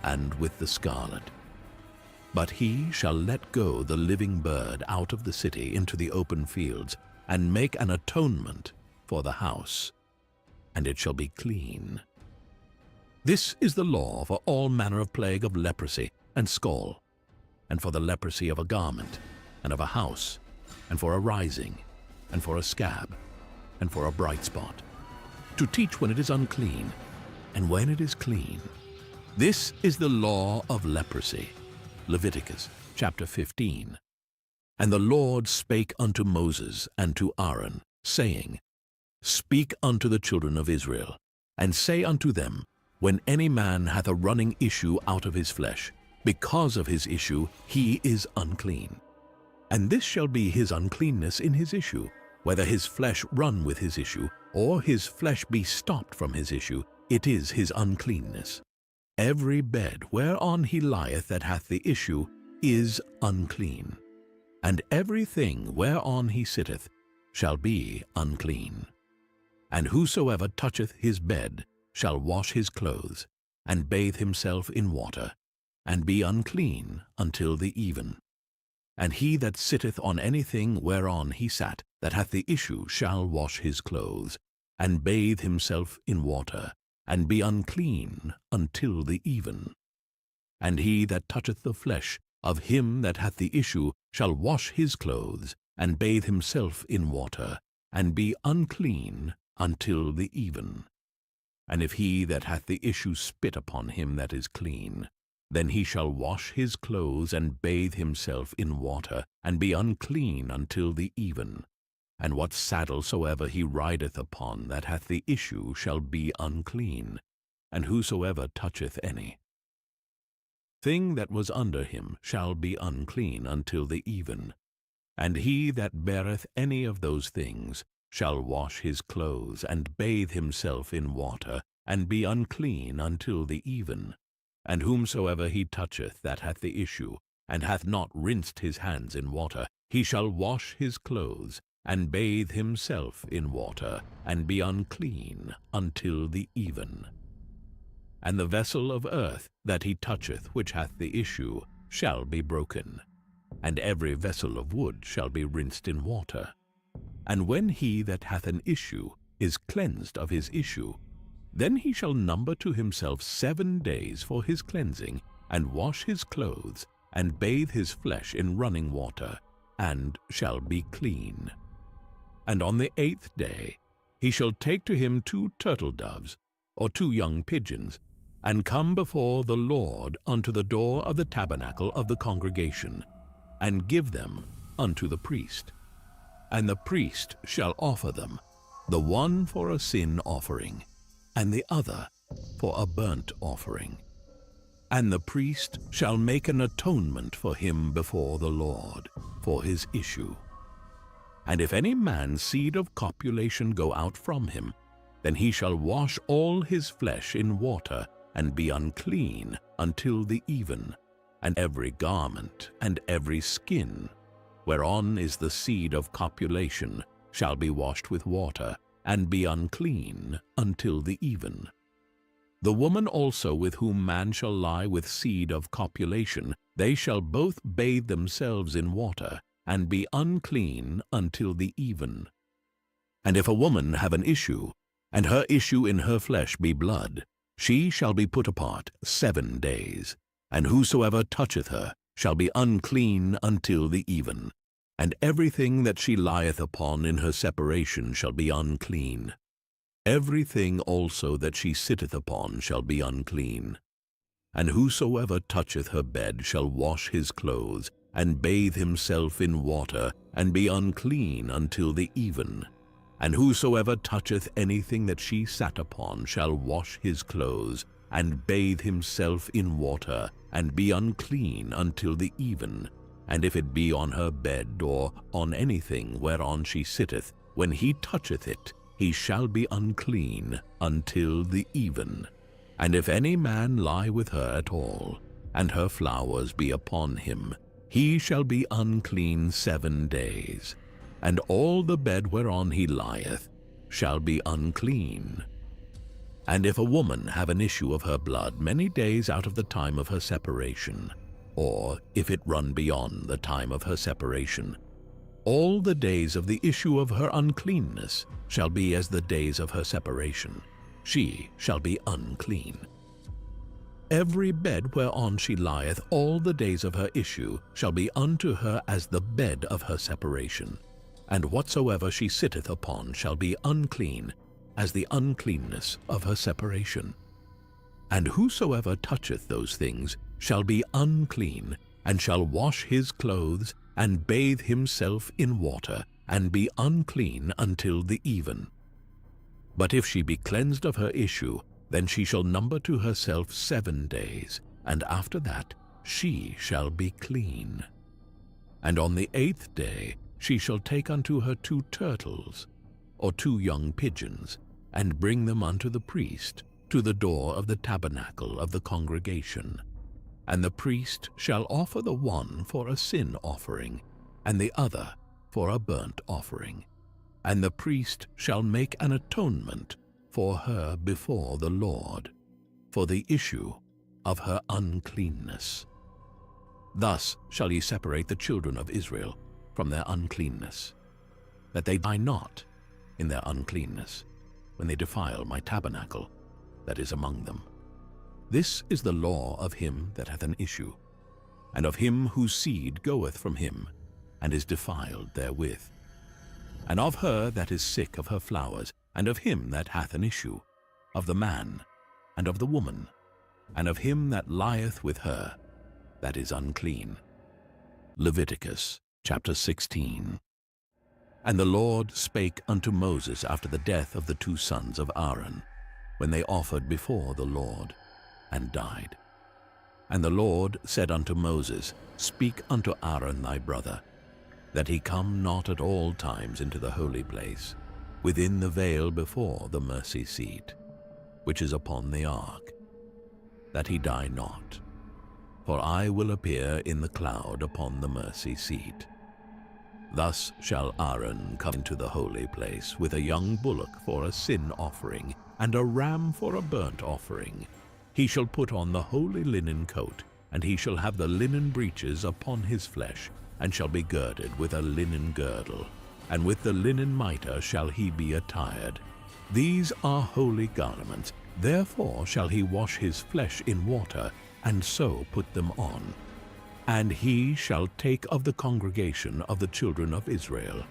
A: and with the scarlet. But he shall let go the living bird out of the city into the open fields, and make an atonement for the house, and it shall be clean. This is the law for all manner of plague of leprosy and scall, and for the leprosy of a garment, and of a house, and for a rising, and for a scab, and for a bright spot, to teach when it is unclean, and when it is clean. This is the law of leprosy. Leviticus chapter 15. And the Lord spake unto Moses and to Aaron, saying, Speak unto the children of Israel, and say unto them, When any man hath a running issue out of his flesh, because of his issue he is unclean. And this shall be his uncleanness in his issue, whether his flesh run with his issue, or his flesh be stopped from his issue, it is his uncleanness. Every bed whereon he lieth that hath the issue is unclean, and everything whereon he sitteth shall be unclean. And whosoever toucheth his bed shall wash his clothes, and bathe himself in water, and be unclean until the even. And he that sitteth on anything whereon he sat, that hath the issue, shall wash his clothes, and bathe himself in water, and be unclean until the even. And he that toucheth the flesh of him that hath the issue shall wash his clothes, and bathe himself in water, and be unclean until the even. And if he that hath the issue spit upon him that is clean, then he shall wash his clothes, and bathe himself in water, and be unclean until the even. And what saddle soever he rideth upon that hath the issue shall be unclean, and whosoever toucheth any thing that was under him shall be unclean until the even. And he that beareth any of those things shall wash his clothes, and bathe himself in water, and be unclean until the even. And whomsoever he toucheth that hath the issue, and hath not rinsed his hands in water, he shall wash his clothes, and bathe himself in water, and be unclean until the even. And the vessel of earth that he toucheth which hath the issue shall be broken, and every vessel of wood shall be rinsed in water. And when he that hath an issue is cleansed of his issue, then he shall number to himself 7 days for his cleansing, and wash his clothes, and bathe his flesh in running water, and shall be clean. And on the 8th day he shall take to him 2 turtle doves, or 2 young pigeons, and come before the Lord unto the door of the tabernacle of the congregation, and give them unto the priest. And the priest shall offer them, the one for a sin offering, and the other for a burnt offering. And the priest shall make an atonement for him before the Lord, for his issue. And if any man's seed of copulation go out from him, then he shall wash all his flesh in water, and be unclean until the even. And every garment and every skin, whereon is the seed of copulation, shall be washed with water, and be unclean until the even. The woman also with whom man shall lie with seed of copulation, they shall both bathe themselves in water, and be unclean until the even. And if a woman have an issue, and her issue in her flesh be blood, she shall be put apart 7 days, and whosoever toucheth her shall be unclean until the even. And everything that she lieth upon in her separation shall be unclean. Everything also that she sitteth upon shall be unclean. And whosoever toucheth her bed shall wash his clothes, and bathe himself in water, and be unclean until the even. And whosoever toucheth anything that she sat upon shall wash his clothes, and bathe himself in water, and be unclean until the even. And if it be on her bed, or on anything whereon she sitteth, when he toucheth it, he shall be unclean until the even. And if any man lie with her at all, and her flowers be upon him, he shall be unclean 7 days, and all the bed whereon he lieth shall be unclean. And if a woman have an issue of her blood many days out of the time of her separation, or if it run beyond the time of her separation, all the days of the issue of her uncleanness shall be as the days of her separation. She shall be unclean. Every bed whereon she lieth all the days of her issue shall be unto her as the bed of her separation, and whatsoever she sitteth upon shall be unclean, as the uncleanness of her separation. And whosoever toucheth those things shall be unclean, and shall wash his clothes, and bathe himself in water, and be unclean until the even. But if she be cleansed of her issue, then she shall number to herself 7 days, and after that she shall be clean. And on the 8th day she shall take unto her 2 turtles, or 2 young pigeons, and bring them unto the priest to the door of the tabernacle of the congregation. And the priest shall offer the one for a sin offering, and the other for a burnt offering. And the priest shall make an atonement for her before the Lord, for the issue of her uncleanness. Thus shall ye separate the children of Israel from their uncleanness, that they die not in their uncleanness, when they defile my tabernacle that is among them. This is the law of him that hath an issue, and of him whose seed goeth from him, and is defiled therewith, and of her that is sick of her flowers, and of him that hath an issue, of the man, and of the woman, and of him that lieth with her, that is unclean. Leviticus chapter 16. And the Lord spake unto Moses after the death of the 2 sons of Aaron, when they offered before the Lord, and died. And the Lord said unto Moses, Speak unto Aaron thy brother, that he come not at all times into the holy place, within the veil before the mercy seat, which is upon the ark. that he die not. For I will appear in the cloud upon the mercy seat. Thus shall Aaron come into the holy place with a young bullock for a sin offering, and a ram for a burnt offering. He shall put on the holy linen coat, and he shall have the linen breeches upon his flesh, and shall be girded with a linen girdle, and with the linen mitre shall he be attired. These are holy garments, therefore shall he wash his flesh in water, and so put them on. And he shall take of the congregation of the children of Israel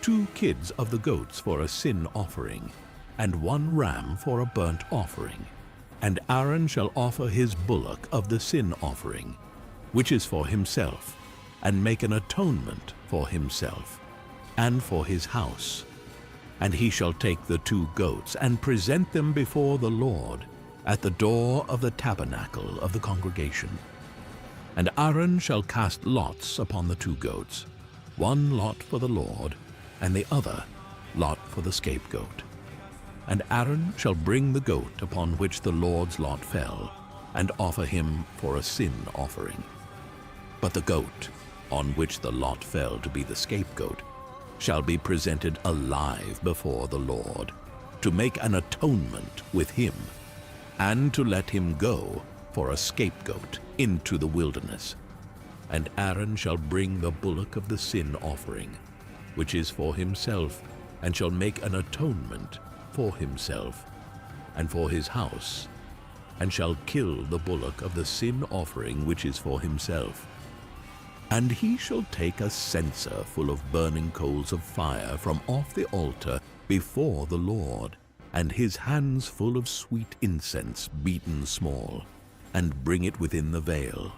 A: 2 kids of the goats for a sin offering, and 1 ram for a burnt offering. And Aaron shall offer his bullock of the sin offering, which is for himself, and make an atonement for himself, and for his house. And he shall take the 2 goats, and present them before the Lord, at the door of the tabernacle of the congregation. And Aaron shall cast lots upon the 2 goats, 1 lot for the Lord, and the other lot for the scapegoat. And Aaron shall bring the goat upon which the Lord's lot fell, and offer him for a sin offering. But the goat, on which the lot fell to be the scapegoat, shall be presented alive before the Lord, to make an atonement with him, and to let him go for a scapegoat into the wilderness. And Aaron shall bring the bullock of the sin offering, which is for himself, and shall make an atonement for himself and for his house, and shall kill the bullock of the sin offering which is for himself. And he shall take a censer full of burning coals of fire from off the altar before the Lord, and his hands full of sweet incense beaten small, and bring it within the veil.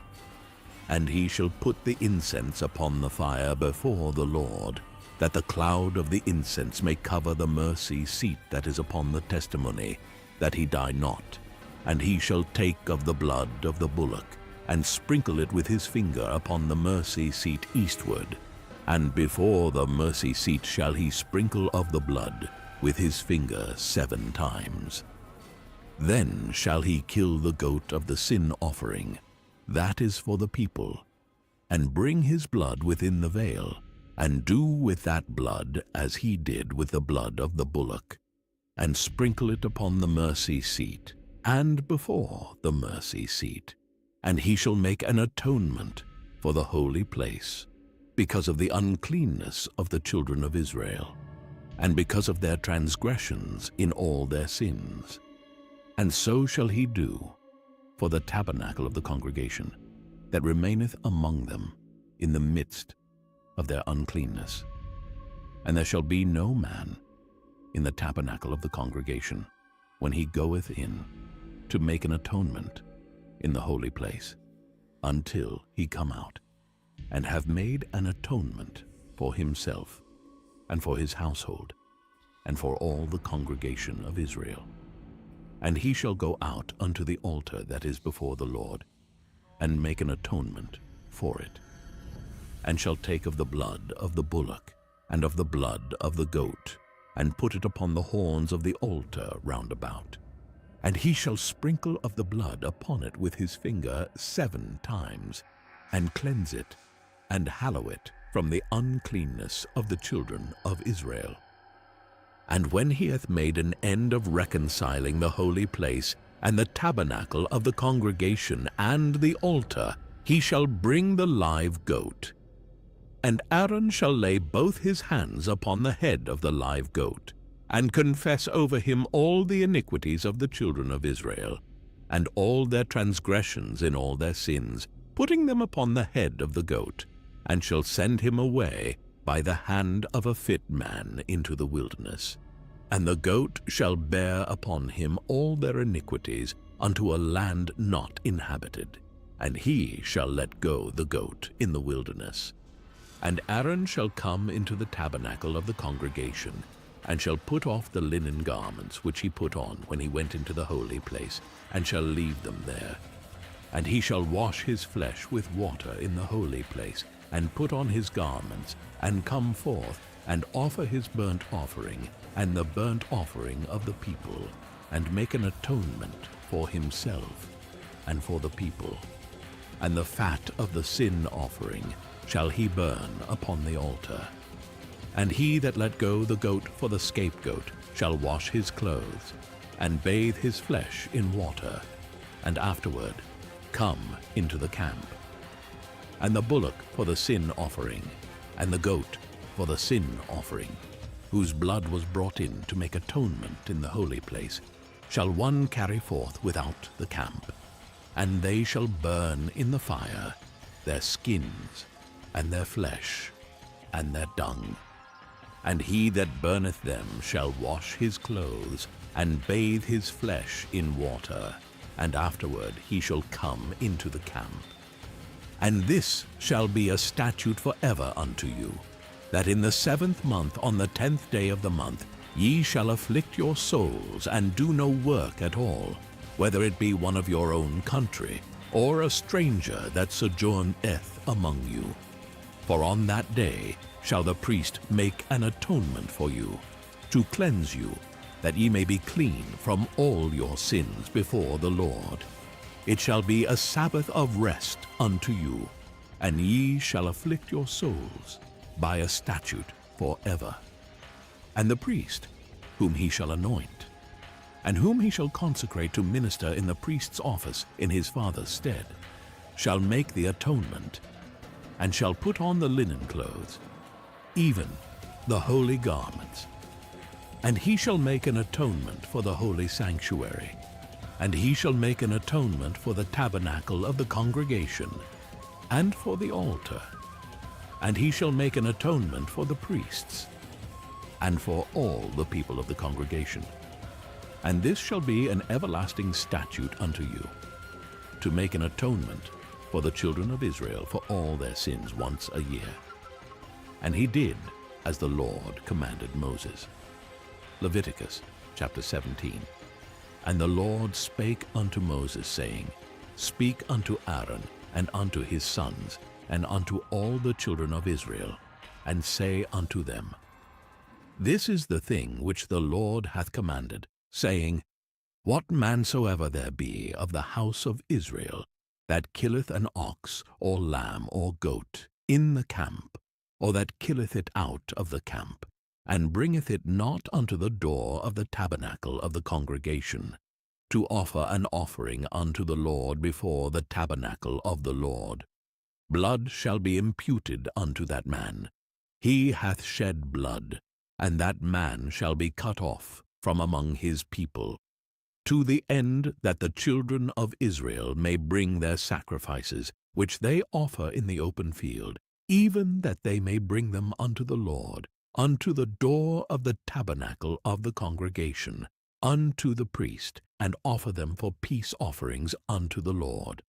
A: And he shall put the incense upon the fire before the Lord, that the cloud of the incense may cover the mercy seat that is upon the testimony, that he die not. And he shall take of the blood of the bullock, and sprinkle it with his finger upon the mercy seat eastward. And before the mercy seat shall he sprinkle of the blood with his finger 7 times. Then shall he kill the goat of the sin offering, that is for the people, and bring his blood within the veil, and do with that blood as he did with the blood of the bullock, and sprinkle it upon the mercy seat, and before the mercy seat. And he shall make an atonement for the holy place, because of the uncleanness of the children of Israel, and because of their transgressions in all their sins. And so shall he do for the tabernacle of the congregation, that remaineth among them in the midst of their uncleanness. And there shall be no man in the tabernacle of the congregation when he goeth in to make an atonement in the holy place, until he come out, and have made an atonement for himself, and for his household, and for all the congregation of Israel. And he shall go out unto the altar that is before the Lord, and make an atonement for it, and shall take of the blood of the bullock, and of the blood of the goat, and put it upon the horns of the altar round about. And he shall sprinkle of the blood upon it with his finger 7 times, and cleanse it, and hallow it from the uncleanness of the children of Israel. And when he hath made an end of reconciling the holy place, and the tabernacle of the congregation, and the altar, he shall bring the live goat. And Aaron shall lay both his hands upon the head of the live goat, and confess over him all the iniquities of the children of Israel, and all their transgressions in all their sins, putting them upon the head of the goat, and shall send him away by the hand of a fit man into the wilderness. And the goat shall bear upon him all their iniquities unto a land not inhabited, and he shall let go the goat in the wilderness. And Aaron shall come into the tabernacle of the congregation, and shall put off the linen garments which he put on when he went into the holy place, and shall leave them there. And he shall wash his flesh with water in the holy place, and put on his garments, and come forth, and offer his burnt offering, and the burnt offering of the people, and make an atonement for himself and for the people. And the fat of the sin offering shall he burn upon the altar. And he that let go the goat for the scapegoat shall wash his clothes, and bathe his flesh in water, and afterward come into the camp. And the bullock for the sin offering, and the goat for the sin offering, whose blood was brought in to make atonement in the holy place, shall one carry forth without the camp. And they shall burn in the fire their skins, and their flesh, and their dung. And he that burneth them shall wash his clothes, and bathe his flesh in water, and afterward he shall come into the camp. And this shall be a statute forever unto you, that in the 7th month on the 10th day of the month ye shall afflict your souls, and do no work at all, whether it be one of your own country, or a stranger that sojourneth among you. For on that day shall the priest make an atonement for you, to cleanse you, that ye may be clean from all your sins before the Lord. It shall be a Sabbath of rest unto you, and ye shall afflict your souls by a statute forever. And the priest, whom he shall anoint, and whom he shall consecrate to minister in the priest's office in his father's stead, shall make the atonement, and shall put on the linen clothes, even the holy garments. And he shall make an atonement for the holy sanctuary, and he shall make an atonement for the tabernacle of the congregation, and for the altar. And he shall make an atonement for the priests, and for all the people of the congregation. And this shall be an everlasting statute unto you, to make an atonement for the children of Israel for all their sins once a year. And he did as the Lord commanded Moses. Leviticus chapter 17. And the Lord spake unto Moses, saying, Speak unto Aaron and unto his sons, and unto all the children of Israel, and say unto them, This is the thing which the Lord hath commanded, saying, What man soever there be of the house of Israel that killeth an ox or lamb or goat in the camp, or that killeth it out of the camp, and bringeth it not unto the door of the tabernacle of the congregation, to offer an offering unto the Lord before the tabernacle of the Lord, blood shall be imputed unto that man. He hath shed blood, and that man shall be cut off from among his people, to the end that the children of Israel may bring their sacrifices, which they offer in the open field, even that they may bring them unto the Lord, unto the door of the tabernacle of the congregation, unto the priest, and offer them for peace offerings unto the Lord.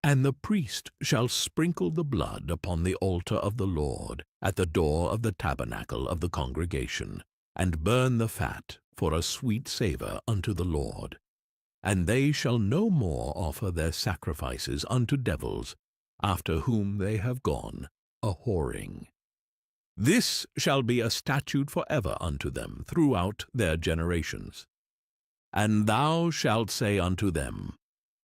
A: And the priest shall sprinkle the blood upon the altar of the Lord at the door of the tabernacle of the congregation, and burn the fat for a sweet savour unto the Lord. And they shall no more offer their sacrifices unto devils, after whom they have gone a-whoring. This shall be a statute forever unto them throughout their generations. And thou shalt say unto them,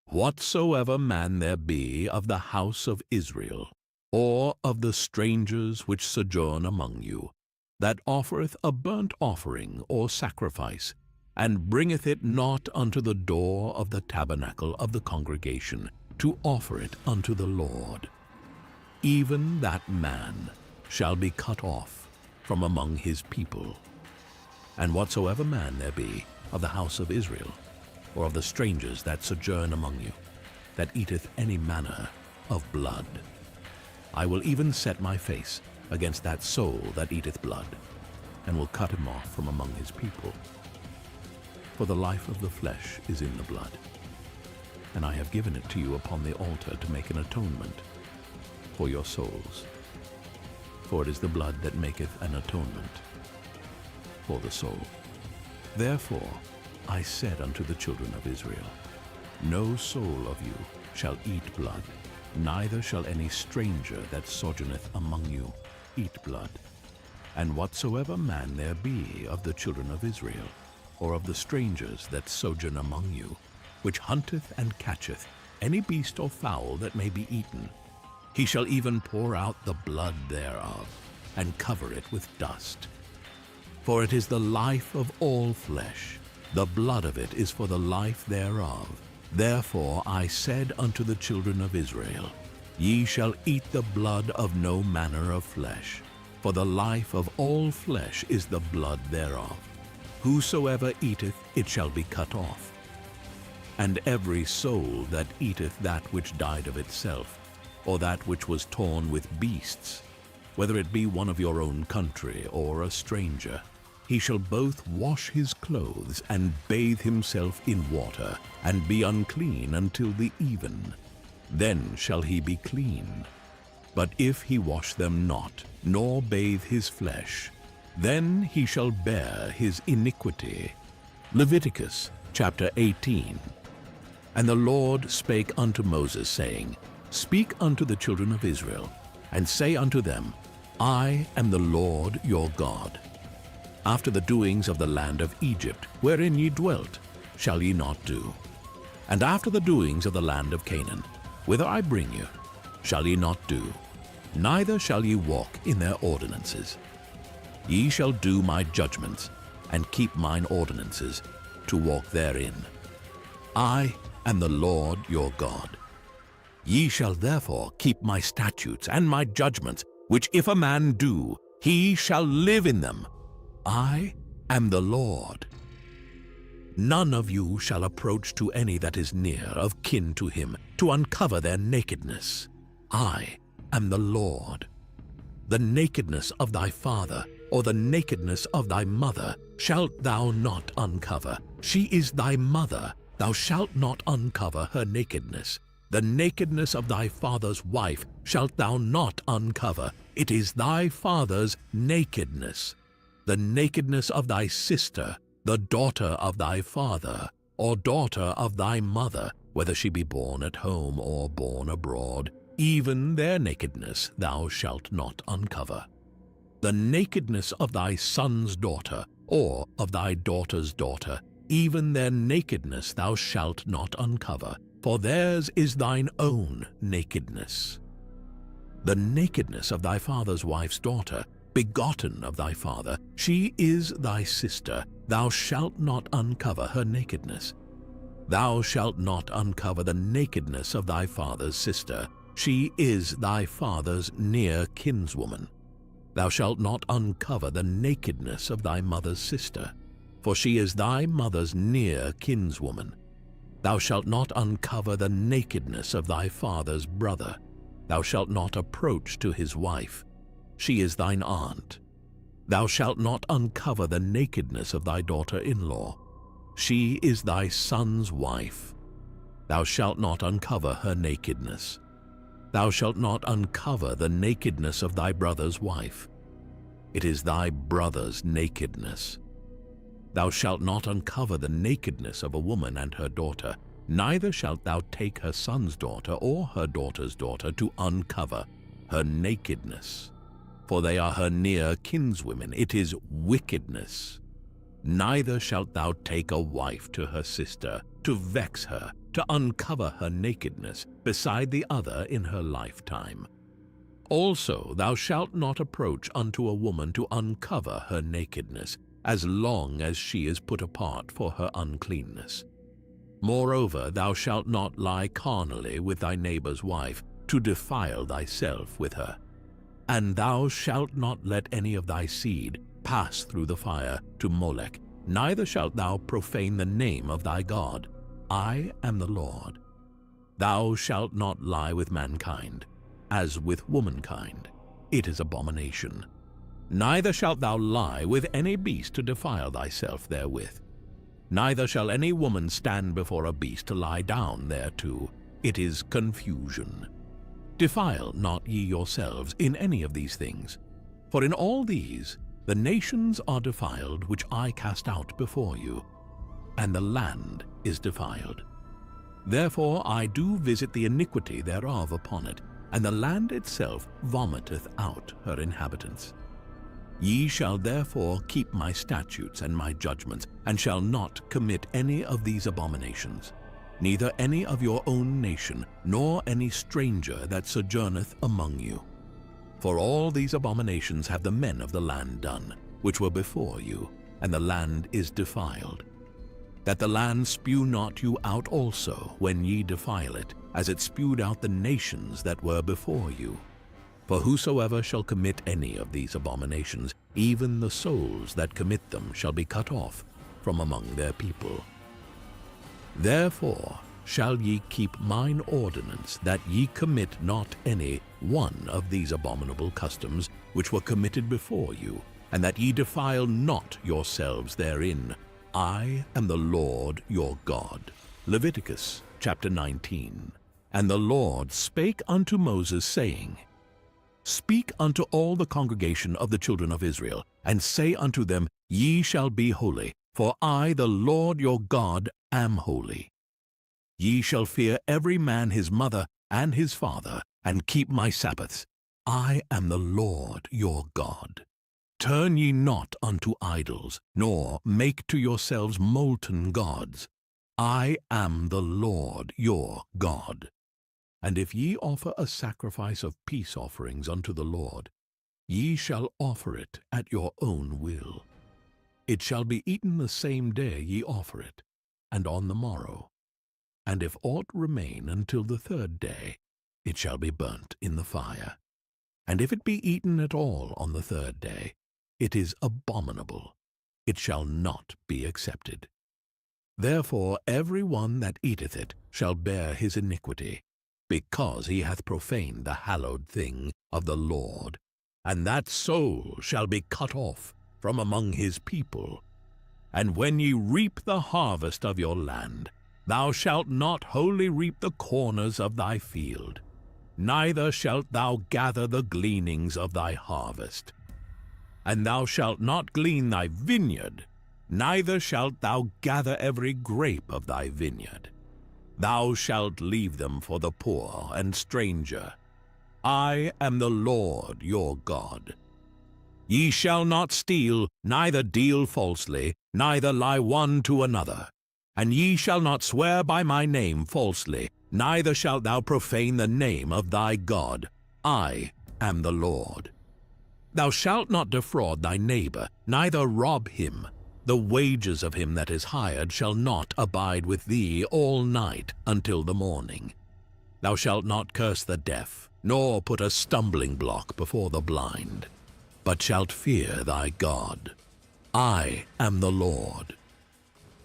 A: Whatsoever man there be of the house of Israel, or of the strangers which sojourn among you, that offereth a burnt offering or sacrifice, and bringeth it not unto the door of the tabernacle of the congregation, to offer it unto the Lord, even that man shall be cut off from among his people. And whatsoever man there be of the house of Israel, or of the strangers that sojourn among you, that eateth any manner of blood, I will even set my face against that soul that eateth blood, and will cut him off from among his people. For the life of the flesh is in the blood, and I have given it to you upon the altar to make an atonement for your souls. For it is the blood that maketh an atonement for the soul. Therefore I said unto the children of Israel, No soul of you shall eat blood, neither shall any stranger that sojourneth among you eat blood. And whatsoever man there be of the children of Israel or of the strangers that sojourn among you, which hunteth and catcheth any beast or fowl that may be eaten. He shall even pour out the blood thereof, and cover it with dust. For it is the life of all flesh, the blood of it is for the life thereof. Therefore I said unto the children of Israel, Ye shall eat the blood of no manner of flesh, for the life of all flesh is the blood thereof. Whosoever eateth, it shall be cut off. And every soul that eateth that which died of itself, or that which was torn with beasts, whether it be one of your own country or a stranger, he shall both wash his clothes and bathe himself in water, and be unclean until the even. Then shall he be clean. But if he wash them not, nor bathe his flesh, then he shall bear his iniquity. Leviticus chapter 18. And the Lord spake unto Moses, saying, Speak unto the children of Israel, and say unto them, I am the Lord your God. After the doings of the land of Egypt, wherein ye dwelt, shall ye not do. And after the doings of the land of Canaan, whither I bring you, shall ye not do. Neither shall ye walk in their ordinances. Ye shall do my judgments, and keep mine ordinances, to walk therein. I am the Lord your God. Ye shall therefore keep my statutes and my judgments, which if a man do, he shall live in them. I am the Lord. None of you shall approach to any that is near of kin to him, to uncover their nakedness. I am the Lord. The nakedness of thy father, or the nakedness of thy mother, shalt thou not uncover. She is thy mother, thou shalt not uncover her nakedness. The nakedness of thy father's wife shalt thou not uncover. It is thy father's nakedness. The nakedness of thy sister, the daughter of thy father, or daughter of thy mother, whether she be born at home or born abroad, even their nakedness thou shalt not uncover. The nakedness of thy son's daughter, or of thy daughter's daughter, even their nakedness thou shalt not uncover, for theirs is thine own nakedness. The nakedness of thy father's wife's daughter, begotten of thy father, she is thy sister, thou shalt not uncover her nakedness. Thou shalt not uncover the nakedness of thy father's sister, she is thy father's near kinswoman. Thou shalt not uncover the nakedness of thy mother's sister, for she is thy mother's near kinswoman. Thou shalt not uncover the nakedness of thy father's brother. Thou shalt not approach to his wife. She is thine aunt. Thou shalt not uncover the nakedness of thy daughter-in-law. She is thy son's wife. Thou shalt not uncover her nakedness. Thou shalt not uncover the nakedness of thy brother's wife. It is thy brother's nakedness. Thou shalt not uncover the nakedness of a woman and her daughter, neither shalt thou take her son's daughter or her daughter's daughter to uncover her nakedness. For they are her near kinswomen, it is wickedness. Neither shalt thou take a wife to her sister, to vex her, to uncover her nakedness, beside the other in her lifetime. Also thou shalt not approach unto a woman to uncover her nakedness, as long as she is put apart for her uncleanness. Moreover, thou shalt not lie carnally with thy neighbor's wife, to defile thyself with her. And thou shalt not let any of thy seed pass through the fire to Molech, neither shalt thou profane the name of thy God. I am the Lord. Thou shalt not lie with mankind, as with womankind. It is abomination. Neither shalt thou lie with any beast to defile thyself therewith. Neither shall any woman stand before a beast to lie down thereto. It is confusion. Defile not ye yourselves in any of these things. For in all these the nations are defiled which I cast out before you, and the land is defiled. Therefore I do visit the iniquity thereof upon it, and the land itself vomiteth out her inhabitants. Ye shall therefore keep my statutes and my judgments, and shall not commit any of these abominations, neither any of your own nation, nor any stranger that sojourneth among you. For all these abominations have the men of the land done, which were before you, and the land is defiled. That the land spew not you out also, when ye defile it, as it spewed out the nations that were before you. For whosoever shall commit any of these abominations, even the souls that commit them shall be cut off from among their people. Therefore shall ye keep mine ordinance, that ye commit not any one of these abominable customs which were committed before you, and that ye defile not yourselves therein. I am the Lord your God. Leviticus chapter 19. And the Lord spake unto Moses, saying, Speak unto all the congregation of the children of Israel, and say unto them, Ye shall be holy, for I, the Lord your God, am holy. Ye shall fear every man his mother and his father, and keep my Sabbaths. I am the Lord your God. Turn ye not unto idols, nor make to yourselves molten gods. I am the Lord your God. And if ye offer a sacrifice of peace offerings unto the Lord, ye shall offer it at your own will. It shall be eaten the same day ye offer it, and on the morrow. And if aught remain until the third day, it shall be burnt in the fire. And if it be eaten at all on the third day, it is abominable. It shall not be accepted. Therefore every one that eateth it shall bear his iniquity, because he hath profaned the hallowed thing of the Lord, and that soul shall be cut off from among his people. And when ye reap the harvest of your land, thou shalt not wholly reap the corners of thy field, neither shalt thou gather the gleanings of thy harvest. And thou shalt not glean thy vineyard, neither shalt thou gather every grape of thy vineyard. Thou shalt leave them for the poor and stranger. I am the Lord your God. Ye shall not steal, neither deal falsely, neither lie one to another. And ye shall not swear by my name falsely, neither shalt thou profane the name of thy God. I am the Lord. Thou shalt not defraud thy neighbor, neither rob him. The wages of him that is hired shall not abide with thee all night until the morning. Thou shalt not curse the deaf, nor put a stumbling block before the blind, but shalt fear thy God. I am the Lord.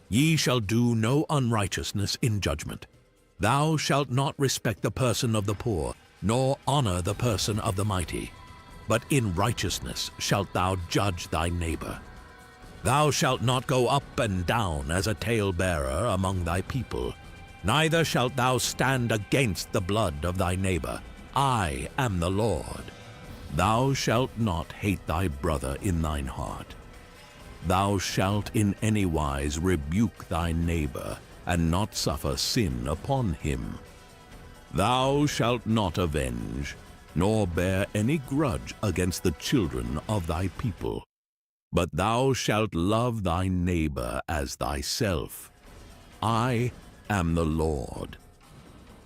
A: Ye shall do no unrighteousness in judgment. Thou shalt not respect the person of the poor, nor honor the person of the mighty, but in righteousness shalt thou judge thy neighbor. Thou shalt not go up and down as a talebearer among thy people, neither shalt thou stand against the blood of thy neighbor. I am the Lord. Thou shalt not hate thy brother in thine heart. Thou shalt in any wise rebuke thy neighbor, and not suffer sin upon him. Thou shalt not avenge, nor bear any grudge against the children of thy people. But thou shalt love thy neighbor as thyself. I am the Lord.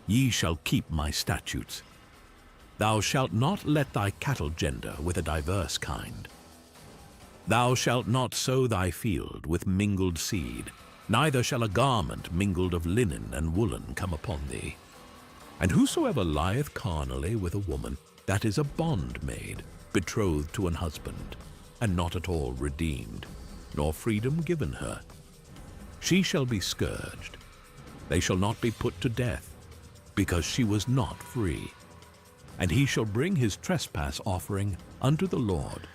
A: Ye shall keep my statutes. Thou shalt not let thy cattle gender with a diverse kind. Thou shalt not sow thy field with mingled seed, neither shall a garment mingled of linen and woolen come upon thee. And whosoever lieth carnally with a woman, that is a bondmaid, betrothed to an husband, and not at all redeemed, nor freedom given her, she shall be scourged. They shall not be put to death, because she was not free. And he shall bring his trespass offering unto the Lord,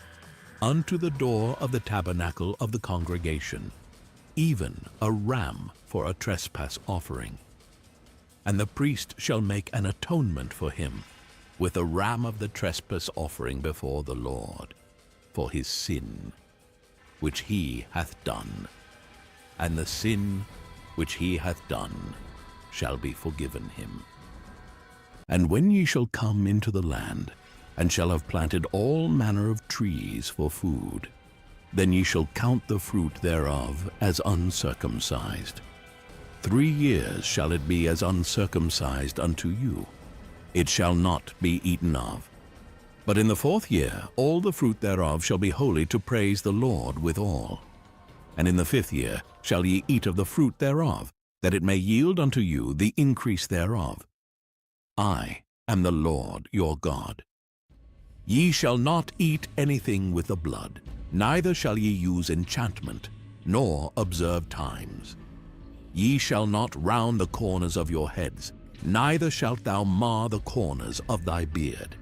A: unto the door of the tabernacle of the congregation, even a ram for a trespass offering. And the priest shall make an atonement for him with a ram of the trespass offering before the Lord, for his sin which he hath done, and the sin which he hath done shall be forgiven him. And when ye shall come into the land, and shall have planted all manner of trees for food. Then ye shall count the fruit thereof as uncircumcised. 3 years shall it be as uncircumcised unto you. It shall not be eaten of. But in the 4th year all the fruit thereof shall be holy to praise the Lord withal. And in the 5th year shall ye eat of the fruit thereof, that it may yield unto you the increase thereof. I am the Lord your God. Ye shall not eat anything with the blood, neither shall ye use enchantment, nor observe times. Ye shall not round the corners of your heads, neither shalt thou mar the corners of thy beard.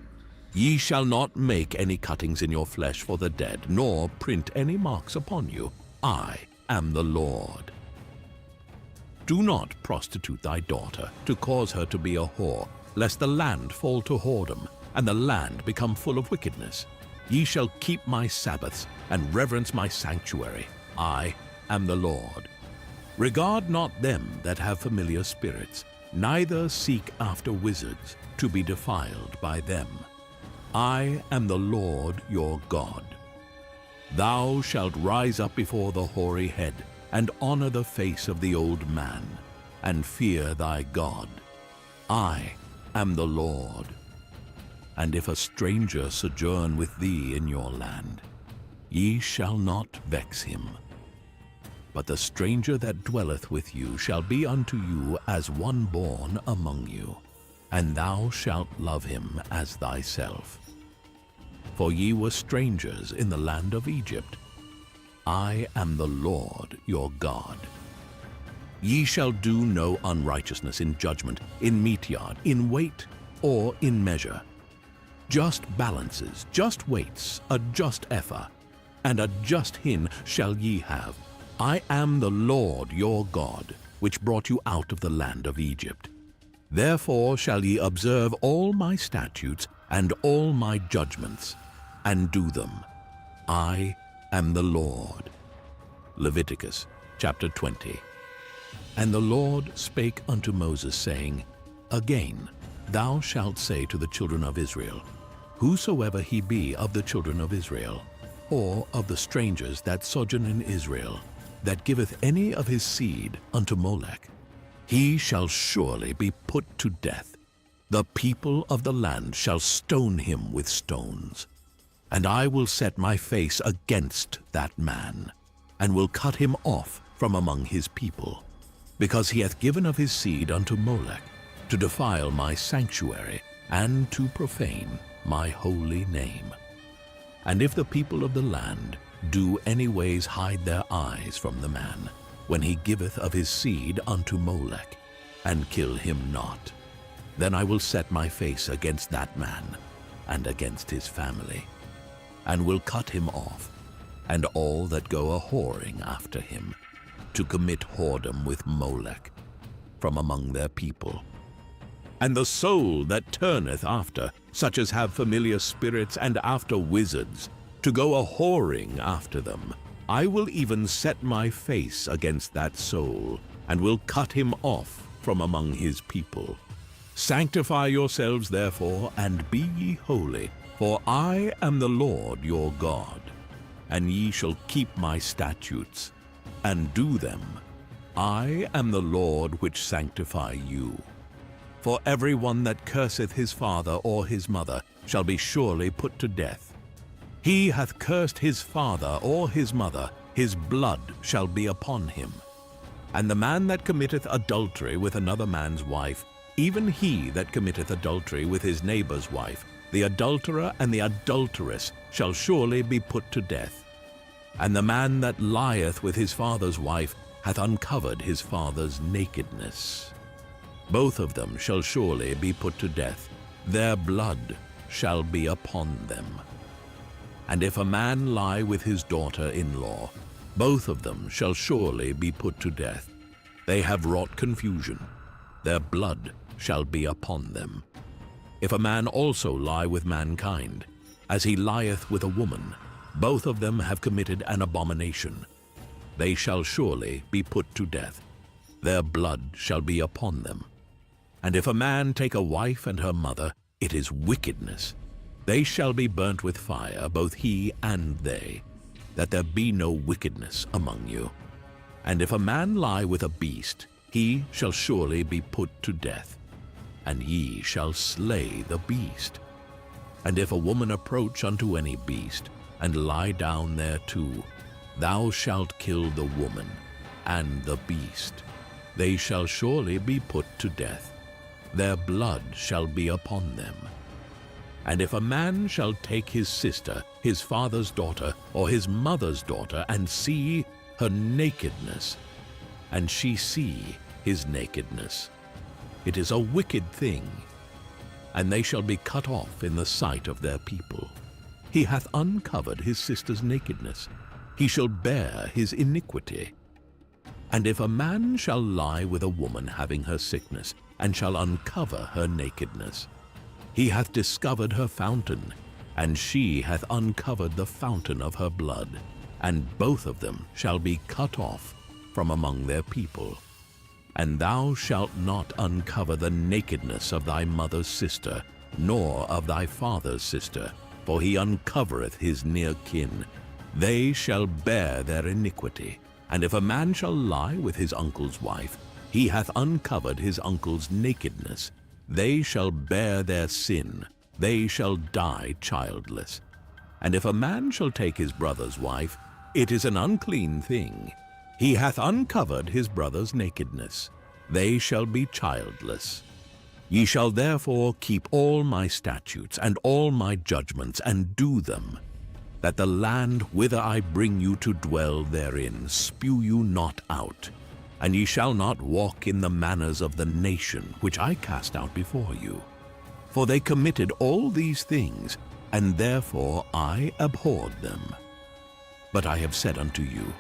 A: Ye shall not make any cuttings in your flesh for the dead, nor print any marks upon you. I am the Lord. Do not prostitute thy daughter, to cause her to be a whore, lest the land fall to whoredom, and the land become full of wickedness. Ye shall keep my Sabbaths, and reverence my sanctuary. I am the Lord. Regard not them that have familiar spirits, neither seek after wizards, to be defiled by them. I am the Lord your God. Thou shalt rise up before the hoary head, and honor the face of the old man, and fear thy God. I am the Lord. And if a stranger sojourn with thee in your land, ye shall not vex him. But the stranger that dwelleth with you shall be unto you as one born among you, and thou shalt love him as thyself. For ye were strangers in the land of Egypt. I am the Lord your God. Ye shall do no unrighteousness in judgment, in meat yard, in weight, or in measure. Just balances, just weights, a just ephah, and a just hin shall ye have. I am the Lord your God, which brought you out of the land of Egypt. Therefore shall ye observe all my statutes and all my judgments, and do them. I am the Lord. Leviticus chapter 20. And the Lord spake unto Moses, saying, Again, thou shalt say to the children of Israel, Whosoever he be of the children of Israel, or of the strangers that sojourn in Israel, that giveth any of his seed unto Molech, he shall surely be put to death. The people of the land shall stone him with stones. And I will set my face against that man, and will cut him off from among his people, because he hath given of his seed unto Molech, to defile my sanctuary, and to profane my holy name. And if the people of the land do any ways hide their eyes from the man, when he giveth of his seed unto Molech, and kill him not, then I will set my face against that man, and against his family, and will cut him off, and all that go a-whoring after him, to commit whoredom with Molech, from among their people. And the soul that turneth after such as have familiar spirits and after wizards, to go a-whoring after them, I will even set my face against that soul, and will cut him off from among his people. Sanctify yourselves therefore, and be ye holy, for I am the Lord your God. And ye shall keep my statutes, and do them. I am the Lord which sanctify you. For every one that curseth his father or his mother shall be surely put to death. He hath cursed his father or his mother, his blood shall be upon him. And the man that committeth adultery with another man's wife, even he that committeth adultery with his neighbor's wife, the adulterer and the adulteress shall surely be put to death. And the man that lieth with his father's wife hath uncovered his father's nakedness. Both of them shall surely be put to death. Their blood shall be upon them. And if a man lie with his daughter-in-law, both of them shall surely be put to death. They have wrought confusion. Their blood shall be upon them. If a man also lie with mankind, as he lieth with a woman, both of them have committed an abomination. They shall surely be put to death. Their blood shall be upon them. And if a man take a wife and her mother, it is wickedness. They shall be burnt with fire, both he and they, that there be no wickedness among you. And if a man lie with a beast, he shall surely be put to death, and ye shall slay the beast. And if a woman approach unto any beast, and lie down thereto, thou shalt kill the woman and the beast. They shall surely be put to death. Their blood shall be upon them. And if a man shall take his sister, his father's daughter, or his mother's daughter, and see her nakedness, and she see his nakedness, it is a wicked thing, and they shall be cut off in the sight of their people. He hath uncovered his sister's nakedness, he shall bear his iniquity. And if a man shall lie with a woman having her sickness, and shall uncover her nakedness, he hath discovered her fountain, and she hath uncovered the fountain of her blood, and both of them shall be cut off from among their people. And thou shalt not uncover the nakedness of thy mother's sister, nor of thy father's sister, for he uncovereth his near kin. They shall bear their iniquity. And if a man shall lie with his uncle's wife, he hath uncovered his uncle's nakedness. They shall bear their sin, they shall die childless. And if a man shall take his brother's wife, it is an unclean thing. He hath uncovered his brother's nakedness. They shall be childless. Ye shall therefore keep all my statutes and all my judgments, and do them, that the land whither I bring you to dwell therein spew you not out. And ye shall not walk in the manners of the nation which I cast out before you. For they committed all these things, and therefore I abhorred them. But I have said unto you,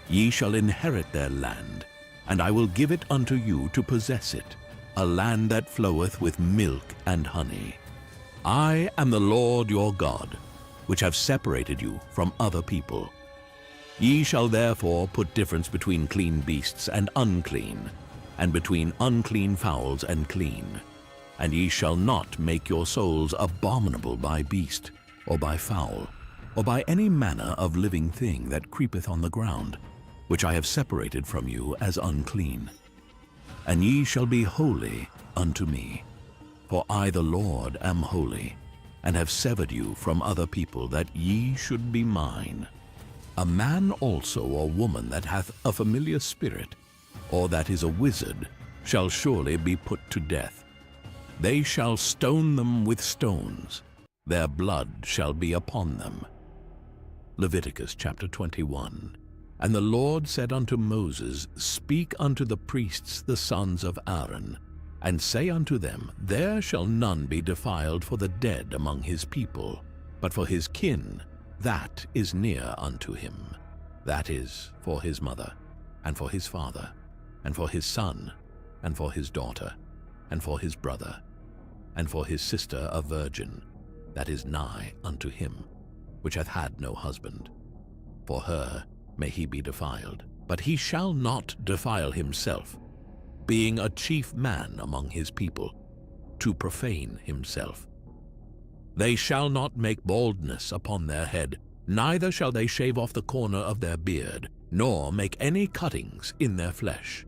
A: ye shall inherit their land, and I will give it unto you to possess it, a land that floweth with milk and honey. I am the Lord your God, which have separated you from other people. Ye shall therefore put difference between clean beasts and unclean, and between unclean fowls and clean. And ye shall not make your souls abominable by beast, or by fowl, or by any manner of living thing that creepeth on the ground, which I have separated from you as unclean. And ye shall be holy unto me, for I the Lord am holy, and have severed you from other people, that ye should be mine. A man also or woman that hath a familiar spirit, or that is a wizard, shall surely be put to death. They shall stone them with stones, their blood shall be upon them. Leviticus chapter 21. And the Lord said unto Moses, Speak unto the priests the sons of Aaron, and say unto them, There shall none be defiled for the dead among his people, but for his kin, that is near unto him, that is, for his mother, and for his father, and for his son, and for his daughter, and for his brother, and for his sister a virgin, that is nigh unto him, which hath had no husband. For her may he be defiled, but he shall not defile himself, being a chief man among his people, to profane himself. They shall not make baldness upon their head, neither shall they shave off the corner of their beard, nor make any cuttings in their flesh.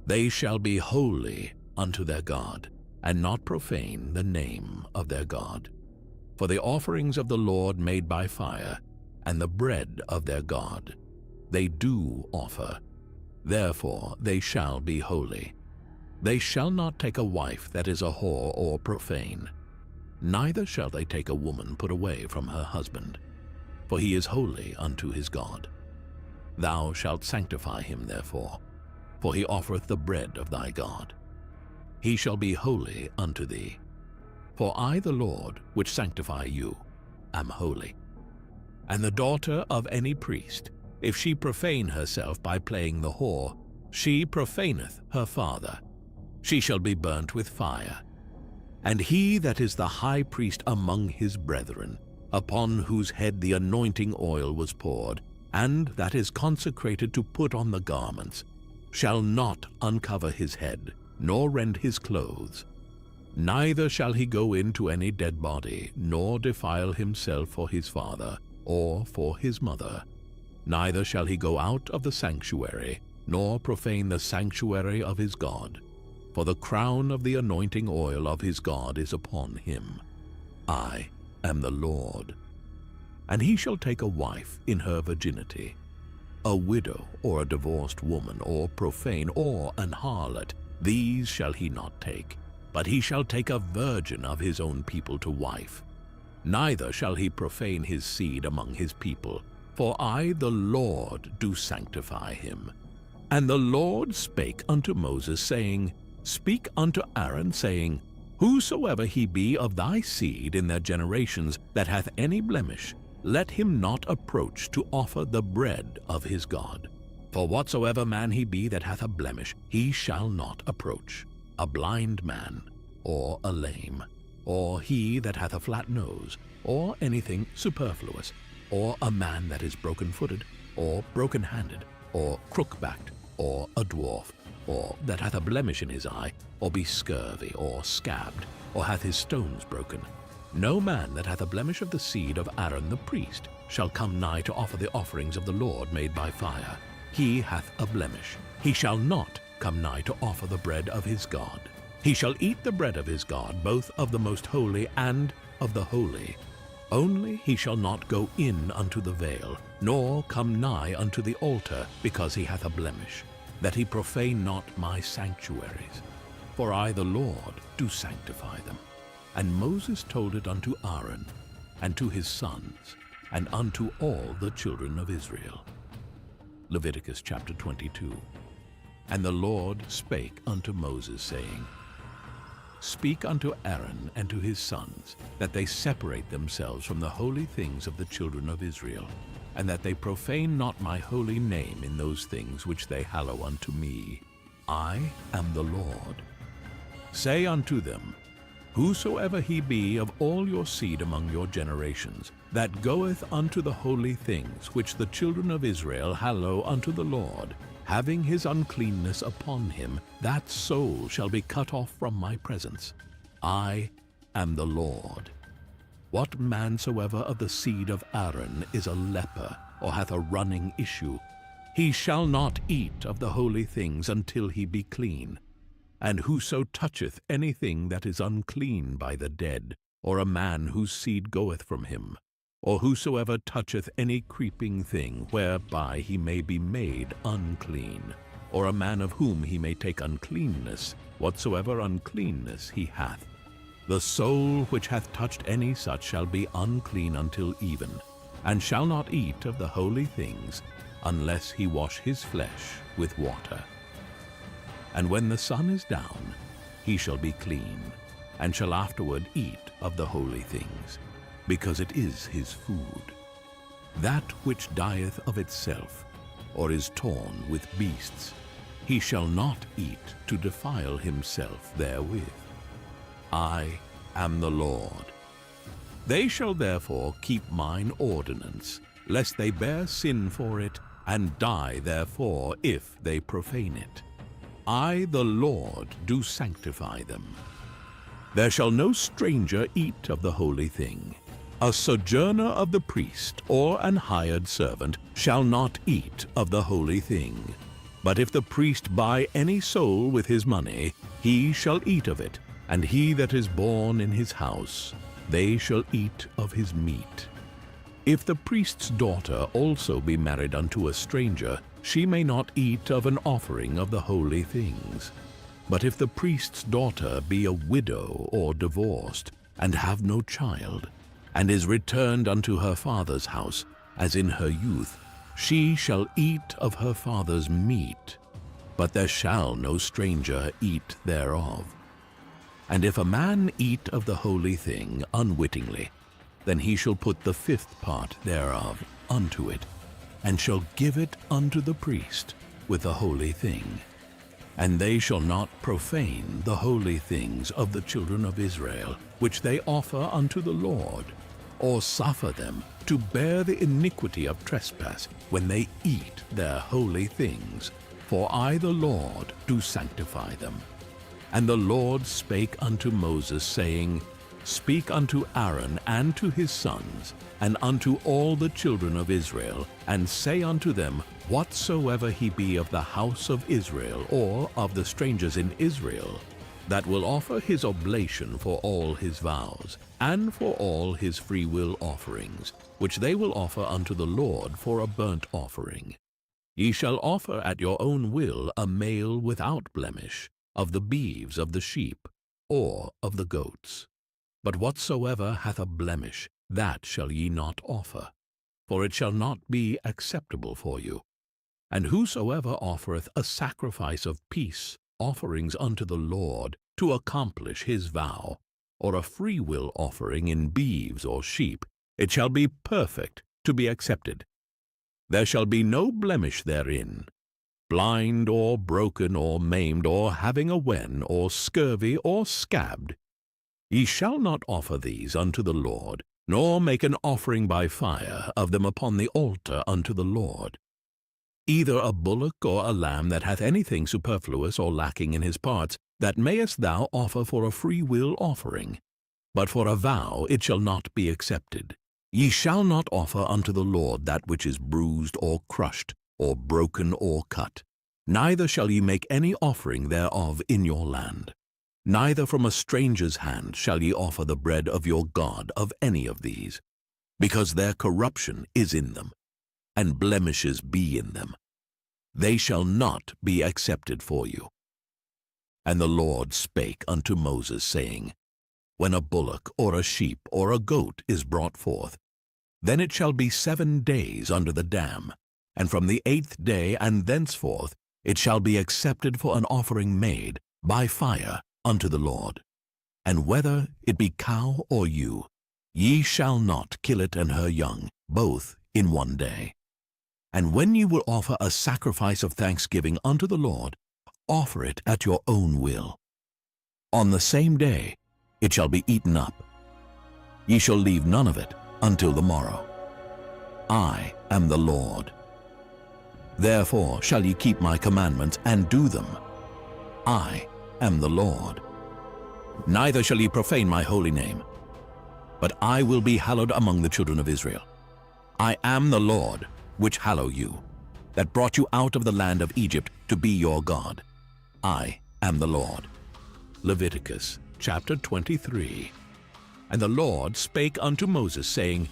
A: They shall be holy unto their God, and not profane the name of their God. For the offerings of the Lord made by fire, and the bread of their God, they do offer. Therefore they shall be holy. They shall not take a wife that is a whore or profane, neither shall they take a woman put away from her husband, for he is holy unto his God. Thou shalt sanctify him therefore, for he offereth the bread of thy God. He shall be holy unto thee. For I the Lord, which sanctify you, am holy. And the daughter of any priest, if she profane herself by playing the whore, she profaneth her father. She shall be burnt with fire. And he that is the high priest among his brethren, upon whose head the anointing oil was poured, and that is consecrated to put on the garments, shall not uncover his head, nor rend his clothes. Neither shall he go into any dead body, nor defile himself for his father, or for his mother. Neither shall he go out of the sanctuary, nor profane the sanctuary of his God. For the crown of the anointing oil of his God is upon him. I am the Lord. And he shall take a wife in her virginity. A widow, or a divorced woman, or profane, or an harlot, these shall he not take. But he shall take a virgin of his own people to wife. Neither shall he profane his seed among his people, for I, the Lord, do sanctify him. And the Lord spake unto Moses, saying, Speak unto Aaron, saying, Whosoever he be of thy seed in their generations that hath any blemish, let him not approach to offer the bread of his God. For whatsoever man he be that hath a blemish, he shall not approach. A blind man, or a lame, or he that hath a flat nose, or anything superfluous, or a man that is broken-footed, or broken-handed, or crook-backed, or a dwarf, or that hath a blemish in his eye, or be scurvy, or scabbed, or hath his stones broken. No man that hath a blemish of the seed of Aaron the priest shall come nigh to offer the offerings of the Lord made by fire. He hath a blemish. He shall not come nigh to offer the bread of his God. He shall eat the bread of his God, both of the most holy and of the holy. Only he shall not go in unto the veil, nor come nigh unto the altar, because he hath a blemish, that he profane not my sanctuaries. For I, the Lord, do sanctify them. And Moses told it unto Aaron, and to his sons, and unto all the children of Israel. Leviticus chapter 22. And the Lord spake unto Moses, saying, Speak unto Aaron and to his sons, that they separate themselves from the holy things of the children of Israel, and that they profane not my holy name in those things which they hallow unto me. I am the Lord. Say unto them, Whosoever he be of all your seed among your generations, that goeth unto the holy things which the children of Israel hallow unto the Lord, having his uncleanness upon him, that soul shall be cut off from my presence. I am the Lord. What man soever of the seed of Aaron is a leper, or hath a running issue, he shall not eat of the holy things until he be clean. And whoso toucheth anything that is unclean by the dead, or a man whose seed goeth from him, or whosoever toucheth any creeping thing whereby he may be made unclean, or a man of whom he may take uncleanness, whatsoever uncleanness he hath, the soul which hath touched any such shall be unclean until even, and shall not eat of the holy things, unless he wash his flesh with water. And when the sun is down, he shall be clean, and shall afterward eat of the holy things, because it is his food. That which dieth of itself, or is torn with beasts, he shall not eat to defile himself therewith. I am the Lord. They shall therefore keep mine ordinance, lest they bear sin for it, and die therefore if they profane it. I, the Lord, do sanctify them. There shall no stranger eat of the holy thing. A sojourner of the priest, or an hired servant, shall not eat of the holy thing. But if the priest buy any soul with his money, he shall eat of it, and he that is born in his house, they shall eat of his meat. If the priest's daughter also be married unto a stranger, she may not eat of an offering of the holy things. But if the priest's daughter be a widow or divorced, and have no child, and is returned unto her father's house, as in her youth, she shall eat of her father's meat, but there shall no stranger eat thereof. And if a man eat of the holy thing unwittingly, then he shall put the fifth part thereof unto it, and shall give it unto the priest with the holy thing. And they shall not profane the holy things of the children of Israel, which they offer unto the Lord, or suffer them to bear the iniquity of trespass when they eat their holy things. For I, the Lord, do sanctify them. And the Lord spake unto Moses, saying, Speak unto Aaron and to his sons, and unto all the children of Israel, and say unto them, Whatsoever he be of the house of Israel, or of the strangers in Israel, that will offer his oblation for all his vows, and for all his freewill offerings, which they will offer unto the Lord for a burnt offering. Ye shall offer at your own will a male without blemish, of the beeves of the sheep, or of the goats. But whatsoever hath a blemish, that shall ye not offer, for it shall not be acceptable for you. And whosoever offereth a sacrifice of peace offerings unto the Lord to accomplish his vow, or a freewill offering in beeves or sheep, it shall be perfect to be accepted. There shall be no blemish therein, blind or broken or maimed or having a wen or scurvy or scabbed. Ye shall not offer these unto the Lord, nor make an offering by fire of them upon the altar unto the Lord. Either a bullock or a lamb that hath anything superfluous or lacking in his parts, that mayest thou offer for a freewill offering. But for a vow it shall not be accepted. Ye shall not offer unto the Lord that which is bruised or crushed, or broken or cut. Neither shall ye make any offering thereof in your land. Neither from a stranger's hand shall ye offer the bread of your God of any of these, because their corruption is in them, and blemishes be in them. They shall not be accepted for you. And the Lord spake unto Moses, saying, When a bullock or a sheep or a goat is brought forth, then it shall be 7 days under the dam, and from the 8th day and thenceforth it shall be accepted for an offering made by fire unto the Lord. And whether it be cow or ewe, ye shall not kill it and her young, both in 1 day. And when ye will offer a sacrifice of thanksgiving unto the Lord, offer it at your own will. On the same day it shall be eaten up. Ye shall leave none of it until the morrow. I am the Lord. Therefore shall ye keep my commandments and do them. I am the Lord. Neither shall ye profane my holy name, but I will be hallowed among the children of Israel. I am the Lord, which hallow you, that brought you out of the land of Egypt to be your God. I am the Lord. Leviticus chapter 23. And the Lord spake unto Moses, saying,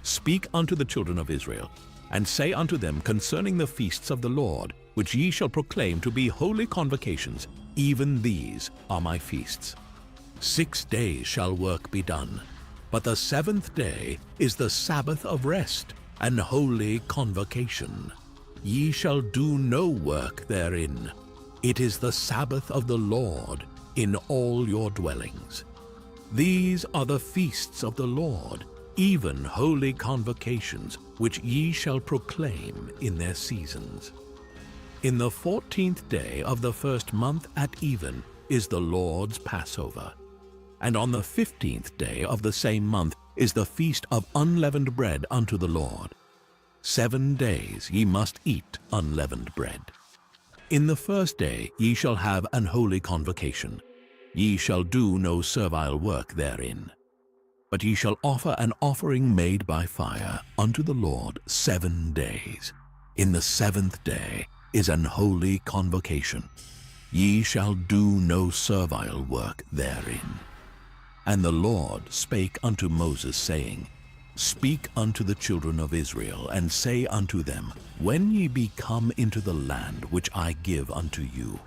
A: Speak unto the children of Israel, and say unto them concerning the feasts of the Lord, which ye shall proclaim to be holy convocations, even these are my feasts. 6 days shall work be done, but the 7th day is the Sabbath of rest, and holy convocation. Ye shall do no work therein. It is the Sabbath of the Lord in all your dwellings. These are the feasts of the Lord, even holy convocations, which ye shall proclaim in their seasons. In the 14th day of the 1st month at even is the Lord's Passover, and on the 15th day of the same month is the feast of unleavened bread unto the Lord. 7 days ye must eat unleavened bread. In the 1st day ye shall have an holy convocation. Ye shall do no servile work therein. But ye shall offer an offering made by fire unto the Lord 7 days. In the 7th day is an holy convocation. Ye shall do no servile work therein. And the Lord spake unto Moses, saying, Speak unto the children of Israel, and say unto them, When ye be come into the land which I give unto you,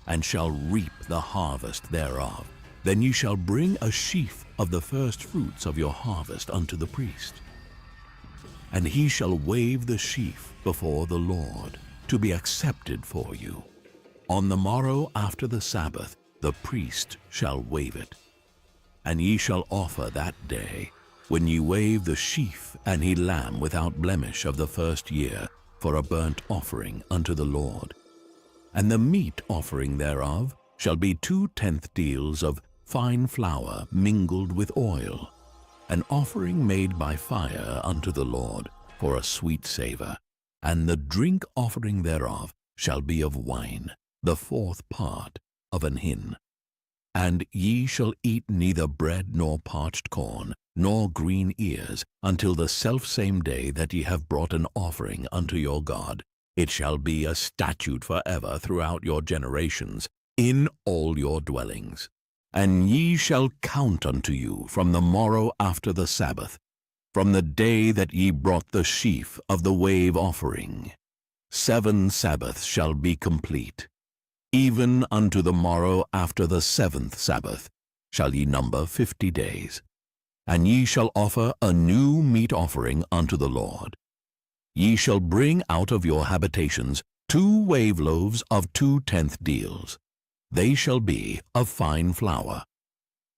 A: and shall reap the harvest thereof, then ye shall bring a sheaf of the first fruits of your harvest unto the priest. And he shall wave the sheaf before the Lord, to be accepted for you. On the morrow after the Sabbath the priest shall wave it. And ye shall offer that day, when ye wave the sheaf and he lamb without blemish of the 1st year, for a burnt offering unto the Lord. And the meat offering thereof shall be 2/10 deals of fine flour mingled with oil, an offering made by fire unto the Lord for a sweet savour. And the drink offering thereof shall be of wine, the 4th part of an hin. And ye shall eat neither bread nor parched corn, nor green ears, until the selfsame day that ye have brought an offering unto your God. It shall be a statute forever throughout your generations, in all your dwellings. And ye shall count unto you from the morrow after the Sabbath, from the day that ye brought the sheaf of the wave offering. 7 Sabbaths shall be complete. Even unto the morrow after the 7th Sabbath shall ye number 50 days. And ye shall offer a new meat offering unto the Lord. Ye shall bring out of your habitations 2 wave loaves of 2/10 deals. They shall be of fine flour.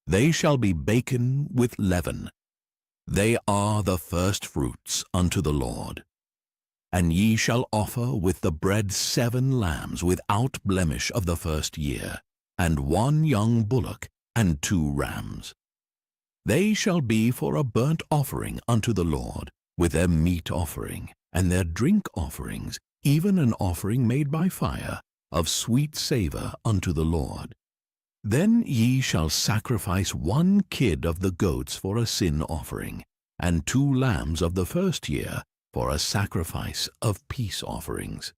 A: They shall be baken with leaven. They are the first fruits unto the Lord. And ye shall offer with the bread 7 lambs without blemish of the first year, and 1 young bullock, and 2 rams. They shall be for a burnt offering unto the Lord, with their meat offering, and their drink offerings, even an offering made by fire, of sweet savour unto the Lord. Then ye shall sacrifice 1 kid of the goats for a sin offering, and 2 lambs of the first year for a sacrifice of peace offerings.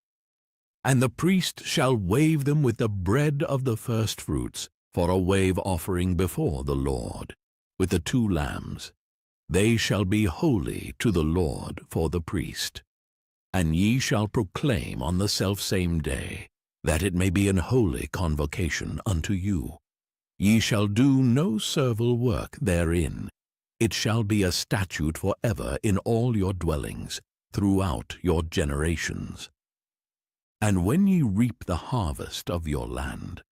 A: And the priest shall wave them with the bread of the first fruits for a wave offering before the Lord, with the 2 lambs. They shall be holy to the Lord for the priest. And ye shall proclaim on the selfsame day, that it may be an holy convocation unto you. Ye shall do no servile work therein. It shall be a statute forever in all your dwellings, throughout your generations. And when ye reap the harvest of your land,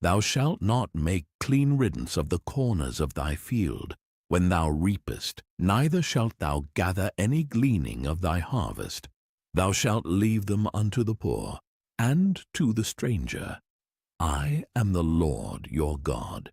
A: thou shalt not make clean riddance of the corners of thy field, when thou reapest, neither shalt thou gather any gleaning of thy harvest. Thou shalt leave them unto the poor, and to the stranger. I am the Lord your God.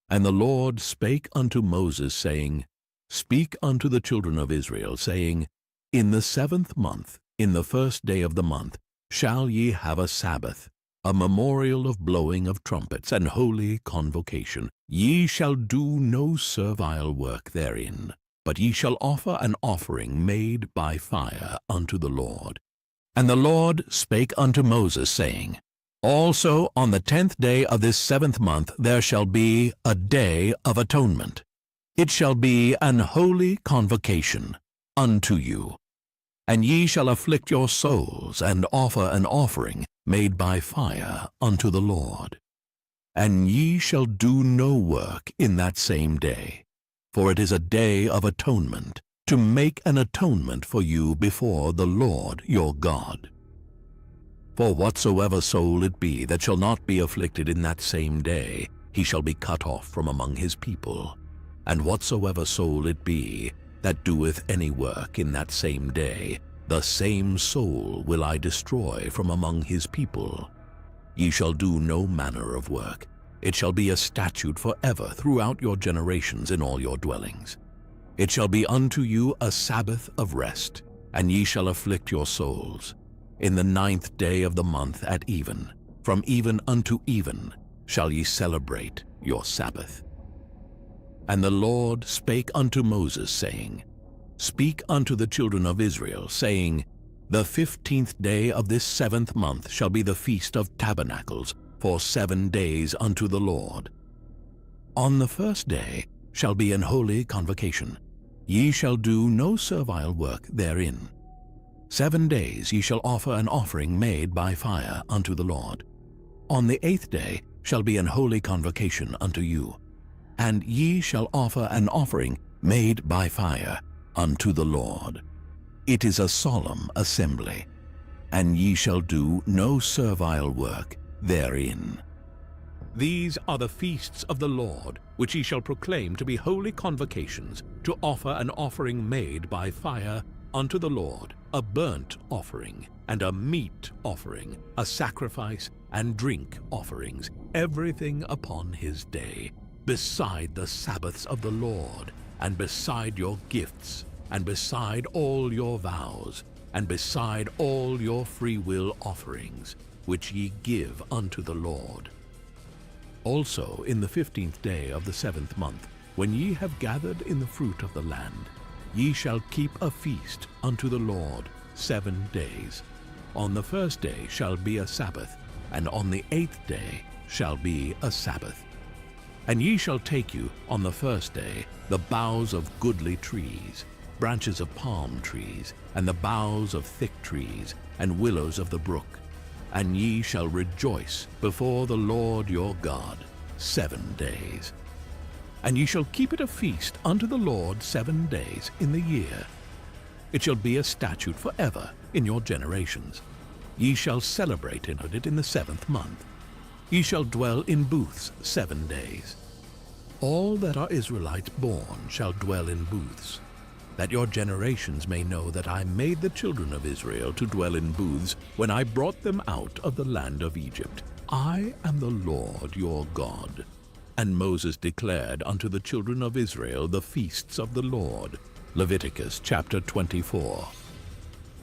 A: And the Lord spake unto Moses, saying, Speak unto the children of Israel, saying, In the 7th month, in the first day of the month, shall ye have a Sabbath, a memorial of blowing of trumpets, and holy convocation. Ye shall do no servile work therein, but ye shall offer an offering made by fire unto the Lord. And the Lord spake unto Moses, saying, Also on the 10th day of this 7th month there shall be a day of atonement. It shall be an holy convocation unto you. And ye shall afflict your souls, and offer an offering made by fire unto the Lord. And ye shall do no work in that same day, for it is a day of atonement, to make an atonement for you before the Lord your God. For whatsoever soul it be that shall not be afflicted in that same day, he shall be cut off from among his people. And whatsoever soul it be that doeth any work in that same day, the same soul will I destroy from among his people. Ye shall do no manner of work. It shall be a statute forever throughout your generations in all your dwellings. It shall be unto you a Sabbath of rest, and ye shall afflict your souls. In the 9th day of the month at even, from even unto even, shall ye celebrate your Sabbath. And the Lord spake unto Moses, saying, Speak unto the children of Israel, saying, The 15th day of this 7th month shall be the Feast of Tabernacles, for 7 days unto the Lord. On the first day shall be an holy convocation. Ye shall do no servile work therein. 7 days ye shall offer an offering made by fire unto the Lord. On the 8th day shall be an holy convocation unto you. And ye shall offer an offering made by fire unto the Lord. It is a solemn assembly, and ye shall do no servile work therein. These are the feasts of the Lord, which ye shall proclaim to be holy convocations, to offer an offering made by fire unto the Lord, a burnt offering, and a meat offering, a sacrifice and drink offerings, everything upon his day, beside the Sabbaths of the Lord, and beside your gifts, and beside all your vows, and beside all your freewill offerings, which ye give unto the Lord. Also in the 15th day of the 7th month, when ye have gathered in the fruit of the land, ye shall keep a feast unto the Lord 7 days. On the first day shall be a Sabbath, and on the 8th day shall be a Sabbath. And ye shall take you on the first day the boughs of goodly trees, branches of palm trees, and the boughs of thick trees, and willows of the brook, and ye shall rejoice before the Lord your God 7 days. And ye shall keep it a feast unto the Lord 7 days in the year. It shall be a statute forever in your generations. Ye shall celebrate in it in the 7th month. Ye shall dwell in booths 7 days. All that are Israelites born shall dwell in booths, that your generations may know that I made the children of Israel to dwell in booths when I brought them out of the land of Egypt. I am the Lord your God. And Moses declared unto the children of Israel the feasts of the Lord. Leviticus chapter 24.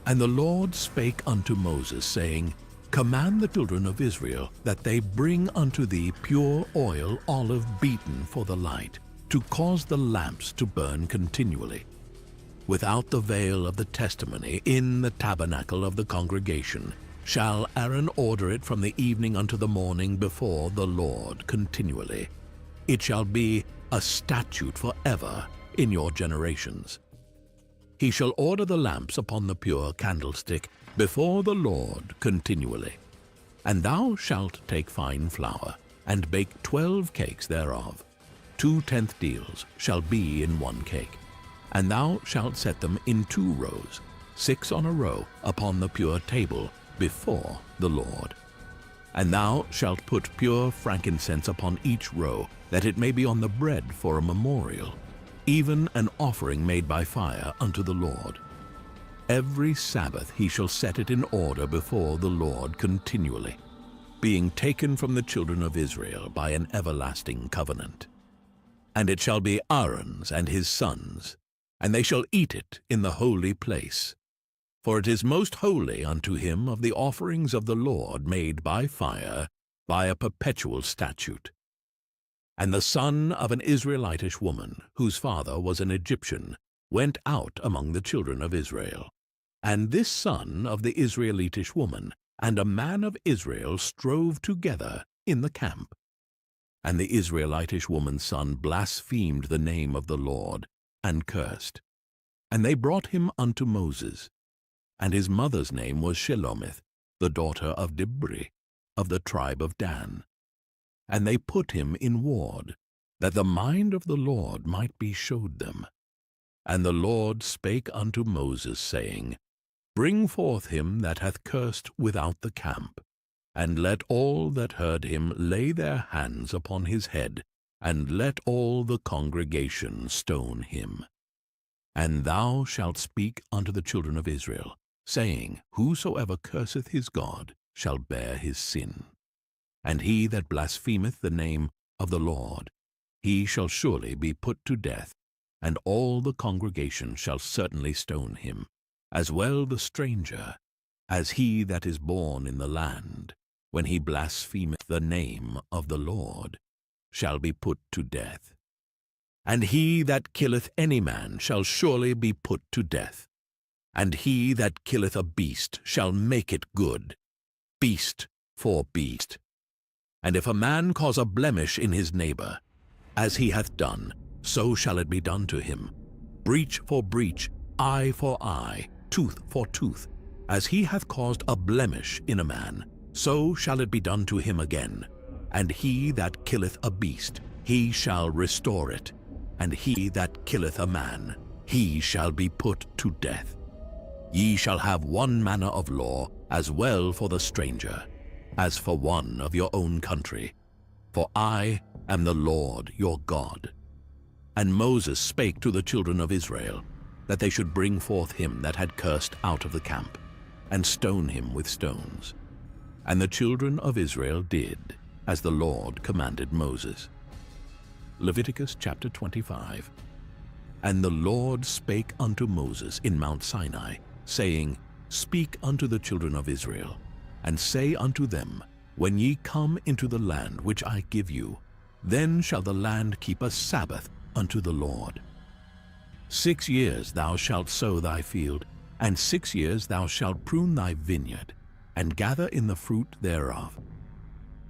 A: And the Lord spake unto Moses, saying, Command the children of Israel that they bring unto thee pure oil, olive beaten for the light, to cause the lamps to burn continually. Without the veil of the testimony, in the tabernacle of the congregation, shall Aaron order it from the evening unto the morning before the Lord continually. It shall be a statute forever in your generations. He shall order the lamps upon the pure candlestick before the Lord continually. And thou shalt take fine flour, and bake 12 cakes thereof. 2/10 deals shall be in 1 cake. And thou shalt set them in 2 rows, 6 on a row, upon the pure table before the Lord. And thou shalt put pure frankincense upon each row, that it may be on the bread for a memorial, even an offering made by fire unto the Lord. Every Sabbath he shall set it in order before the Lord continually, being taken from the children of Israel by an everlasting covenant. And it shall be Aaron's and his sons, and they shall eat it in the holy place. For it is most holy unto him of the offerings of the Lord made by fire, by a perpetual statute. And the son of an Israelitish woman, whose father was an Egyptian, went out among the children of Israel. And this son of the Israelitish woman and a man of Israel strove together in the camp. And the Israelitish woman's son blasphemed the name of the Lord, and cursed. And they brought him unto Moses. And his mother's name was Shelomith, the daughter of Dibri, of the tribe of Dan. And they put him in ward, that the mind of the Lord might be showed them. And the Lord spake unto Moses, saying, Bring forth him that hath cursed without the camp, and let all that heard him lay their hands upon his head, and let all the congregation stone him. And thou shalt speak unto the children of Israel, saying, Whosoever curseth his God shall bear his sin. And he that blasphemeth the name of the Lord, he shall surely be put to death, and all the congregation shall certainly stone him, as well the stranger, as he that is born in the land, when he blasphemeth the name of the Lord, shall be put to death. And he that killeth any man shall surely be put to death. And he that killeth a beast shall make it good, beast for beast. And if a man cause a blemish in his neighbor, as he hath done, so shall it be done to him. Breach for breach, eye for eye, tooth for tooth. As he hath caused a blemish in a man, so shall it be done to him again. And he that killeth a beast, he shall restore it. And he that killeth a man, he shall be put to death. Ye shall have one manner of law, as well for the stranger, as for one of your own country. For I am the Lord your God. And Moses spake to the children of Israel, that they should bring forth him that had cursed out of the camp, and stone him with stones. And the children of Israel did, as the Lord commanded Moses. Leviticus chapter 25. And the Lord spake unto Moses in Mount Sinai, saying, Speak unto the children of Israel, and say unto them, when ye come into the land which I give you, then shall the land keep a Sabbath unto the Lord. 6 years thou shalt sow thy field, and 6 years thou shalt prune thy vineyard, and gather in the fruit thereof.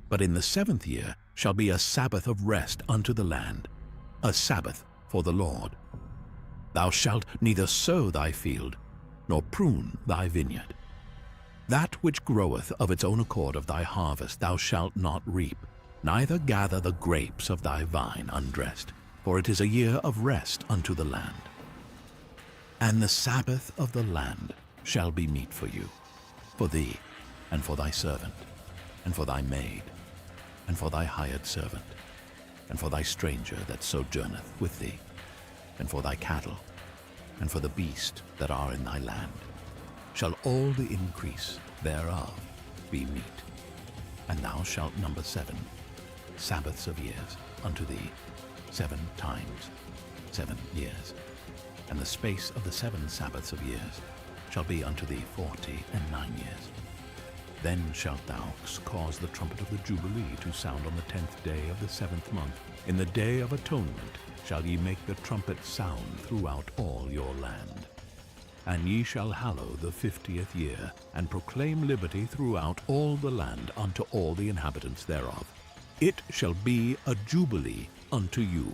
A: But in the 7th year shall be a Sabbath of rest unto the land, a Sabbath for the Lord. Thou shalt neither sow thy field, nor prune thy vineyard. That which groweth of its own accord of thy harvest thou shalt not reap, neither gather the grapes of thy vine undressed, for it is a year of rest unto the land. And the Sabbath of the land shall be meat for you, for thee, and for thy servant, and for thy maid, and for thy hired servant, and for thy stranger that sojourneth with thee, and for thy cattle, and for the beast that are in thy land, shall all the increase thereof be meat. And thou shalt number 7 Sabbaths of years unto thee, 7 times 7 years. And the space of the 7 Sabbaths of years shall be unto thee 49 years. Then shalt thou cause the trumpet of the Jubilee to sound on the 10th day of the 7th month. In the day of atonement shall ye make the trumpet sound throughout all your land. And ye shall hallow the 50th year, and proclaim liberty throughout all the land unto all the inhabitants thereof. It shall be a jubilee unto you.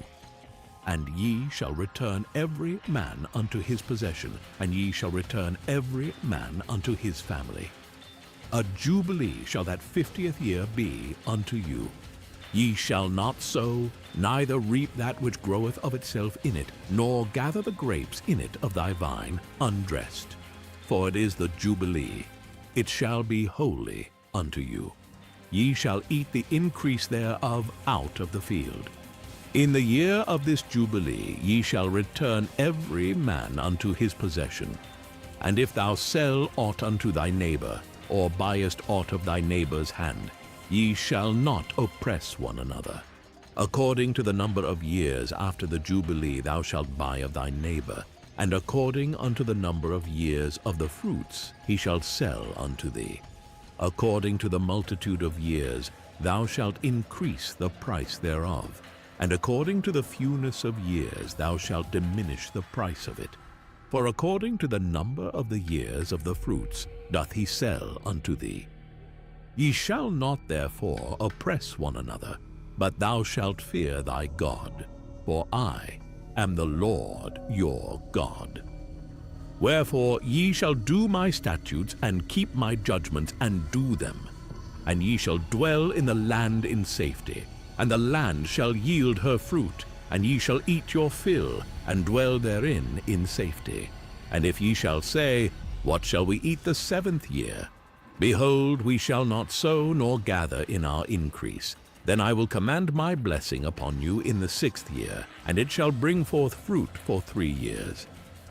A: And ye shall return every man unto his possession, and ye shall return every man unto his family. A jubilee shall that 50th year be unto you. Ye shall not sow, neither reap that which groweth of itself in it, nor gather the grapes in it of thy vine undressed. For it is the Jubilee. It shall be holy unto you. Ye shall eat the increase thereof out of the field. In the year of this Jubilee ye shall return every man unto his possession. And if thou sell aught unto thy neighbor, or buyest aught of thy neighbor's hand, ye shall not oppress one another. According to the number of years after the Jubilee thou shalt buy of thy neighbor, and according unto the number of years of the fruits he shall sell unto thee. According to the multitude of years thou shalt increase the price thereof, and according to the fewness of years thou shalt diminish the price of it. For according to the number of the years of the fruits doth he sell unto thee. Ye shall not therefore oppress one another, but thou shalt fear thy God, for I am the Lord your God. Wherefore ye shall do my statutes and keep my judgments and do them, and ye shall dwell in the land in safety, and the land shall yield her fruit, and ye shall eat your fill, and dwell therein in safety. And if ye shall say, What shall we eat the 7th year? Behold, we shall not sow nor gather in our increase. Then I will command my blessing upon you in the 6th year, and it shall bring forth fruit for 3 years.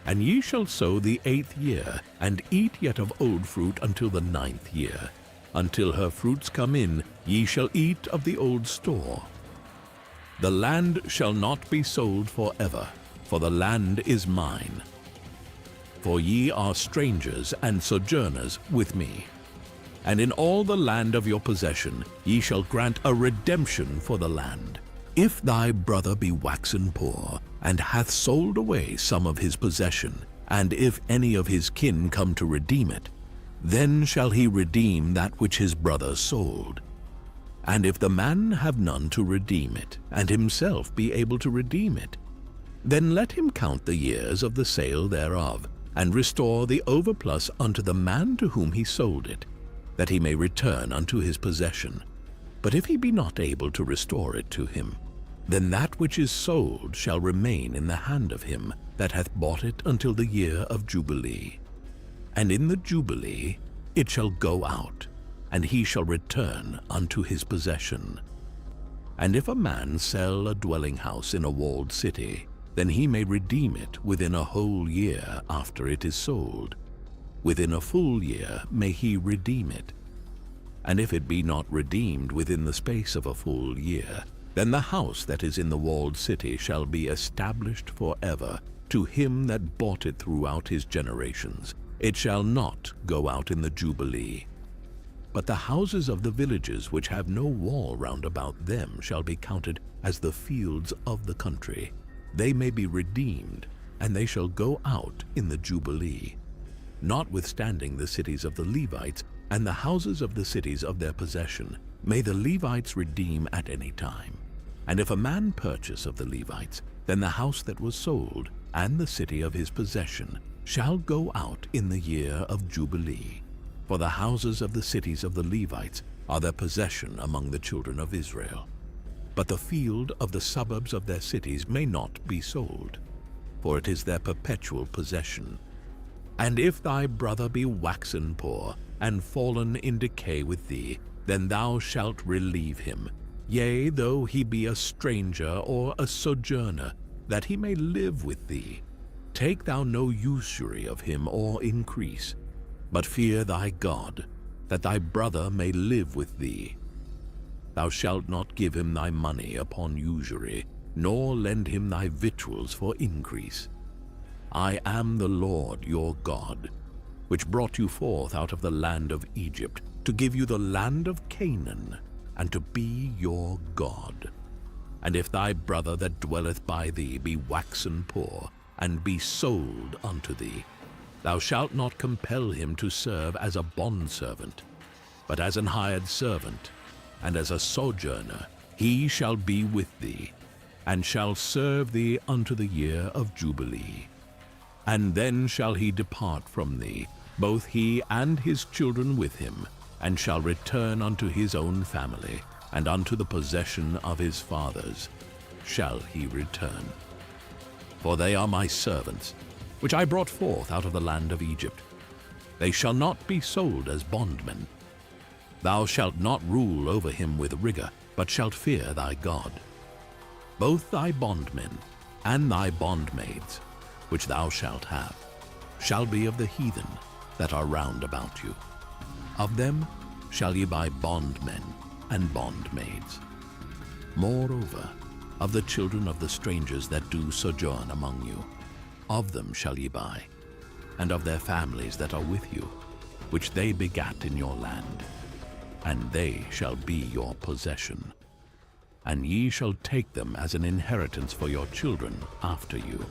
A: And ye shall sow the 8th year, and eat yet of old fruit until the 9th year. Until her fruits come in, ye shall eat of the old store. The land shall not be sold forever, for the land is mine. For ye are strangers and sojourners with me. And in all the land of your possession ye shall grant a redemption for the land. If thy brother be waxen poor, and hath sold away some of his possession, and if any of his kin come to redeem it, then shall he redeem that which his brother sold. And if the man have none to redeem it, and himself be able to redeem it, then let him count the years of the sale thereof, and restore the overplus unto the man to whom he sold it, that he may return unto his possession. But if he be not able to restore it to him, then that which is sold shall remain in the hand of him that hath bought it until the year of Jubilee. And in the Jubilee it shall go out, and he shall return unto his possession. And if a man sell a dwelling house in a walled city, then he may redeem it within a whole year after it is sold. Within a full year may he redeem it. And if it be not redeemed within the space of a full year, then the house that is in the walled city shall be established forever to him that bought it throughout his generations. It shall not go out in the Jubilee. But the houses of the villages which have no wall round about them shall be counted as the fields of the country. They may be redeemed, and they shall go out in the Jubilee. Notwithstanding the cities of the Levites and the houses of the cities of their possession, may the Levites redeem at any time. And if a man purchase of the Levites, then the house that was sold and the city of his possession shall go out in the year of Jubilee. For the houses of the cities of the Levites are their possession among the children of Israel. But the field of the suburbs of their cities may not be sold, for it is their perpetual possession. And if thy brother be waxen poor, and fallen in decay with thee, then thou shalt relieve him, yea, though he be a stranger or a sojourner, that he may live with thee. Take thou no usury of him or increase, but fear thy God, that thy brother may live with thee. Thou shalt not give him thy money upon usury, nor lend him thy victuals for increase. I am the Lord your God, which brought you forth out of the land of Egypt, to give you the land of Canaan, and to be your God. And if thy brother that dwelleth by thee be waxen poor, and be sold unto thee, thou shalt not compel him to serve as a bondservant, but as an hired servant, and as a sojourner he shall be with thee, and shall serve thee unto the year of Jubilee. And then shall he depart from thee, both he and his children with him, and shall return unto his own family, and unto the possession of his fathers shall he return. For they are my servants, which I brought forth out of the land of Egypt. They shall not be sold as bondmen. Thou shalt not rule over him with rigor, but shalt fear thy God. Both thy bondmen and thy bondmaids, which thou shalt have, shall be of the heathen that are round about you. Of them shall ye buy bondmen and bondmaids. Moreover, of the children of the strangers that do sojourn among you, of them shall ye buy, and of their families that are with you, which they begat in your land, and they shall be your possession. And ye shall take them as an inheritance for your children after you,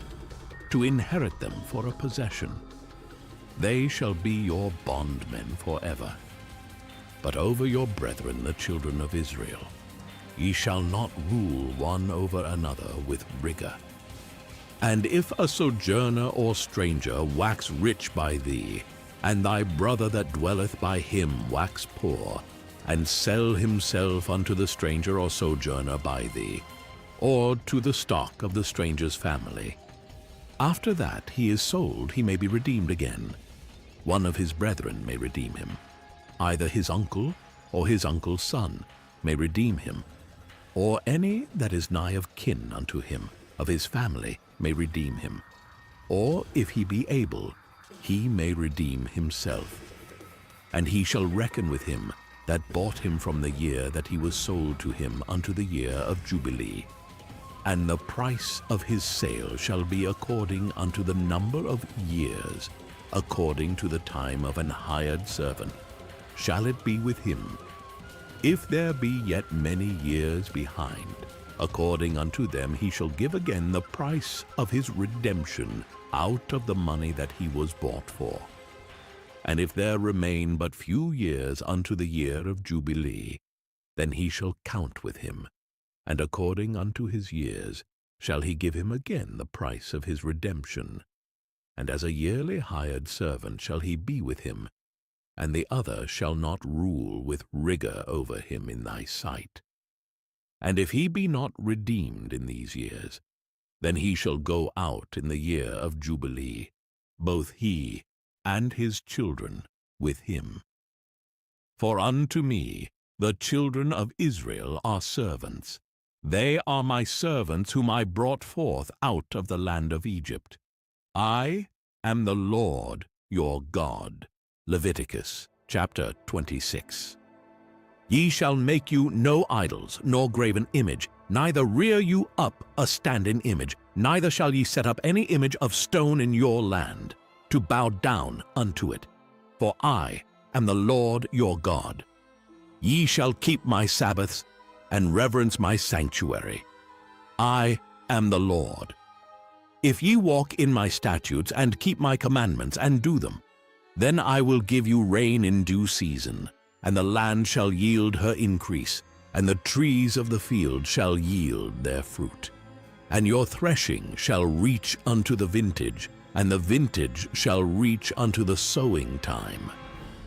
A: to inherit them for a possession. They shall be your bondmen forever. But over your brethren the children of Israel, ye shall not rule one over another with rigor. And if a sojourner or stranger wax rich by thee, and thy brother that dwelleth by him wax poor, and sell himself unto the stranger or sojourner by thee, or to the stock of the stranger's family, after that he is sold, he may be redeemed again. One of his brethren may redeem him. Either his uncle or his uncle's son may redeem him, or any that is nigh of kin unto him, of his family, may redeem him. Or if he be able, he may redeem himself. And he shall reckon with him that bought him from the year that he was sold to him unto the year of Jubilee. And the price of his sale shall be according unto the number of years, according to the time of an hired servant, shall it be with him. If there be yet many years behind, according unto them he shall give again the price of his redemption out of the money that he was bought for. And if there remain but few years unto the year of Jubilee, then he shall count with him, and according unto his years shall he give him again the price of his redemption. And as a yearly hired servant shall he be with him, and the other shall not rule with rigor over him in thy sight. And if he be not redeemed in these years, then he shall go out in the year of Jubilee, both he and his children with him. For unto me the children of Israel are servants. They are my servants whom I brought forth out of the land of Egypt. I am the Lord your God. Leviticus chapter 26. Ye shall make you no idols, nor graven image, neither rear you up a standing image, neither shall ye set up any image of stone in your land, to bow down unto it. For I am the Lord your God, Ye shall keep my Sabbaths and reverence my sanctuary. I am the Lord. If ye walk in my statutes and keep my commandments and do them, then I will give you rain in due season, and the land shall yield her increase, and the trees of the field shall yield their fruit. And your threshing shall reach unto the vintage, and the vintage shall reach unto the sowing time.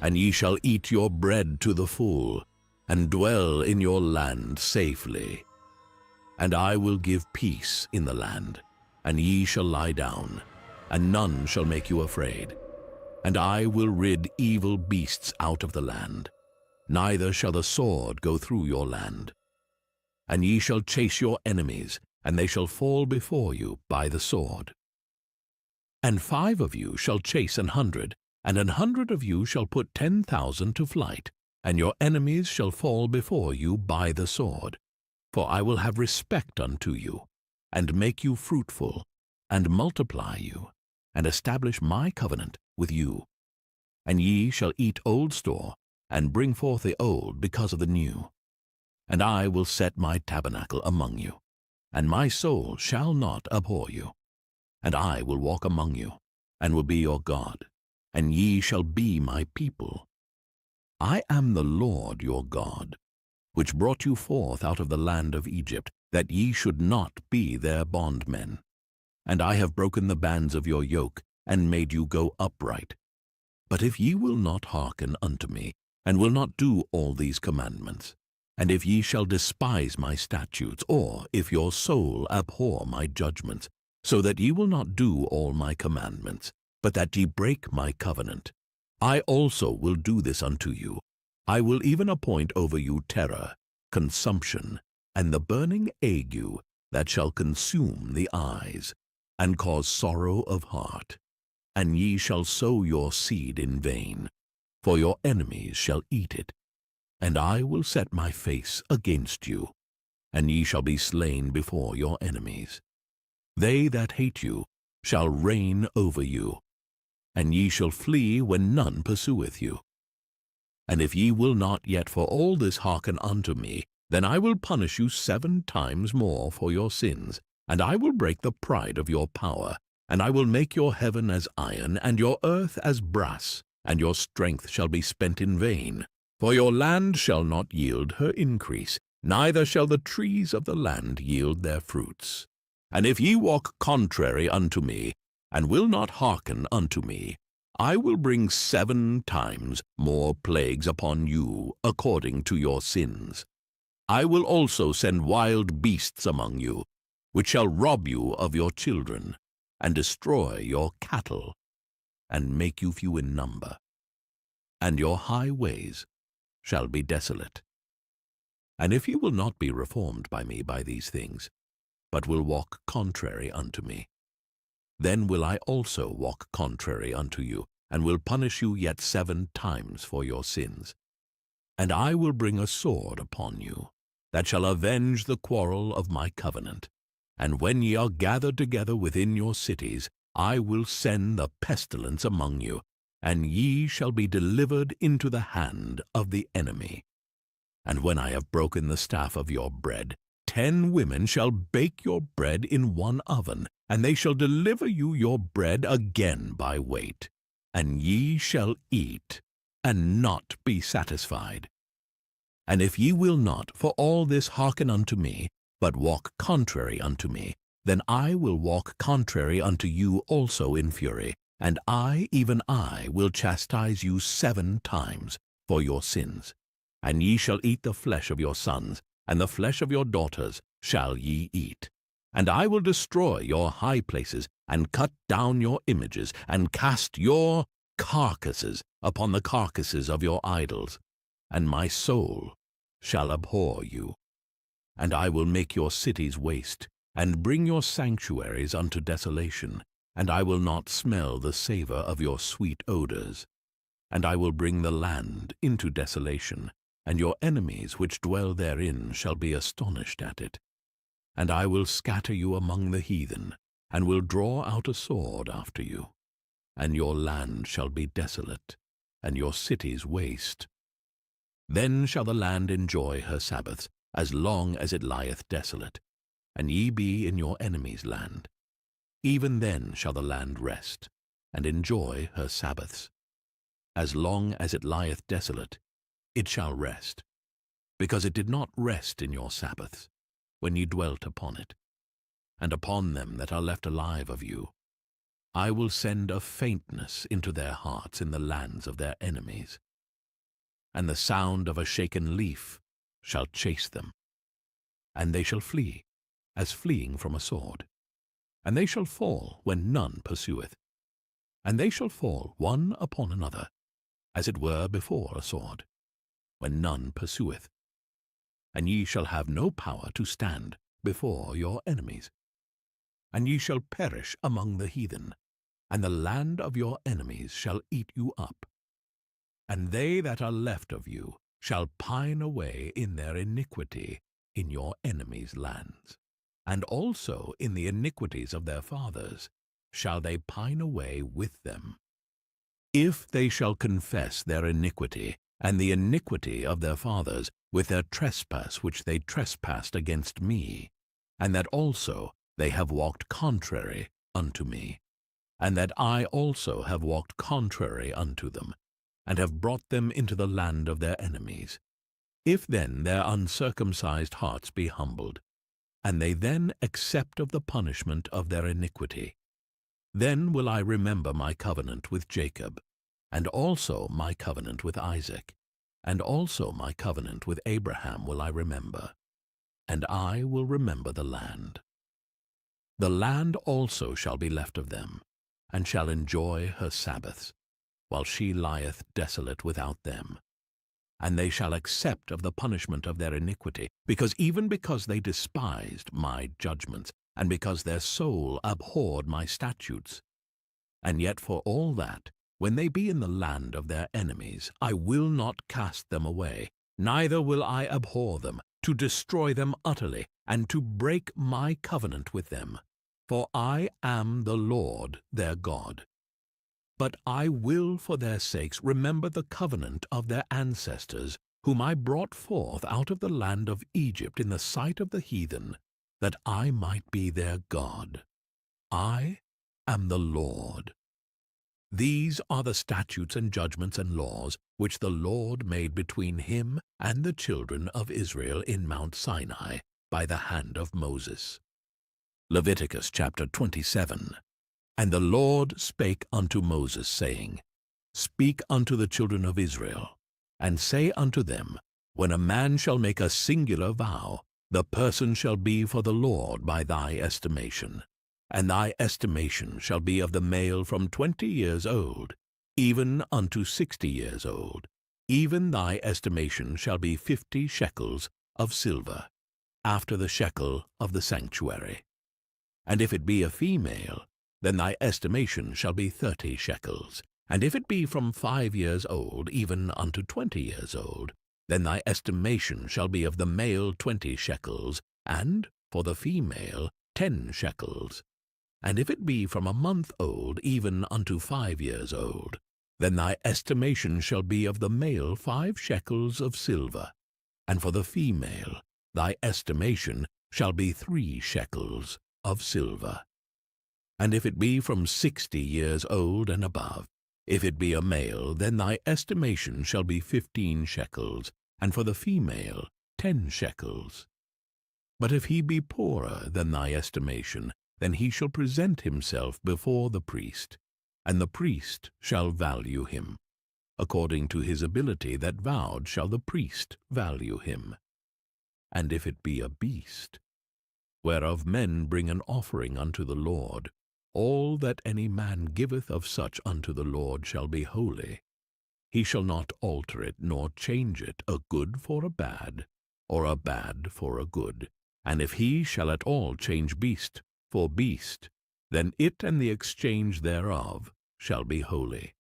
A: And ye shall eat your bread to the full, and dwell in your land safely. And I will give peace in the land, and ye shall lie down, and none shall make you afraid. And I will rid evil beasts out of the land, neither shall the sword go through your land. And ye shall chase your enemies, and they shall fall before you by the sword. And 5 of you shall chase 100, and 100 of you shall put 10,000 to flight, and your enemies shall fall before you by the sword. For I will have respect unto you, and make you fruitful, and multiply you, and establish my covenant with you. And ye shall eat old store, and bring forth the old because of the new. And I will set my tabernacle among you, and my soul shall not abhor you. And I will walk among you, and will be your God, and ye shall be my people. I am the Lord your God, which brought you forth out of the land of Egypt, that ye should not be their bondmen. And I have broken the bands of your yoke, and made you go upright. But if ye will not hearken unto me, and will not do all these commandments, and if ye shall despise my statutes, or if your soul abhor my judgments, so that ye will not do all my commandments, but that ye break my covenant, I also will do this unto you. I will even appoint over you terror, consumption, and the burning ague that shall consume the eyes, and cause sorrow of heart. And ye shall sow your seed in vain, for your enemies shall eat it. And I will set my face against you, and ye shall be slain before your enemies. They that hate you shall reign over you, and ye shall flee when none pursueth you. And if ye will not yet for all this hearken unto me, then I will punish you 7 times more for your sins, and I will break the pride of your power, and I will make your heaven as iron, and your earth as brass, and your strength shall be spent in vain. For your land shall not yield her increase, neither shall the trees of the land yield their fruits. And if ye walk contrary unto me, and will not hearken unto me, I will bring 7 times more plagues upon you according to your sins. I will also send wild beasts among you, which shall rob you of your children, and destroy your cattle, and make you few in number. And your highways shall be desolate. And if ye will not be reformed by me by these things, but will walk contrary unto me, then will I also walk contrary unto you, and will punish you yet 7 times for your sins. And I will bring a sword upon you, that shall avenge the quarrel of my covenant. And when ye are gathered together within your cities, I will send the pestilence among you, and ye shall be delivered into the hand of the enemy. And when I have broken the staff of your bread, 10 women shall bake your bread in one oven, and they shall deliver you your bread again by weight. And ye shall eat, and not be satisfied. And if ye will not for all this hearken unto me, but walk contrary unto me, then I will walk contrary unto you also in fury, and I, even I, will chastise you 7 times for your sins. And ye shall eat the flesh of your sons, and the flesh of your daughters shall ye eat. And I will destroy your high places, and cut down your images, and cast your carcasses upon the carcasses of your idols. And my soul shall abhor you. And I will make your cities waste, and bring your sanctuaries unto desolation, and I will not smell the savour of your sweet odours. And I will bring the land into desolation, and your enemies which dwell therein shall be astonished at it. And I will scatter you among the heathen, and will draw out a sword after you. And your land shall be desolate, and your cities waste. Then shall the land enjoy her Sabbaths, as long as it lieth desolate, and ye be in your enemy's land. Even then shall the land rest, and enjoy her Sabbaths. As long as it lieth desolate, it shall rest, because it did not rest in your Sabbaths, when ye dwelt upon it. And upon them that are left alive of you, I will send a faintness into their hearts in the lands of their enemies, and the sound of a shaken leaf shall chase them. And they shall flee, as fleeing from a sword. And they shall fall when none pursueth. And they shall fall one upon another, as it were before a sword, when none pursueth. And ye shall have no power to stand before your enemies. And ye shall perish among the heathen, and the land of your enemies shall eat you up. And they that are left of you shall pine away in their iniquity in your enemies' lands, and also in the iniquities of their fathers shall they pine away with them. If they shall confess their iniquity and the iniquity of their fathers with their trespass which they trespassed against me, and that also they have walked contrary unto me, and that I also have walked contrary unto them, and have brought them into the land of their enemies. If then their uncircumcised hearts be humbled, and they then accept of the punishment of their iniquity, then will I remember my covenant with Jacob, and also my covenant with Isaac, and also my covenant with Abraham will I remember, and I will remember the land. The land also shall be left of them, and shall enjoy her Sabbaths, while she lieth desolate without them. And they shall accept of the punishment of their iniquity, even because they despised my judgments, and because their soul abhorred my statutes. And yet for all that, when they be in the land of their enemies, I will not cast them away, neither will I abhor them, to destroy them utterly, and to break my covenant with them. For I am the Lord their God. But I will for their sakes remember the covenant of their ancestors, whom I brought forth out of the land of Egypt in the sight of the heathen, that I might be their God. I am the Lord. These are the statutes and judgments and laws which the Lord made between him and the children of Israel in Mount Sinai by the hand of Moses. Leviticus chapter 27. And the Lord spake unto Moses, saying, Speak unto the children of Israel, and say unto them, When a man shall make a singular vow, the person shall be for the Lord by thy estimation. And thy estimation shall be of the male from 20 years old, even unto 60 years old. Even thy estimation shall be 50 shekels of silver, after the shekel of the sanctuary. And if it be a female, then thy estimation shall be 30 shekels. And if it be from 5 years old, even unto 20 years old, then thy estimation shall be of the male 20 shekels, and for the female 10 shekels. And if it be from a month old, even unto 5 years old, then thy estimation shall be of the male 5 shekels of silver, and for the female thy estimation shall be 3 shekels of silver. And if it be from 60 years old and above, if it be a male, then thy estimation shall be 15 shekels, and for the female 10 shekels. But if he be poorer than thy estimation, then he shall present himself before the priest, and the priest shall value him. According to his ability that vowed shall the priest value him. And if it be a beast, whereof men bring an offering unto the Lord, all that any man giveth of such unto the Lord shall be holy. He shall not alter it, nor change it, a good for a bad, or a bad for a good. And if he shall at all change beast for beast, then it and the exchange thereof shall be holy.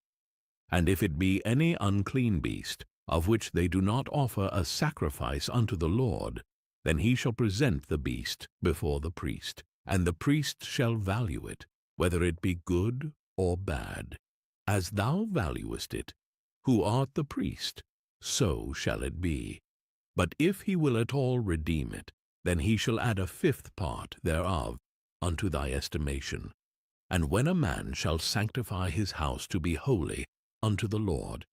A: And if it be any unclean beast, of which they do not offer a sacrifice unto the Lord, then he shall present the beast before the priest, and the priest shall value it, whether it be good or bad, as thou valuest it, who art the priest, so shall it be. But if he will at all redeem it, then he shall add a fifth part thereof unto thy estimation. And when a man shall sanctify his house to be holy unto the Lord,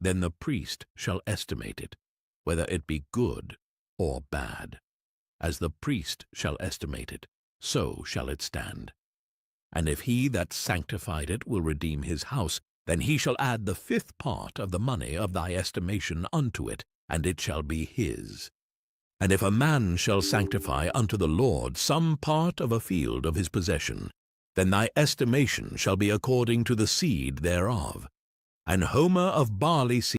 A: then the priest shall estimate it, whether it be good or bad. As the priest shall estimate it, so shall it stand. And if he that sanctified it will redeem his house, then he shall add the fifth part of the money of thy estimation unto it, and it shall be his. And if a man shall sanctify unto the Lord some part of a field of his possession, then thy estimation shall be according to the seed thereof. An homer of barley seed